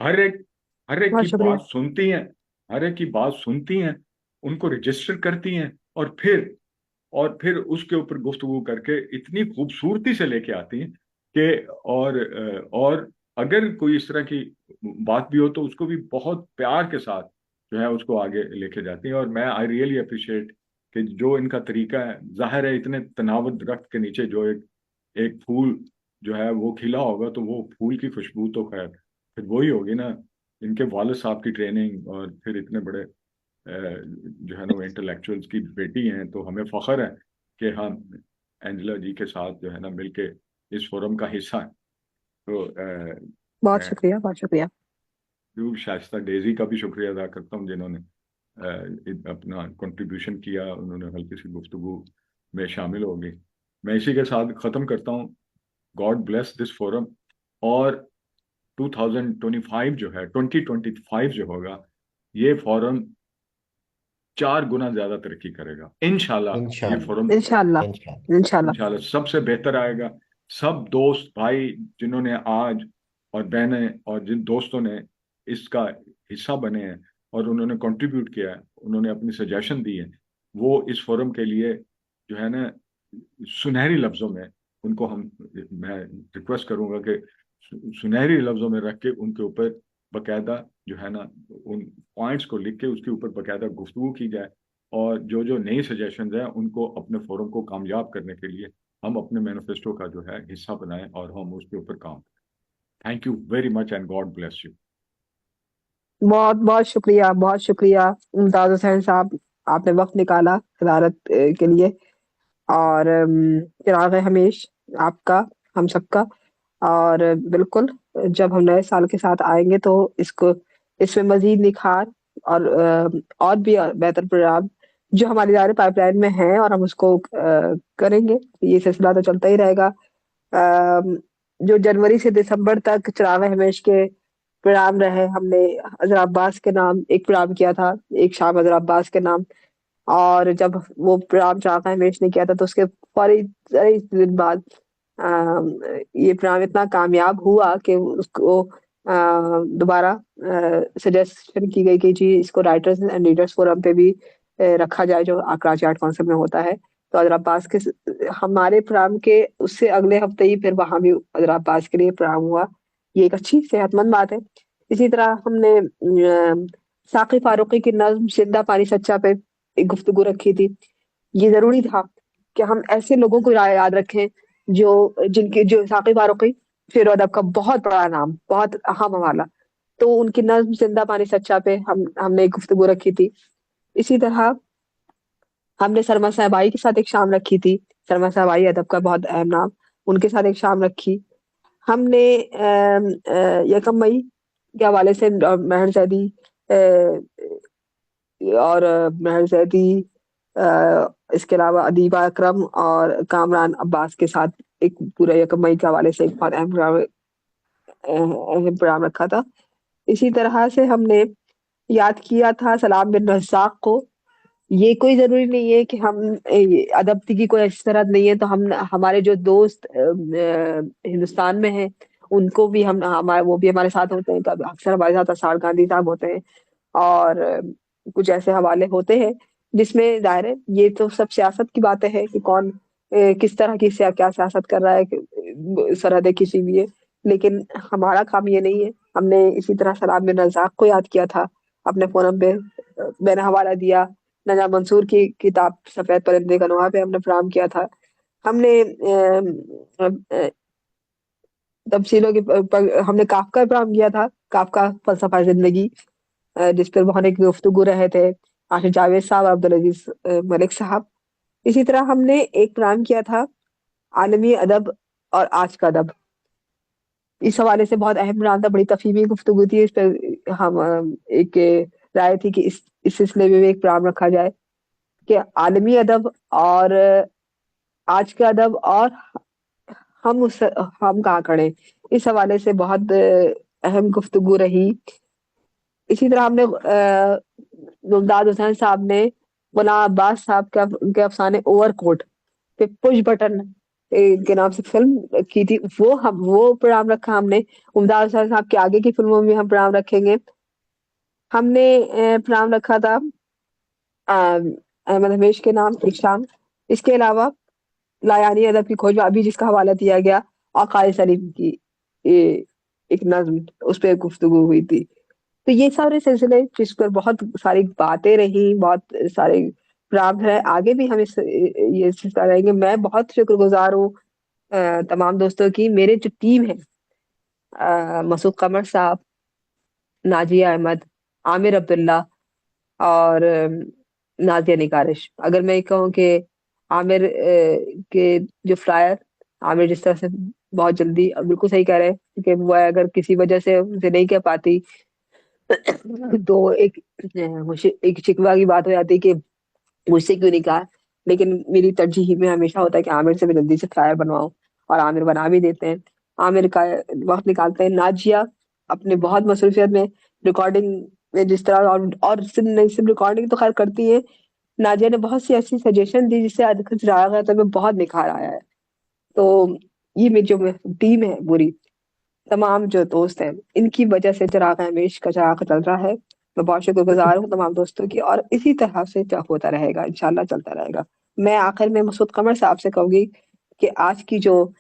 हर एक हर एक बहुत की शुक्रिया। बात सुनती हैं, हर एक की बात सुनती हैं, उनको रजिस्टर करती हैं, और फिर उसके ऊपर गुफ्तगू करके इतनी खूबसूरती से लेके आती हैं कि और अगर कोई इस तरह की बात भी हो तो उसको भी बहुत प्यार के साथ जो है उसको आगे लेके जाती हैं। और मैं आई रियली अप्रिशिएट कि जो इनका तरीका है, जाहिर है इतने तनाव दरख्त के नीचे जो एक एक फूल जो है वो खिला होगा, तो वो फूल की खुशबू तो खैर फिर वही होगी ना। इनके वालिद साहब की ट्रेनिंग, और फिर इतने बड़े जो है ना वो इंटेलेक्चुअल्स की बेटी हैं, तो हमें फख्र है कि हम एंजेला जी के साथ जो है ना मिलके इस फोरम का हिस्सा हैं। तो बहुत मैं शुक्रिया, बहुत शुक्रिया। शाइस्ता डेजी का भी शुक्रिया अदा करता हूँ, जिन्होंने अपना कंट्रीब्यूशन किया, उन्होंने हल्की सी गुफ्तगू में शामिल हो गई। मैं इसी के साथ ख़त्म करता हूँ। God bless this forum. और 2025 जो है, 2025 जो होगा, ये फोरम 4 गुना ज्यादा तरक्की करेगा इंशाल्लाह। ये इंशाल्लाह फोरम इंशाल्लाह, इंशाल्लाह। इंशाल्लाह। इंशाल्लाह सबसे बेहतर आएगा। सब दोस्त भाई जिन्होंने आज, और बहनें, और जिन दोस्तों ने इसका हिस्सा बने हैं और उन्होंने कंट्रीब्यूट किया है, उन्होंने अपनी सजेशन दी है, वो इस फोरम के लिए जो है ना सुनहरी लफ्जों में उनको मैं रिक्वेस्ट करूंगा कि सुनहरी लफ्जों में रख के उनके ऊपर बकायदा जो है ना उन पॉइंट्स को लिख के उसके ऊपर बकायदा गुफ्तगू की जाए। और जो जो नई सजेशंस हैं उनको अपने फोरम को कामयाब करने के लिए हम अपने मैनिफेस्टो का जो है हिस्सा बनाएं और हम उसके ऊपर काम करें। Thank you very much and God bless you. बहुत बहुत शुक्रिया, बहुत शुक्रिया मुमताज हुसैन साहब, आपने वक्त निकाला सदारत के लिए। और चिराग हमेश आपका, हम सबका। और बिल्कुल जब हम नए साल के साथ आएंगे तो इसको, इसमें मजीद निखार और भी बेहतर प्रोग्राम जो हमारी ज़ाहिर पाइपलाइन में है, और हम उसको करेंगे। ये सिलसिला तो चलता ही रहेगा। जो जनवरी से दिसंबर तक चिराग हमेश के प्रोग्राम रहे, हमने हजरत अब्बास के नाम एक प्रोग्राम किया था, एक शाम हजरत अब्बास के नाम। और जब वो प्रोग्राम चिराग हमेश ने किया था तो उसके फौरी दिन बाद ये प्रोग्राम इतना कामयाब हुआ कि उसको दोबारा सजेशन की गई कि जी इसको राइटर्स एंड रीडर्स फोरम पे भी रखा जाए, जो कराची आर्ट काउंसिल में होता है। तो हजरत अब्बास के हमारे प्रोग्राम के उससे अगले हफ्ते ही फिर वहां भी हजरत अब्बास के लिए प्रोग्राम हुआ। ये एक अच्छी सेहतमंद बात है। इसी तरह हमने साक़ी फारूकी की नज्म जिंदा पानी सच्चा पे एक गुफ्तगू रखी थी। ये जरूरी था कि हम ऐसे लोगों को याद रखें जो जो साक़ी फारूकी शेर व अदब का बहुत बड़ा नाम, बहुत अहम हवाला। तो उनकी नज्म जिंदा पानी सच्चा पे हमने एक गुफ्तगू रखी थी। इसी तरह हमने सरमा साहबाई के साथ एक शाम रखी थी। सरमा साहबाई अदब का बहुत अहम नाम, उनके साथ एक शाम रखी हमने। यकम मई के हवाले से महर जैदी और महर जैदी, इसके अलावा अदीबा अकरम और कामरान अब्बास के साथ एक पूरा यकम मई के हवाले से एक बहुत अहम प्रोग्राम रखा था। इसी तरह से हमने याद किया था सलाम बिन रज़ाक को। ये कोई जरूरी नहीं है कि हम अदब की कोई शरत नहीं है, तो हम हमारे जो दोस्त हिंदुस्तान में हैं उनको भी हम हमारे वो भी हमारे साथ होते हैं। कभी अक्सर हमारे साथ असार गांधी साहब होते हैं, और कुछ ऐसे हवाले होते हैं जिसमें जाहिर है ये तो सब सियासत की बातें हैं कि कौन किस तरह की क्या सियासत कर रहा है, सरहदें किसी भी है। लेकिन हमारा काम ये नहीं है। हमने इसी तरह सलाम बिन रज़ाक को याद किया था अपने फोरम पे। मैंने हवाला दिया नजा मंसूर की किताब सफेद परिंदे का, वहाँ पे हमने प्रोग्राम किया था। हमने तफसीलों की हमने काफका प्रोग्राम किया था, काफका फलसफा जिंदगी, जिस पर बहुत एक गुफ्तगू रहे थे आशिफ जावेद साहब और अब्दुल अजीज मलिक साहब। इसी तरह हमने एक प्रोग्राम किया था आलमी अदब और आज का अदब। इस हवाले से बहुत अहम प्रोग्राम था, बड़ी तफहीमी गुफ्तगू थी। इस पर हम एक राय थी कि इस सिलसिले में भी एक प्रोग्राम रखा जाए कि आलमी अदब और आज का अदब और हम कहाँ खड़े, इस हवाले से बहुत अहम गुफ्तगू रही। इसी तरह हमने मुमताज हुसैन साहब ने गुलाम अब्बास साहब का उनके अफसाने ओवरकोट पे पुश बटन के नाम से फिल्म की थी, वो प्रोग्राम रखा हमने। मुमताज हुसैन साहब के आगे की फिल्मों में हम प्रोग्राम रखेंगे। हमने प्रोग्राम रखा था अहमद हमेश के नाम एक शाम। इसके अलावा लायानी अदब की खोज में अभी जिसका हवाला दिया गया अकाल सलीम की एक नज्म, उस पर गुफ्तगू हुई थी। तो ये सारे सिलसिले जिस पर बहुत सारी बातें रही, बहुत सारे प्रोग्राम है, आगे भी हम ये सिलसिला रहेंगे। मैं बहुत शुक्रगुजार हूँ तमाम दोस्तों की, मेरे जो टीम है, मसूद कमर साहब, नाजिया अहमद, आमिर अब्दुल्ला और नाजिया निकारिश। अगर मैं कहूँ कि आमिर के जो फ्लायर, आमिर जिस तरह से बहुत जल्दी, बिल्कुल सही कह रहे हैं कि वो अगर किसी वजह से उसे नहीं कह पाती तो एक शिकवा की बात हो जाती कि मुझसे क्यों नहीं कहा। लेकिन मेरी तरजीह में हमेशा होता है कि आमिर से मैं जल्दी से फ्लायर बनवाऊं, और आमिर बना भी देते हैं। आमिर का वक्त निकालते हैं। नाजिया अपने बहुत मसरूफियत में, रिकॉर्डिंग में जिस तरह, और सिर्फ रिकॉर्डिंग तो खैर करती है, नाजिया ने बहुत सी ऐसी सजेशन दी जिससे आजकल चलाया गया तो में बहुत निखार आया है। तो ये मेरी जो टीम है पूरी, तमाम जो दोस्त हैं, इनकी वजह से चिराग हमेश का चिराग चल रहा है। मैं बहुत शुक्रगुजार हूँ तमाम दोस्तों की, और इसी तरह से होता रहेगा, इंशाल्लाह चलता रहेगा। मैं आखिर में मसूद कमर साहब से कहूंगी कि आज की जो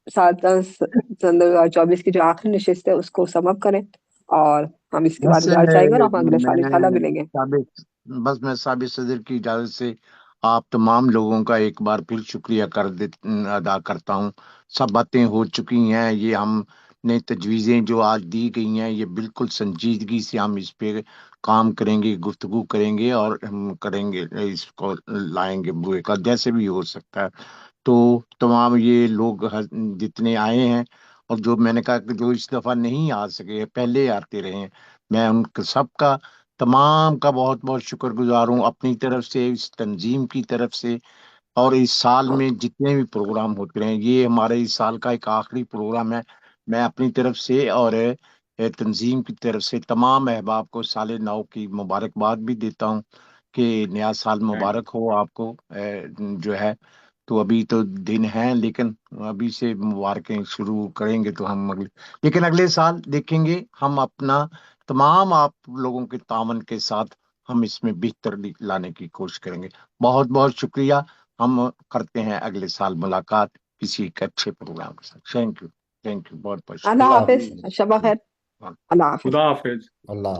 7/10/2024 की जो आखिरी नशिस्त है उसको समअप करें, और हम इसके बाद वैसे घर जाएंगे और हम अगले साल इंशाल्लाह मैं मिलेंगे। साबित सदर की इजाजत से आप तमाम लोगों का एक बार फिर शुक्रिया अदा करता हूँ। सब बातें हो चुकी हैं, ये हमने तजवीज़ें जो आज दी गई हैं, ये बिल्कुल संजीदगी से हम इस पे काम करेंगे, गुफ्तगू करेंगे और हम करेंगे, इसको लाएंगे बुए का जैसे भी हो सकता है। तो तमाम ये लोग जितने आए हैं, और जो मैंने कहा कि जो इस दफा नहीं आ सके, पहले आते रहे हैं, मैं उन सबका, तमाम का बहुत बहुत शुक्रगुजार हूँ अपनी तरफ से, इस तंजीम की तरफ से। और इस साल में जितने भी प्रोग्राम होते रहे, ये हमारे इस साल का एक आखिरी प्रोग्राम है। मैं अपनी तरफ से और तंजीम की तरफ से तमाम अहबाब को साल नौ की मुबारकबाद भी देता हूँ कि नया साल मुबारक हो आपको। जो है, तो अभी तो दिन है, लेकिन अभी से मुबारकें शुरू करेंगे तो हम लेकिन अगले साल देखेंगे, हम अपना तमाम आप लोगों के तावन के साथ हम इसमें बेहतर लाने की कोशिश करेंगे। बहुत बहुत शुक्रिया। हम करते हैं अगले साल मुलाकात किसी एक अच्छे प्रोग्राम के साथ। थैंक यू, बहुत बहुत अल्लाह शुक्रिया। हाफिज, शबा खैर, अल्लाह हाफिज। खुदा हाफिज। अल्लाह